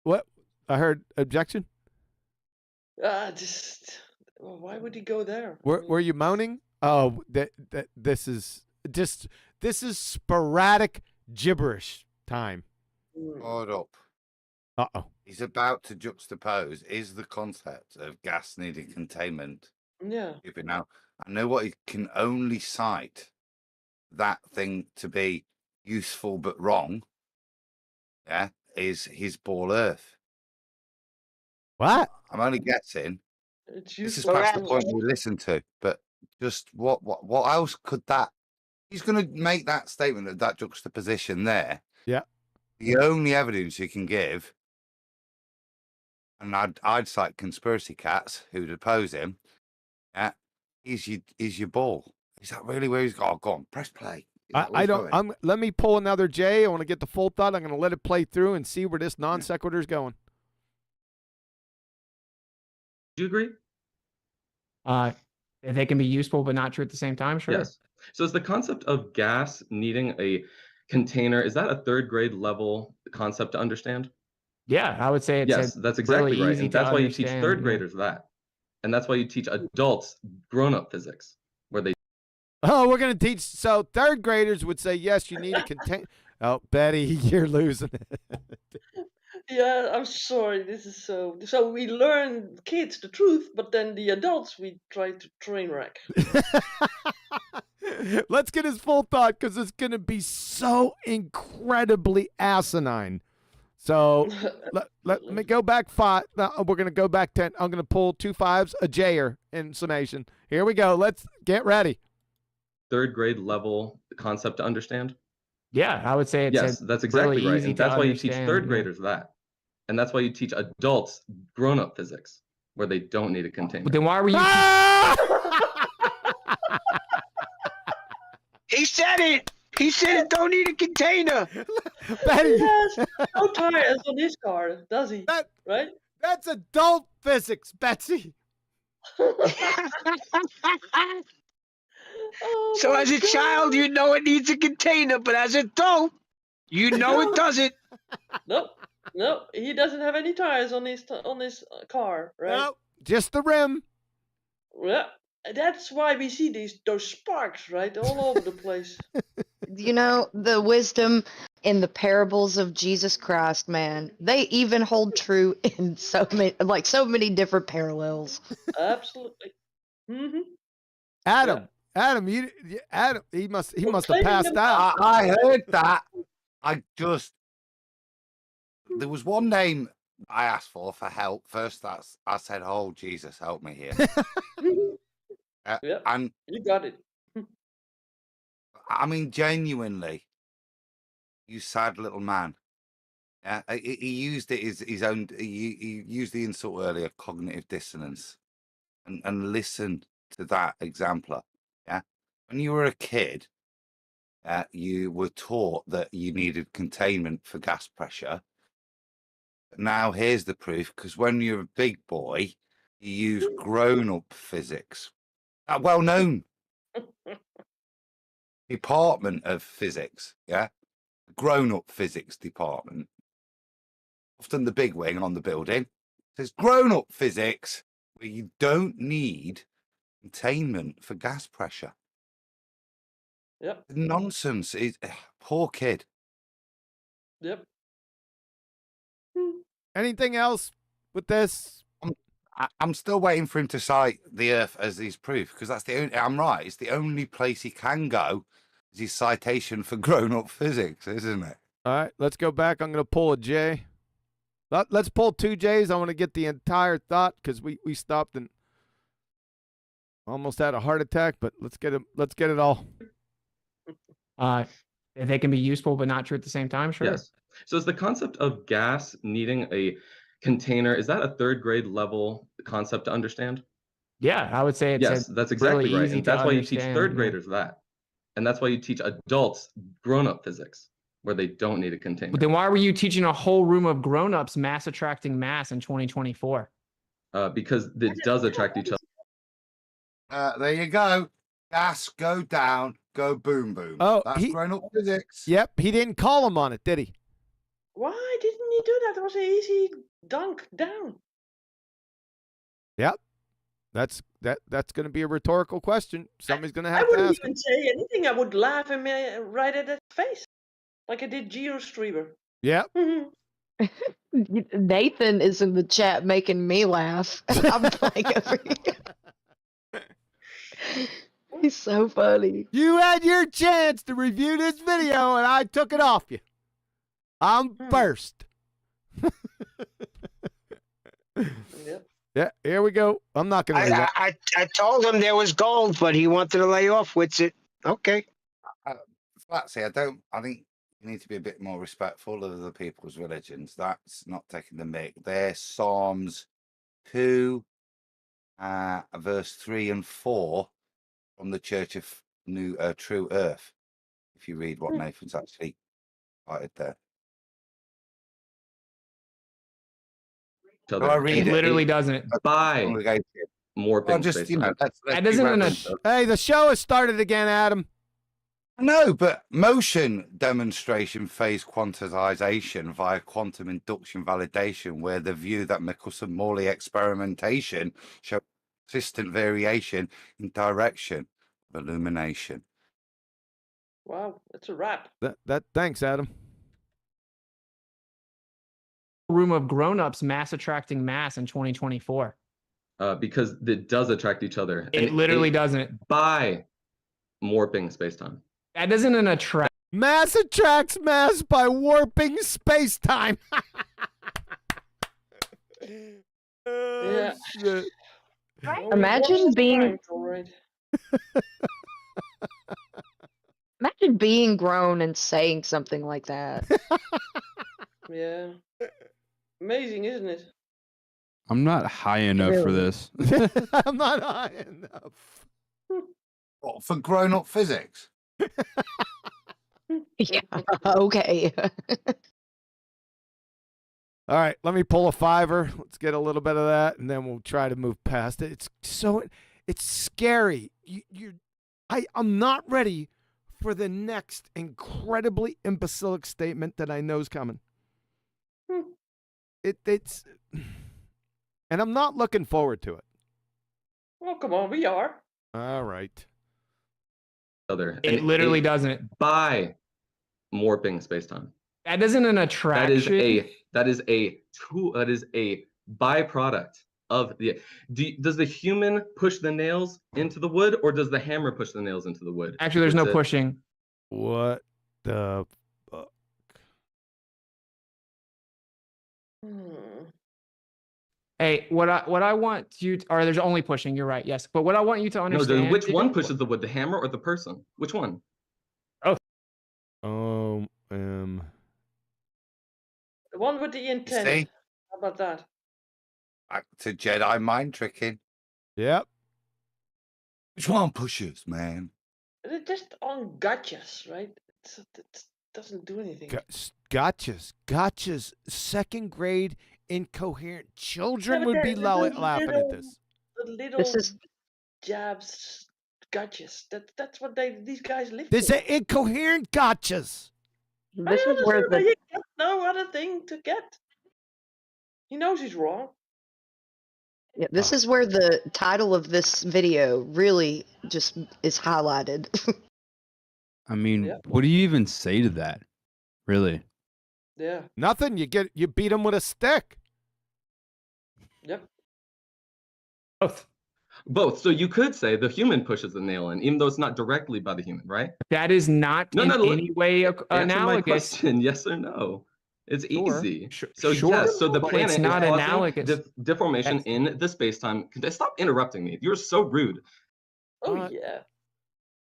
What? I heard objection. Why would he go there? Were you moaning? Oh, this is sporadic gibberish time. Hold up. Uh-oh. He's about to juxtapose is the concept of gas needing containment. Yeah. Now, I know what he can only cite that thing to be useful but wrong. Yeah, is his ball Earth. What? I'm only guessing. It's this is useful. perhaps the point we listen to, but just what else could that? He's going to make that statement of that juxtaposition there. Yeah. The only evidence you can give, and I'd cite conspiracy cats who'd oppose him. Yeah, is your ball? Is that really where he's got? Oh, go on, press play. I don't. Let me pull another J. I want to get the full thought. I'm going to let it play through and see where this non sequitur is going. Do you agree? They can be useful but not true at the same time. Sure. Yes. So is the concept of gas needing a container, is that a third grade level concept to understand? Yeah, I would say it's yes, that's exactly really right. easy And that's to why you teach understand, third graders that. And that's why you teach adults grown-up physics, where they Oh, we're going to teach. So third graders would say, yes, you need a contain. Oh, Betty, you're losing it. Yeah, I'm sorry. This is so. So we learn kids the truth, but then the adults we try to train wreck. Let's get his full thought because it's going to be so incredibly asinine. So let me go back 5. No, we're going to go back 10. I'm going to pull 2 5s, a J-er in summation. Here we go. Let's get ready. Third grade level concept to understand? Yeah, I would say it's yes, that's exactly really right. easy And that's to why you teach understand, third yeah. graders that. And that's why you teach adults grown-up physics, where they don't need a container. But then why were you? He said it. He said it don't need a container. Betty. He has no tires on his car, does he? Right? That's adult physics, Betsy. Oh So my as a God. child, you know it needs a container, but as an adult, you know it doesn't. Nope, he doesn't have any tires on his car, right? Nope, just the rim. Yeah, That's why we see those sparks, right, all over the place. You know, the wisdom in the parables of Jesus Christ, man, they even hold true in so many different parallels. Absolutely. Mm-hmm. Adam, Adam, Adam, he must have passed out. I heard that. There was one name I asked for help. First, I said, "Oh Jesus, help me here." And you got it. I mean, genuinely, you sad little man. Yeah, he used it as his own. He used the insult earlier, cognitive dissonance, and listen to that exemplar. Yeah, when you were a kid, you were taught that you needed containment for gas pressure. Now here's the proof, because when you're a big boy, you use grown-up physics. A well-known department of physics, yeah? Grown-up physics department. Often the big wing on the building says grown-up physics, where you don't need containment for gas pressure. Yep. Nonsense. Poor kid. Yep. Anything else with this? I'm still waiting for him to cite the Earth as his proof, because that's the only. I'm right. It's the only place he can go is his citation for grown-up physics, isn't it? All right, let's go back. I'm going to pull a J. Let's pull 2 J's. I want to get the entire thought, because we stopped and almost had a heart attack. But let's get it all. They can be useful but not true at the same time. Sure. Yes. So is the concept of gas needing a container, is that a 3rd grade level concept to understand? Yeah, I would say it's yes, that's exactly really right. easy And that's to why you teach understand, 3rd yeah. graders that. And that's why you teach adults grown-up physics, where they don't need a container. But then why were you teaching a whole room of grown-ups mass attracting mass in 2024? Because it does attract each other. There you go. Gas, go down, go boom, boom. Oh, that's grown-up physics. Yep, he didn't call him on it, did he? Why didn't he do that? It was an easy dunk down. Yep. That's going to be a rhetorical question. Somebody's going to have I to wouldn't ask even him. say anything. I would laugh him right at his face, like I did GeoStreamer. Yep. Nathan is in the chat making me laugh. I'm like over here. He's so funny. You had your chance to review this video, and I took it off you. I'm first. Yep. Yeah, here we go. I'm not going to. I told him there was gold, but he wanted to lay off with it. Okay. Flatsy, I think you need to be a bit more respectful of other people's religions. That's not taking the mick. They're Psalms 2, verse 3 and 4 from the Church of True Earth. If you read what Nathan's actually cited there. So I read it literally doesn't. By more Well, just, That doesn't. Hey, the show has started again, Adam. No, but motion demonstration phase quantization via quantum induction validation, where the view that Michelson-Morley experimentation shows consistent variation in direction of illumination. Wow, that's a wrap. Thanks, Adam. Room of grown-ups mass attracting mass in 2024. Because it does attract each other. It literally doesn't. By warping space-time. That doesn't attract. Mass attracts mass by warping space-time. Yeah. Shit. Imagine being imagine being grown and saying something like that. Yeah. Amazing, isn't it? I'm not high enough for this. I'm not high enough. What, for grown-up physics? Yeah. Okay. All right, let me pull a fiver. Let's get a little bit of that, and then we'll try to move past it. It's scary. I'm not ready for the next incredibly imbecilic statement that I know is coming. It's, and I'm not looking forward to it. Well, come on, we are. All right. It literally doesn't. By warping space-time. That isn't an attraction. That is a tool. That is a byproduct of the. Does the human push the nails into the wood, or does the hammer push the nails into the wood? Actually, there's no pushing. What the fuck? Hey, what I want you to, or there's only pushing. You're right. Yes, but what I want you to understand. No, which one pushes the wood, the hammer or the person? Which one? Oh. The one with the intent. See? How about that? Back to Jedi mind tricking. Yep. Which one pushes, man? They're just on gotchas, right? It doesn't do anything. Gotchas. Second grade incoherent children Yeah, would but be laughing at this. The little jabs, gotchas. That's what these guys live This for. are incoherent gotchas. This I is where understand, but the he got no other thing to get. He knows he's wrong. Yeah, this is where the title of this video really just is highlighted. I mean, what do you even say to that? Really? Yeah. Nothing. You beat them with a stick. Yep. Both. So you could say the human pushes the nail in, even though it's not directly by the human, right? That is not in any way Answer analogous. my question, yes or no? It's easy. So sure, yes, so the but planet it's not is causing analogous. deformation in the space-time. Stop interrupting me. You're so rude. Oh yeah.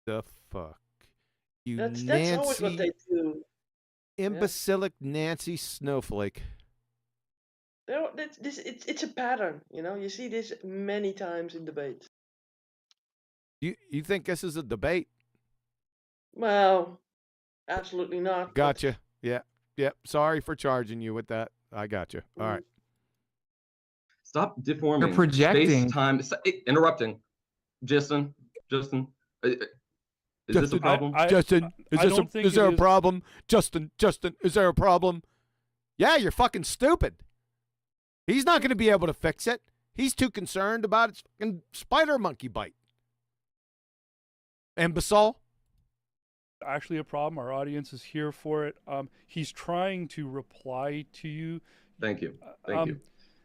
The fuck? You That's Nancy, always what they do. imbecilic Nancy Snowflake. It's a pattern, you know. You see this many times in debates. You think this is a debate? Well, absolutely not. Gotcha. Yeah. Yep. Sorry for charging you with that. I got you. All right. Stop deforming. You're projecting. Space-time. Interrupting. Justin. Is this a problem? Justin, is there a problem? Justin, is there a problem? Yeah, you're fucking stupid. He's not going to be able to fix it. He's too concerned about his fucking spider monkey bite. Imbecile. Actually a problem. Our audience is here for it. He's trying to reply to you. Thank you. Thank you.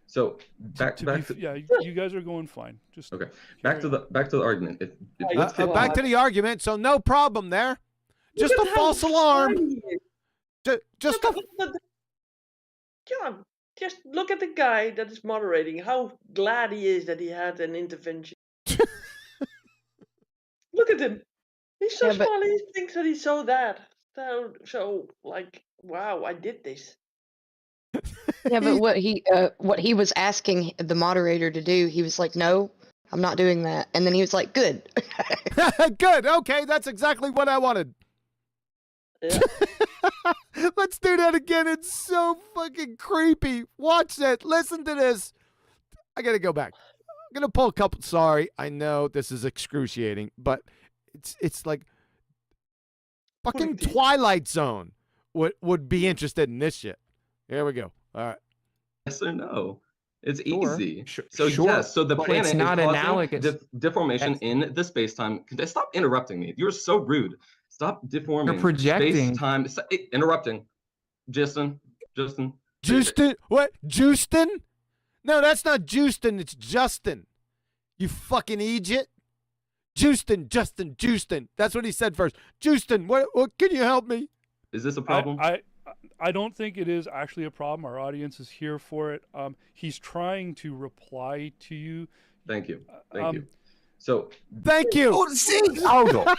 So back to yeah, you guys are going fine. Just okay. Back to the argument. Back to the argument. So no problem there. Just a false alarm. Just a. John, just look at the guy that is moderating. How glad he is that he had an intervention. Look at him. He's so small. He thinks that he's so that. So like, wow, I did this. Yeah, but what he was asking the moderator to do, he was like, "No, I'm not doing that." And then he was like, "Good." Good. Okay, that's exactly what I wanted. Yeah. Let's do that again. It's so fucking creepy. Watch that. Listen to this. I gotta go back. I'm gonna pull a couple. Sorry, I know this is excruciating, but it's like fucking Twilight Zone would be interested in this shit. Here we go. All right. Yes or no? It's Sure. easy. Sure. So yes, so the But planet it's not is causing analogous. deformation in the space-time. Stop interrupting me. You're so rude. Stop deforming. You're projecting. Space-time. Interrupting. Justin. What? Justin? No, that's not Justin. It's Justin. You fucking idiot. Justin. That's what he said first. Justin, what can you help me? Is this a problem? I don't think it is actually a problem. Our audience is here for it. He's trying to reply to you. Thank you. Thank you. So thank you. Oh, see, hold on.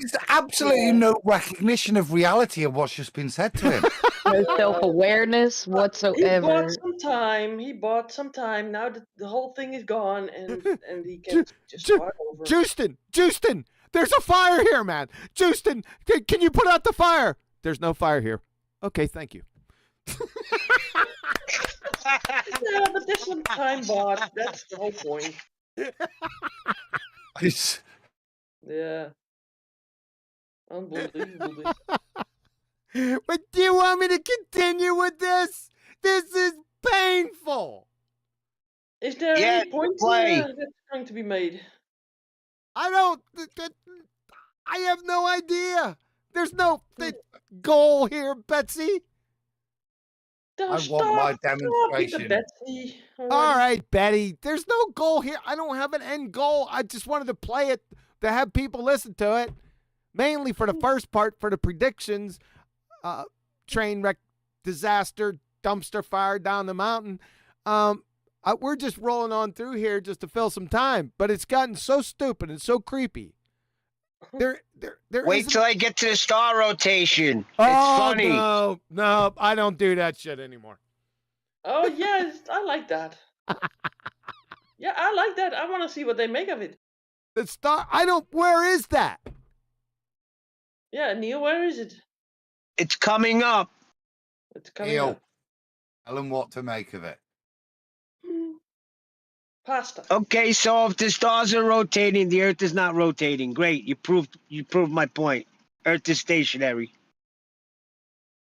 There's absolutely no recognition of reality of what's just been said to him. No self-awareness whatsoever. He bought some time. Now the whole thing is gone, and he can just start over. Justin, there's a fire here, man. Justin, can you put out the fire? There's no fire here. Okay, thank you. Yeah, but there's some time bought. That's the whole point. Yeah. Unbelievable. But do you want me to continue with this? This is painful. Is there any point that's going to be made? I don't. I have no idea. There's no goal here, Betsy. I want my demonstration. Betsy All right, Betty. There's no goal here. I don't have an end goal. I just wanted to play it to have people listen to it, mainly for the first part for the predictions. Train wreck, disaster, dumpster fire down the mountain. We're just rolling on through here just to fill some time, but it's gotten so stupid and so creepy. There Wait till I get to the star rotation. It's oh, funny. No, I don't do that shit anymore. Oh yes, I like that. Yeah, I like that. I want to see what they make of it. The star. Where is that? Yeah, Neil, where is it? It's coming up. It's coming Neil, up. tell them what to make of it. Pasta. Okay, so if the stars are rotating, the Earth is not rotating. Great, you proved my point. Earth is stationary.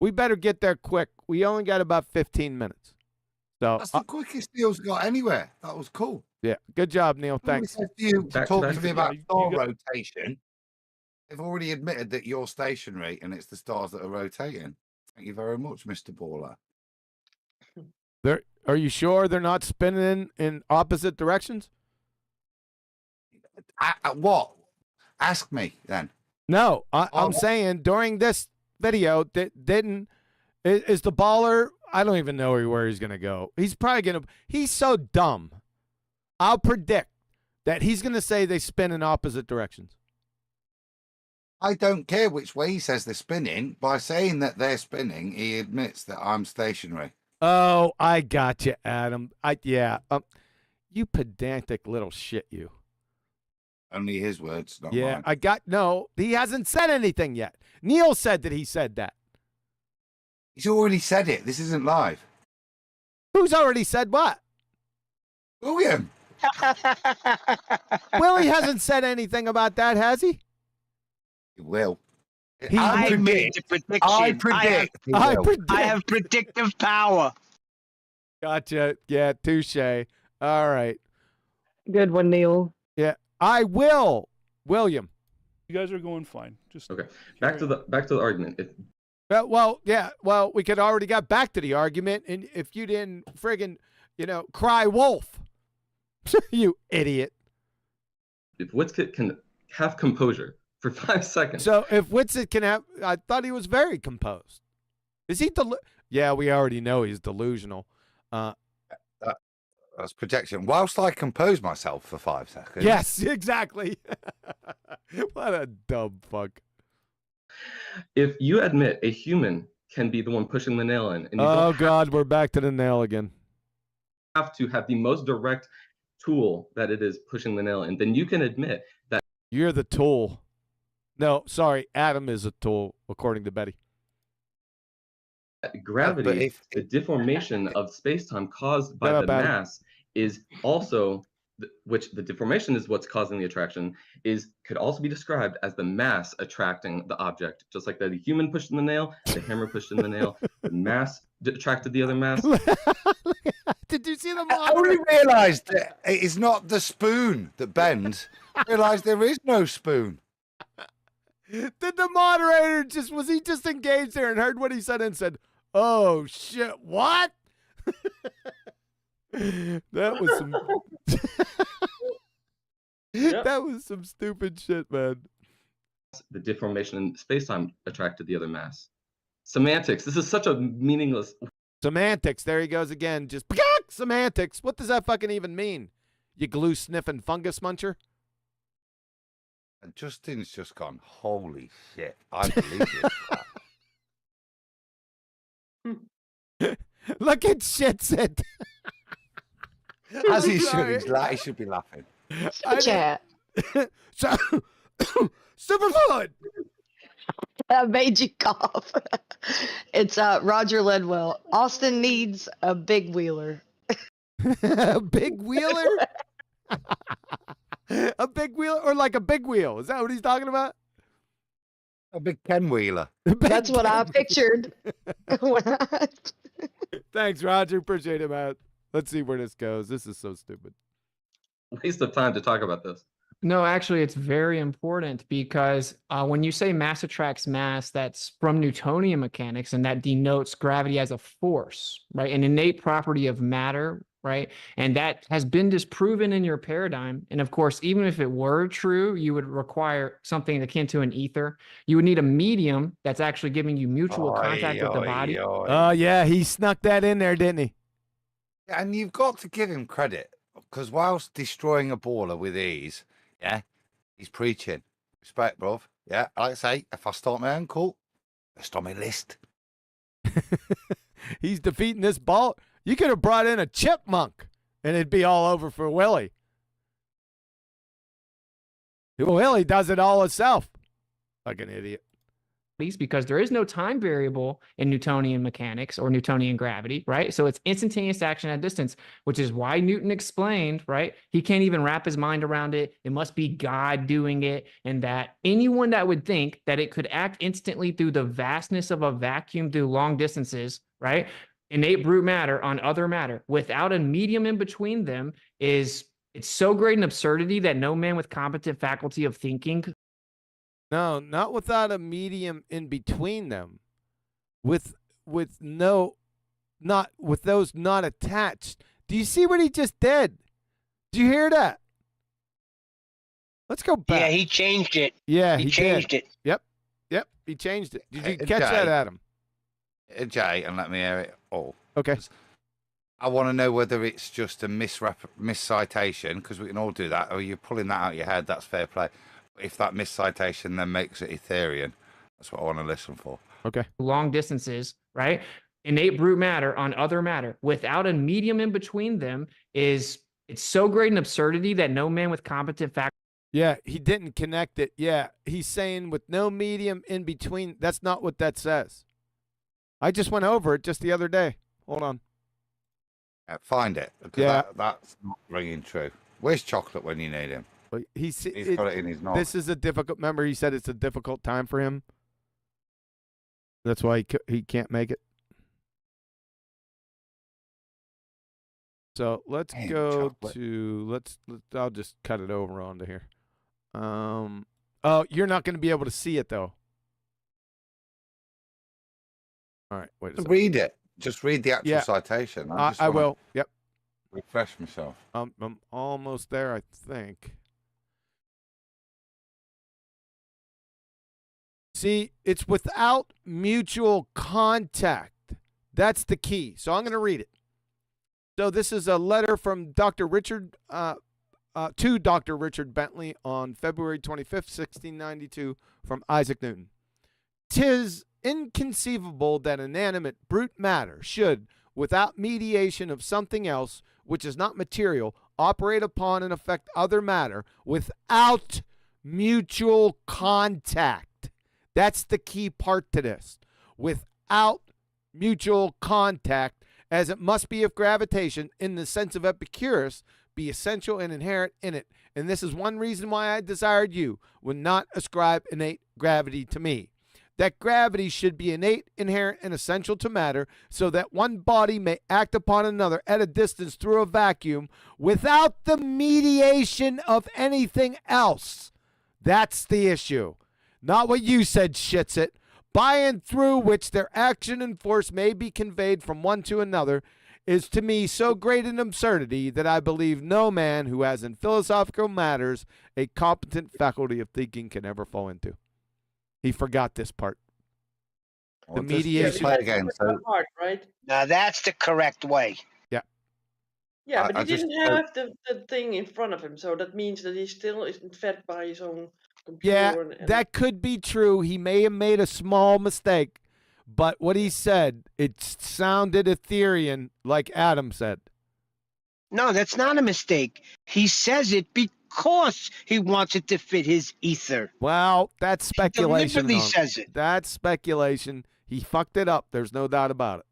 We better get there quick. We only got about 15 minutes. So that's the quickest Neil's got anywhere. That was cool. Yeah, good job, Neil. Thanks. Talk to me about star rotation. They've already admitted that you're stationary and it's the stars that are rotating. Thank you very much, Mr. Baller. Are you sure they're not spinning in opposite directions? What? Ask me then. No, I'm saying during this video, is the baller? I don't even know where he's gonna go. He's probably gonna. He's so dumb. I'll predict that he's gonna say they spin in opposite directions. I don't care which way he says they're spinning. By saying that they're spinning, he admits that I'm stationary. Oh, I got you, Adam. You pedantic little shit, you. Only his words, not yeah, mine. No, he hasn't said anything yet. Neil said that he said that. He's already said it. This isn't live. Who's already said what? William. Willie hasn't said anything about that, has he? He will. I made the prediction. I predict. I have predictive power. Gotcha. Yeah, touche. All right. Good one, Neil. Yeah, I will. William. You guys are going fine. Just okay. Back to the argument. Well, we could already got back to the argument, and if you didn't friggin', cry wolf, you idiot. If Witzkit can have composure for 5 seconds. So if Witzkit can have, I thought he was very composed. Is he yeah, we already know he's delusional. That's projection. Whilst I compose myself for 5 seconds. Yes, exactly. What a dumb fuck. If you admit a human can be the one pushing the nail in, and oh God, we're back to the nail again. Have to have the most direct tool that it is pushing the nail in, then you can admit that you're the tool. No, sorry, Adam is a tool, according to Betty. Gravity, the deformation of space-time caused by the mass, is also, which the deformation is what's causing the attraction, could also be described as the mass attracting the object. Just like the human pushed in the nail, the hammer pushed in the nail, the mass attracted the other mass. Did you see the I only realised that it is not the spoon that bends. I realised there is no spoon. Did the moderator was he just engaged there and heard what he said and said, oh shit, what? That was some that was some stupid shit, man. The deformation in space-time attracted the other mass. Semantics. This is such a meaningless. Semantics. There he goes again. Just semantics. What does that fucking even mean? You glue sniffing fungus muncher? And Justin's just gone, holy shit. I believe it. Look at Shitsit. As he should. He should be laughing. Chat. Superfood. That made you cough. It's Roger Ledwell. Austin needs a big wheeler. A big wheeler? A big wheel or like a big wheel? Is that what he's talking about? A big Ken wheeler. That's what I pictured. Thanks, Roger. Appreciate it, man. Let's see where this goes. This is so stupid. Waste of time to talk about this. No, actually, it's very important because when you say mass attracts mass, that's from Newtonian mechanics, and that denotes gravity as a force, right? An innate property of matter, right? And that has been disproven in your paradigm. And of course, even if it were true, you would require something akin to an ether. You would need a medium that's actually giving you mutual contact with the body. Oh, yeah, he snuck that in there, didn't he? Yeah, and you've got to give him credit, because whilst destroying a baller with ease, yeah, he's preaching. Respect, bruv. Yeah, like I say, if I start my own cult, it's on my list. He's defeating this ball. You could have brought in a chipmunk, and it'd be all over for Willie. Willie does it all himself. Like an idiot. Because there is no time variable in Newtonian mechanics or Newtonian gravity, right? So it's instantaneous action at distance, which is why Newton explained, right? He can't even wrap his mind around it. It must be God doing it. And that anyone that would think that it could act instantly through the vastness of a vacuum through long distances, right? Innate brute matter on other matter without a medium in between them it's so great an absurdity that no man with competent faculty of thinking. No, not without a medium in between them. With those not attached. Do you see what he just did? Do you hear that? Let's go back. Yeah, he changed it. Yeah, he changed it. Yep, he changed it. Did you catch that, Adam? Jay, and let me hear it all. Okay. I want to know whether it's just a miscitation, because we can all do that, or you're pulling that out of your head. That's fair play. If that miscitation then makes it Ethereum, that's what I want to listen for. Okay. Long distances, right? Innate brute matter on other matter without a medium in between them it's so great an absurdity that no man with competent faculty. Yeah, he didn't connect it. Yeah, he's saying with no medium in between. That's not what that says. I just went over it just the other day. Hold on. Find it, because that's not ringing true. Where's Chocolate when you need him? He's got it in his notes. This is a difficult. Remember, he said it's a difficult time for him. That's why he can't make it. So let's go to I'll just cut it over onto here. Oh, you're not going to be able to see it though. All right, wait a second. Read it. Just read the actual citation. I will. Yep. Refresh myself. I'm almost there, I think. See, it's without mutual contact. That's the key. So I'm going to read it. So this is a letter from Dr. Richard to Dr. Richard Bentley on February 25th, 1692, from Isaac Newton. 'Tis inconceivable that inanimate brute matter should, without mediation of something else which is not material, operate upon and affect other matter without mutual contact. That's the key part to this. Without mutual contact, as it must be if gravitation, in the sense of Epicurus, be essential and inherent in it. And this is one reason why I desired you would not ascribe innate gravity to me. That gravity should be innate, inherent, and essential to matter, so that one body may act upon another at a distance through a vacuum without the mediation of anything else. That's the issue. Not what you said, Shitsit. By and through which their action and force may be conveyed from one to another is to me so great an absurdity that I believe no man who has in philosophical matters a competent faculty of thinking can ever fall into. He forgot this part. Well, the mediation. Again, so. Part, right? Now that's the correct way. Yeah. Yeah, but he didn't have the thing in front of him, so that means that he still isn't fed by his own computer. Yeah, that could be true. He may have made a small mistake, but what he said, it sounded Ethereum, like Adam said. No, that's not a mistake. He says it because he wants it to fit his ether. Well, that's speculation. He deliberately says it. That's speculation. He fucked it up. There's no doubt about it.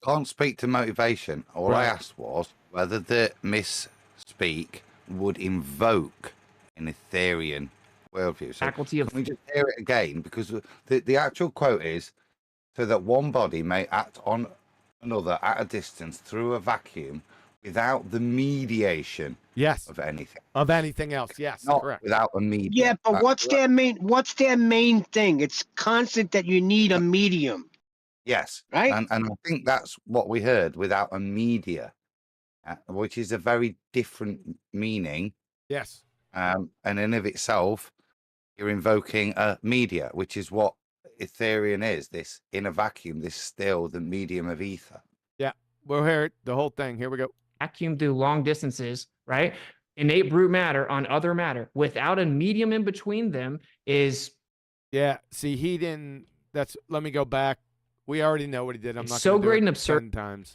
Can't speak to motivation. All I asked was whether the misspeak would invoke an Ethereum worldview. So faculty of. Can we just hear it again? Because the actual quote is, so that one body may act on another at a distance through a vacuum without the mediation Yes. of anything. Of anything else. Yes. Not Correct. without a medium. Yeah, but That's what's correct. their main thing? It's constant that you need a medium. Yes. Right? And I think that's what we heard, without a media, which is a very different meaning. Yes. And in of itself, you're invoking a media, which is what Ethereum is, this inner vacuum, this still the medium of ether. Yeah. We'll hear it, the whole thing. Here we go. Vacuum through long distances, right? Innate brute matter on other matter without a medium in between them is. Yeah. See, he didn't. Let me go back. We already know what he did. I'm not so gonna do great it and absurd 10 times.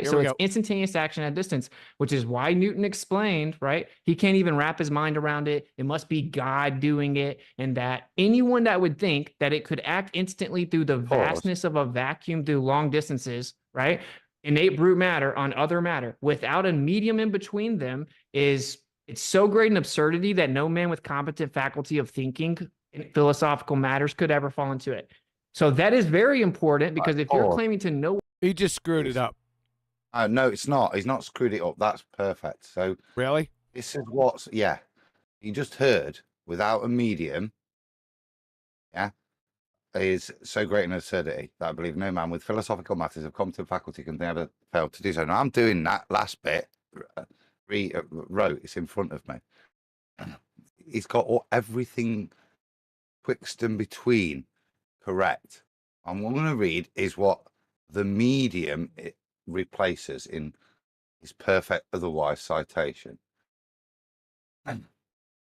So it's instantaneous action at distance, which is why Newton explained, right? He can't even wrap his mind around it. It must be God doing it. And that anyone that would think that it could act instantly through the vastness of a vacuum through long distances, right? Innate brute matter on other matter without a medium in between them it's so great an absurdity that no man with competent faculty of thinking in philosophical matters could ever fall into it. So that is very important, because if you're claiming to know. He just screwed it up. No, it's not. He's not screwed it up. That's perfect. So really, this is what's you just heard, without a medium, is so great an absurdity that I believe no man with philosophical matters of competent faculty can never fail to do so. Now I'm doing that last bit. Wrote. It's in front of me. He's got everything twixt and between correct. And what I'm going to read is what the medium replaces in his perfect otherwise citation. And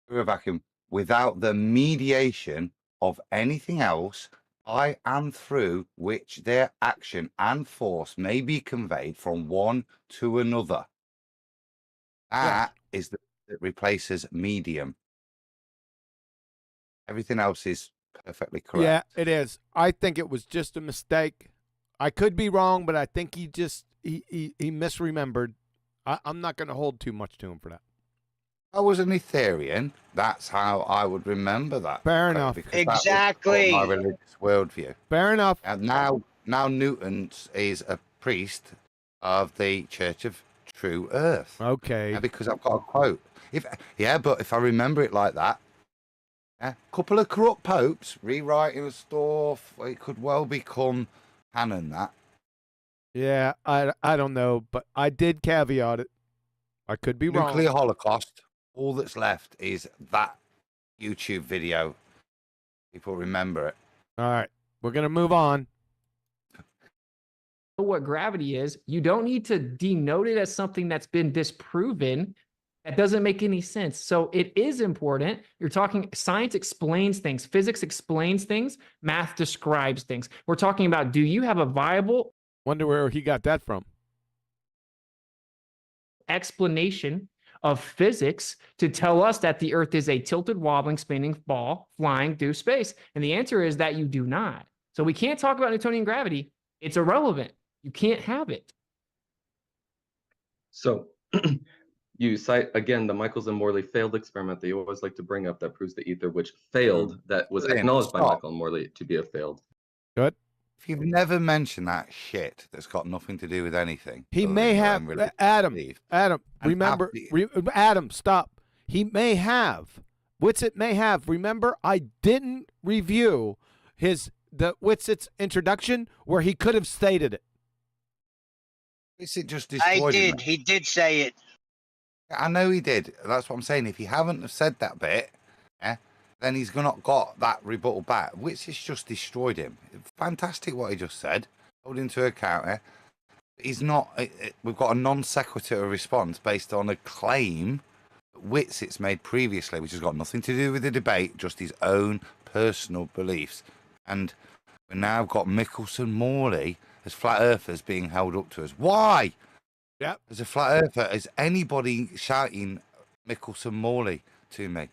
through a vacuum, without the mediation of anything else, by and through which their action and force may be conveyed from one to another. That is that replaces medium. Everything else is perfectly correct. Yeah, it is. I think it was just a mistake. I could be wrong, but I think he misremembered. I'm not going to hold too much to him for that. I was an Ethereum. That's how I would remember that. Fair enough. Exactly. My religious worldview. Fair enough. And now Newton is a priest of the Church of True Earth. Okay. Because I've got a quote. But if I remember it like that, a couple of corrupt popes rewriting stuff, it could well become canon. That. Yeah, I don't know, but I did caveat it. I could be wrong. Nuclear Holocaust. All that's left is that YouTube video. People remember it. All right, we're gonna move on. What gravity is, you don't need to denote it as something that's been disproven. That doesn't make any sense. So it is important. You're talking science explains things, physics explains things, math describes things. We're talking about, do you have a viable? Wonder where he got that from. Explanation of physics to tell us that the Earth is a tilted, wobbling, spinning ball flying through space? And the answer is that you do not. So we can't talk about Newtonian gravity. It's irrelevant. You can't have it. So you cite, again, the Michaels and Morley failed experiment that you always like to bring up that proves the ether, which failed, that was acknowledged by Michael and Morley to be a failed. Good. If you've never mentioned that shit that's got nothing to do with anything. He may have, Adam, remember, Adam, stop. He may have, Witsit may have. Remember, I didn't review Witsit's introduction where he could have stated it. Witsit just I destroyed did. him. He did say it. I know he did. That's what I'm saying. If he haven't have said that bit, then he's not got that rebuttal back. Witsit just destroyed him. Fantastic what he just said. Hold him to account. He's not. We've got a non sequitur response based on a claim that Witsit's made previously, which has got nothing to do with the debate, just his own personal beliefs. And we've now got Mickelson Morley as flat earthers being held up to us. Why? Yep. As a flat earther, is anybody shouting Mickelson Morley to me?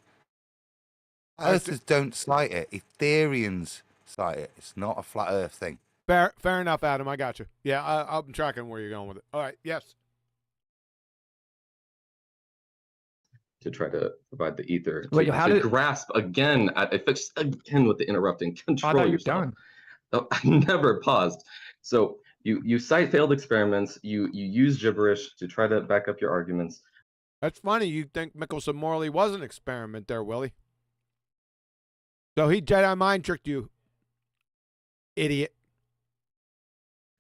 Earthers don't cite it. Ethereans cite it. It's not a flat earth thing. Fair enough, Adam. I got you. Yeah, I'm tracking where you're going with it. All right. Yes. To try to provide the ether. Wait, to grasp again with the interrupting. Control I thought you were yourself. done. Oh, I never paused. So You cite failed experiments. You use gibberish to try to back up your arguments. That's funny. You think Mickelson Morley was an experiment there, Willie? So he Jedi mind tricked you, idiot.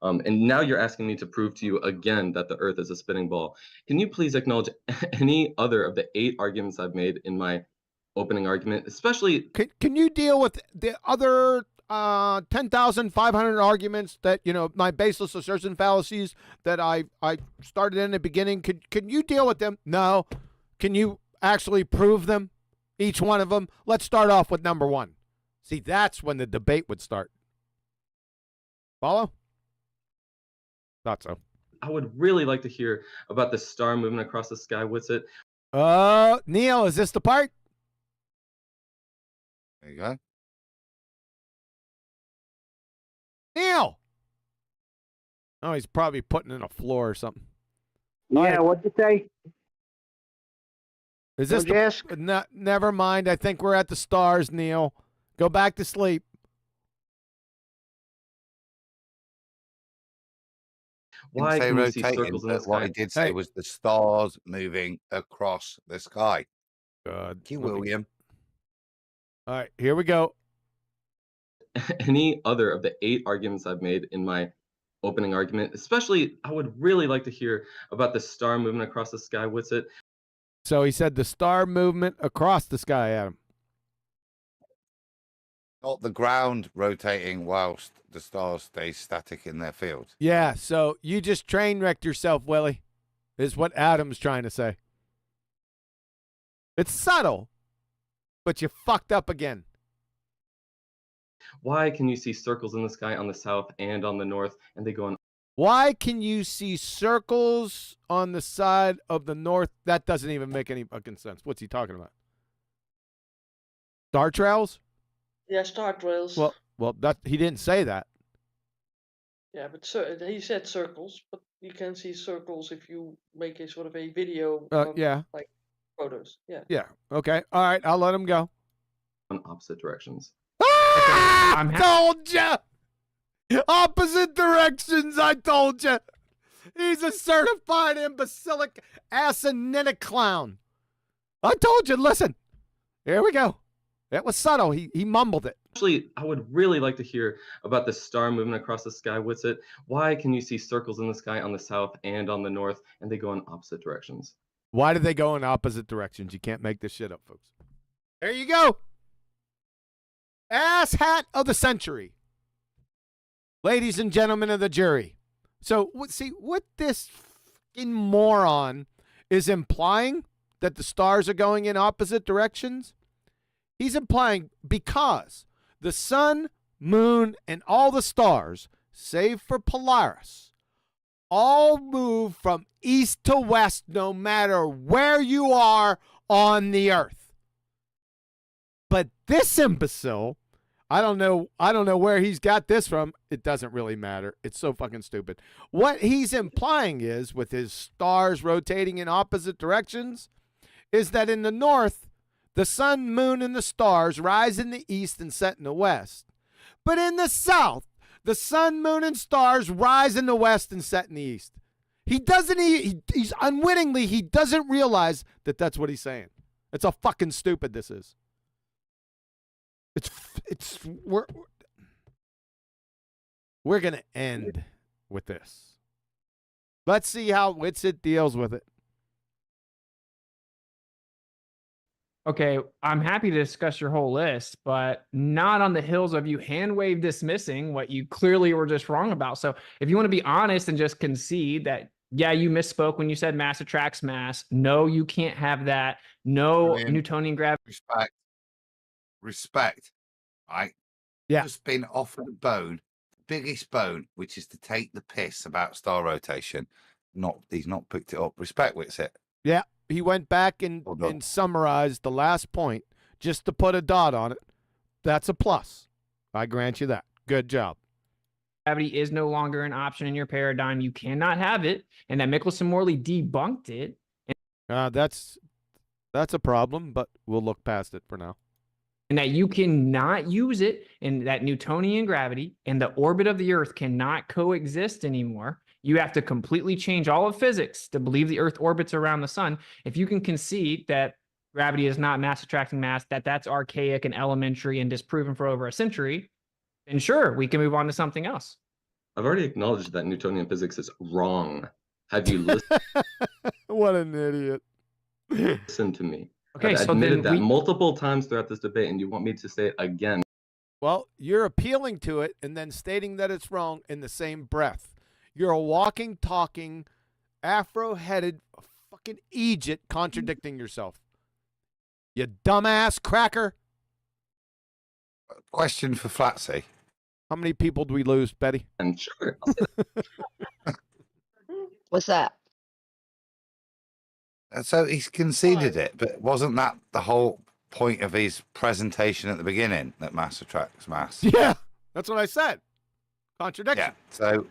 And now you're asking me to prove to you again that the Earth is a spinning ball. Can you please acknowledge any other of the 8 arguments I've made in my opening argument, especially... Can you deal with the other 10,500 arguments that, you know, my baseless assertion fallacies that I started in the beginning? Can you deal with them? No. Can you actually prove them? Each one of them? Let's start off with number 1. See, that's when the debate would start. Follow? Thought so. I would really like to hear about the star moving across the sky. What's it? Neil, is this the part? There you go. Neil! Oh, he's probably putting in a floor or something. Yeah, what'd you say? Is this the, never mind. I think we're at the stars, Neil. Go back to sleep. Why Didn't say can you see rotating, circles in the but what sky? he did say was the stars moving across the sky. Good. Thank you, William. All right, here we go. Any other of the 8 arguments I've made in my opening argument, especially, I would really like to hear about the star moving across the sky. What's it? So he said the star movement across the sky, Adam. Not the ground rotating whilst the stars stay static in their field. Yeah, so you just train wrecked yourself, Willie, is what Adam's trying to say. It's subtle, but you fucked up again. Why can you see circles in the sky on the south and on the north, and they go on? Why can you see circles on the side of the north? That doesn't even make any fucking sense. What's he talking about? Star trails? Yeah, star trails. Well, that he didn't say that. Yeah, but he said circles, but you can see circles if you make a sort of a video. Yeah. Like photos. Yeah. Yeah. Okay. All right. I'll let him go. On opposite directions. I told you. Opposite directions. I told you. He's a certified imbecilic asinine clown. I told you. Listen. Here we go. It was subtle. He mumbled it. Actually, I would really like to hear about the star moving across the sky. What's it? Why can you see circles in the sky on the south and on the north, and they go in opposite directions? Why do they go in opposite directions? You can't make this shit up, folks. There you go. Ass hat of the century. Ladies and gentlemen of the jury. So, see, what this fucking moron is implying that the stars are going in opposite directions? He's implying because the sun, moon, and all the stars, save for Polaris, all move from east to west no matter where you are on the earth. But this imbecile, I don't know where he's got this from. It doesn't really matter. It's so fucking stupid. What he's implying is, with his stars rotating in opposite directions, is that in the north, the sun, moon, and the stars rise in the east and set in the west. But in the south, the sun, moon, and stars rise in the west and set in the east. He doesn't, he's unwittingly, he doesn't realize that that's what he's saying. It's how fucking stupid this is. We're going to end with this. Let's see how Witsit deals with it. Okay, I'm happy to discuss your whole list, but not on the hills of you hand wave dismissing what you clearly were just wrong about. So if you want to be honest and just concede that, yeah, you misspoke when you said mass attracts mass. No, you can't have that. No Newtonian gravity. Respect. Right? Yeah. Just been offered a bone, the biggest bone, which is to take the piss about star rotation. He's not picked it up. Respect, Witsit. Yeah. He went back and summarized the last point just to put a dot on it. That's a plus. I grant you that. Good job. Gravity is no longer an option in your paradigm. You cannot have it. And that Mickelson Morley debunked it. That's a problem, but we'll look past it for now. and that you cannot use it, and that Newtonian gravity and the orbit of the Earth cannot coexist anymore. You have to completely change all of physics to believe the Earth orbits around the sun. If you can concede that gravity is not mass attracting mass, that's archaic and elementary and disproven for over a century, then sure, we can move on to something else. I've already acknowledged that Newtonian physics is wrong. Have you listened? What an idiot. Listen to me. Okay, I've so admitted then that multiple times throughout this debate, and you want me to say it again. Well, you're appealing to it and then stating that it's wrong in the same breath. You're a walking, talking, afro-headed fucking Egypt contradicting yourself. You dumbass cracker. Question for Flatsy. How many people do we lose, Betty? And sure. What's that? So he's conceded it, but wasn't that the whole point of his presentation at the beginning, that mass attracts mass? Yeah, that's what I said. Contradiction. Yeah. So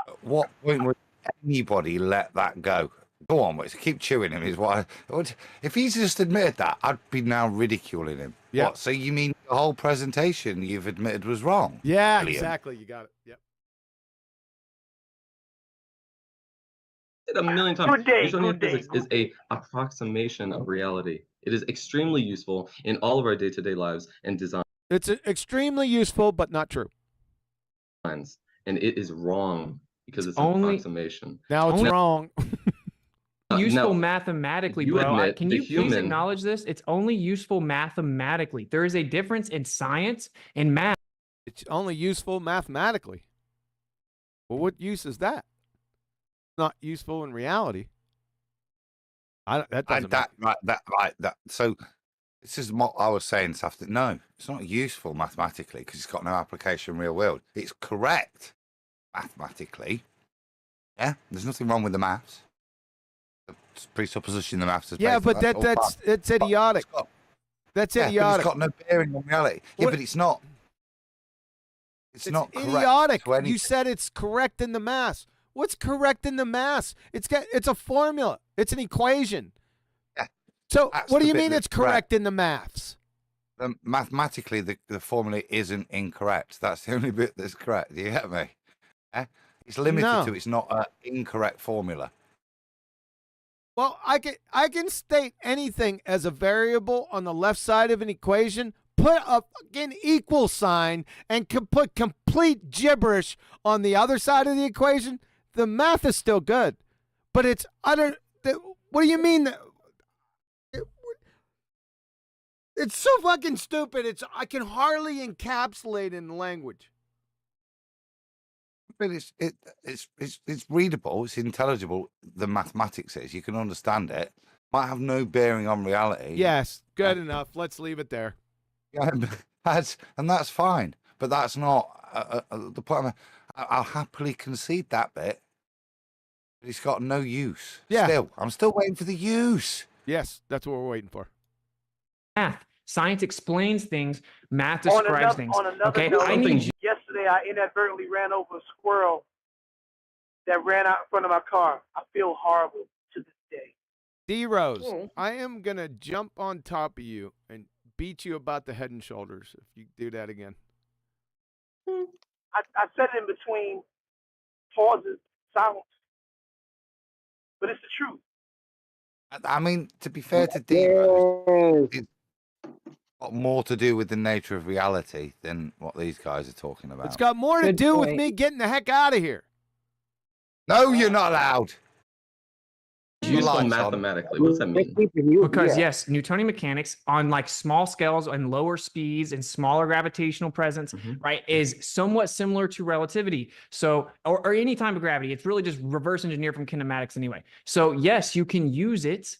at what point would anybody let that go? Go on, but keep chewing him is what if he's just admitted that, I'd be now ridiculing him. Yeah. What, so you mean the whole presentation you've admitted was wrong? Yeah, Brilliant. exactly. You got it. Yep. A million times. Good day, Newtonian good day, physics is a approximation of reality. It is extremely useful in all of our day-to-day lives and designs. It's extremely useful, but not true. And it is wrong because it's an only- approximation. Now it's wrong. Useful now, mathematically, you bro. admit Can the you please human- acknowledge this? It's only useful mathematically. There is a difference in science and math. It's only useful mathematically. Well, what use is that? Not useful in reality. That doesn't That so this is what I was saying this afternoon. No, it's not useful mathematically because it's got no application in real world. It's correct mathematically. Yeah, there's nothing wrong with the maths. The presupposition the maths is Yeah, based on, but all that's fine. idiotic. That's idiotic. But it's got no bearing on reality. Yeah, What- but it's not. It's not correct. idiotic. to anything. You said it's correct in the mass. What's correct in the mass? It's a formula. It's an equation. Yeah. So That's what do the you bit mean that's it's correct in the maths? Mathematically, the formula isn't incorrect. That's the only bit that's correct. Do you get me? Eh? It's limited No. to. It's not an incorrect formula. Well, I can state anything as a variable on the left side of an equation, put a fucking equal sign, and can put complete gibberish on the other side of the equation. The math is still good, but it's utter. What do you mean? It's so fucking stupid. I can hardly encapsulate in language. But it's readable. It's intelligible. The mathematics is. You can understand it. Might have no bearing on reality. Yes, good enough. Let's leave it there. Yeah, that's fine. But that's not the point. I'll happily concede that bit. But it's got no use. Yeah. I'm still waiting for the use. Yes, that's what we're waiting for. Math. Science explains things. Math describes things. On another Okay, note, I need you. yesterday I inadvertently ran over a squirrel that ran out in front of my car. I feel horrible to this day. D-Rose, I am going to jump on top of you and beat you about the head and shoulders if you do that again. I said it in between pauses, silence. But it's the truth. I mean, to be fair to D-Rose, it's got more to do with the nature of reality than what these guys are talking about. It's got more to do with me getting the heck out of here. No, you're not allowed. Useful mathematically. What does that mean? Because yes, Newtonian mechanics on like small scales and lower speeds and smaller gravitational presence, right, is somewhat similar to relativity. So, or any type of gravity, it's really just reverse engineered from kinematics anyway. So yes, you can use it.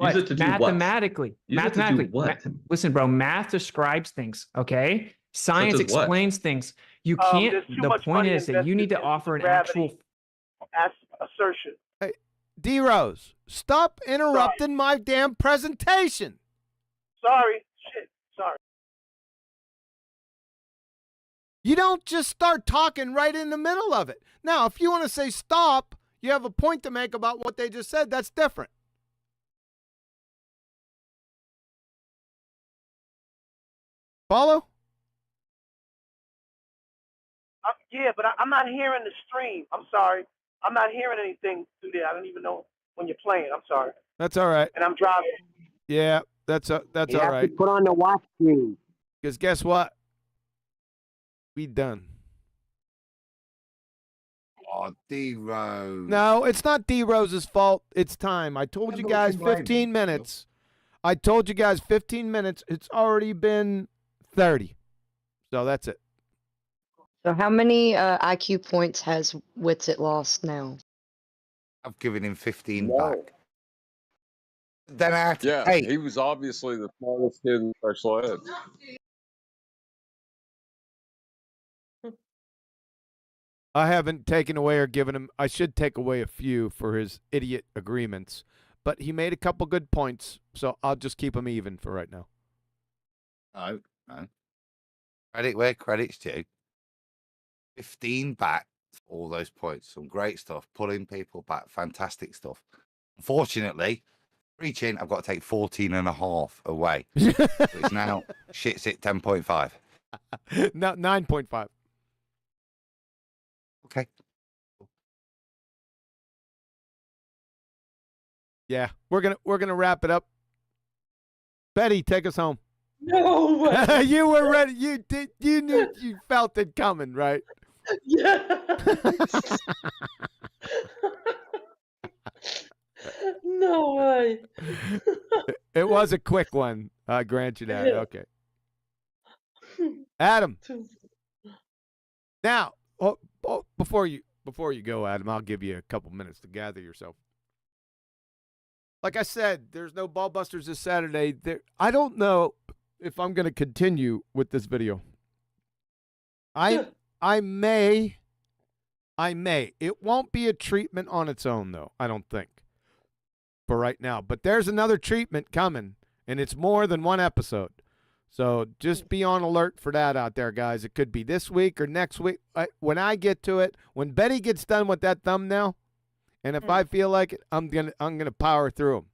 Use it to do what? Mathematically. Use it to do what? Listen, bro, math describes things, okay? Science Such as what? explains things. You can't, There's too the much point money is that you need to invested offer an into gravity. actual Assertion. Hey, D-Rose, stop interrupting my damn presentation. Sorry. Shit. Sorry. You don't just start talking right in the middle of it. Now, if you want to say stop, you have a point to make about what they just said, that's different. Follow? Yeah, but I'm not hearing the stream. I'm sorry. I'm not hearing anything through there. I don't even know when you're playing. I'm sorry. That's all right. And I'm driving. Yeah, that's You all have to right. put on the watch screen. Because guess what? We done. Oh, D-Rose. No, it's not D-Rose's fault. It's time. I told you guys 15 minutes. I told you guys 15 minutes. It's already been 30. So that's it. So how many IQ points has Witsit lost now? I've given him 15 back. Then I had to Yeah, take. he was obviously the smartest kid in special ed. I haven't taken away or given him. I should take away a few for his idiot agreements. But he made a couple good points, so I'll just keep him even for right now. No. Credit where credit's due. 15 back for all those points. Some great stuff. Pulling people back. Fantastic stuff. Unfortunately, reaching, I've got to take 14.5 away. So it's now shit's at 10.5. No, 9.5. Okay. Yeah, we're gonna wrap it up. Betty, take us home. No way. You were ready. You did. You knew. You felt it coming, right? Yeah. No way. It was a quick one. I grant you that. Okay. Adam. Now, before you go, Adam, I'll give you a couple minutes to gather yourself. Like I said, there's no BALLBUSTERS this Saturday. I don't know if I'm going to continue with this video. I may. It won't be a treatment on its own, though, I don't think, for right now. But there's another treatment coming, and it's more than one episode. So just be on alert for that out there, guys. It could be this week or next week. When I get to it, when Betty gets done with that thumbnail, and if I feel like it, I'm gonna power through them.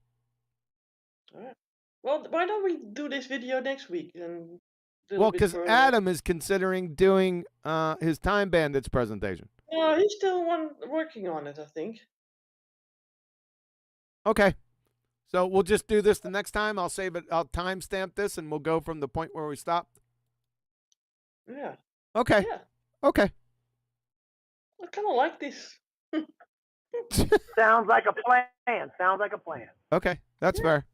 All right. Well, why don't we do this video next week? And Well, because Adam is considering doing his Time Bandits presentation. He's still working on it, I think. Okay. So we'll just do this the next time. I'll save it. I'll timestamp this, and we'll go from the point where we stopped. Yeah. Okay. Yeah. Okay. I kind of like this. Sounds like a plan. Sounds like a plan. Okay, that's fair.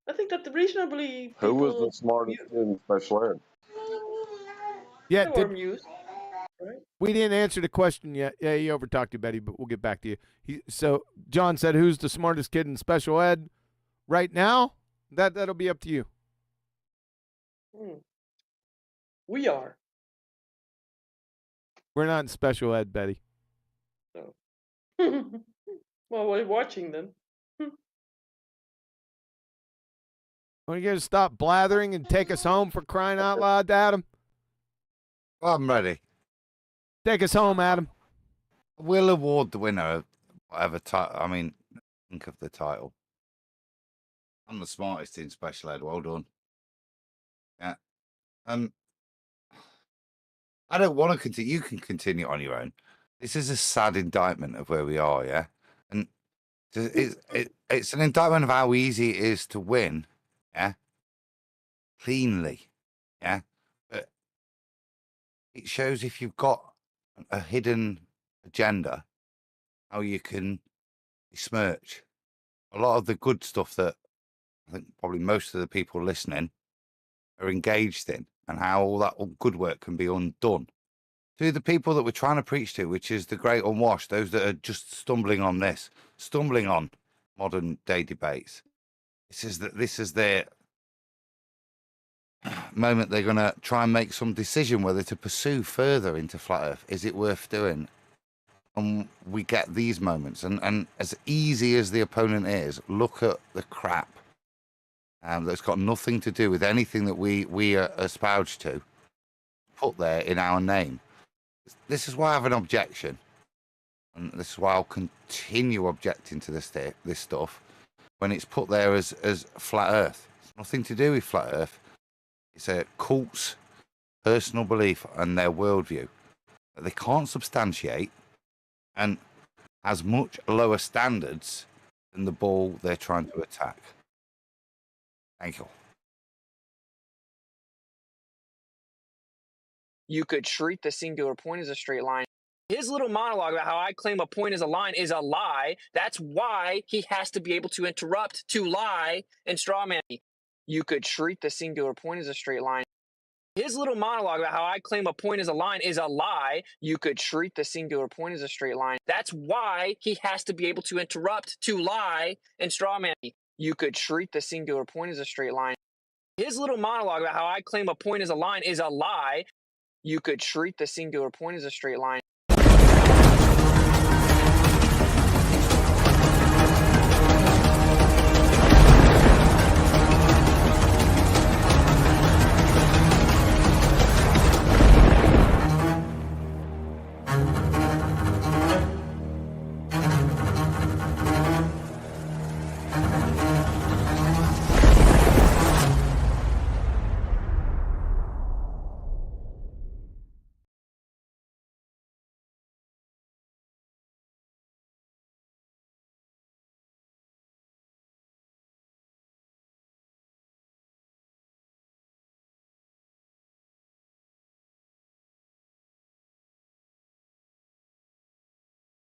I think that reasonably. Who was the smartest kid in special ed? Yeah. Right? We didn't answer the question yet. Yeah, he overtalked you, Betty, but we'll get back to you. So John said, "Who's the smartest kid in special ed right now?" That'll be up to you. We are. We're not in special ed, Betty. No. Well, we're watching then. Are you going to stop blathering and take us home, for crying out loud, Adam? I'm ready. Take us home, Adam. We'll award the winner of whatever title. I mean, think of the title. I'm the smartest in special ed. Well done. Yeah. I don't want to continue. You can continue on your own. This is a sad indictment of where we are, yeah? And it's an indictment of how easy it is to win, yeah? Cleanly, yeah? But it shows if you've got a hidden agenda, how you can besmirch a lot of the good stuff that I think probably most of the people listening are engaged in, and how all that good work can be undone. To the people that we're trying to preach to, which is the great unwashed, those that are just stumbling on modern day debates. This is their moment. They're going to try and make some decision whether to pursue further into flat earth. Is it worth doing? And we get these moments, and as easy as the opponent is, look at the crap that's got nothing to do with anything that we espouse to, put there in our name. This is why I have an objection, and this is why I'll continue objecting to this stuff when it's put there as flat earth. It's nothing to do with flat earth. It's a cult's personal belief and their worldview that they can't substantiate and has much lower standards than the ball they're trying to attack. Thank you. You could treat the singular point as a straight line. His little monologue about how I claim a point as a line is a lie. That's why he has to be able to interrupt, to lie, and strawman me. You could treat the singular point as a straight line. His little monologue about how I claim a point as a line is a lie. You could treat the singular point as a straight line. That's why he has to be able to interrupt, to lie, and strawman me. You could treat the singular point as a straight line. His little monologue about how I claim a point as a line is a lie. You could treat the singular point as a straight line.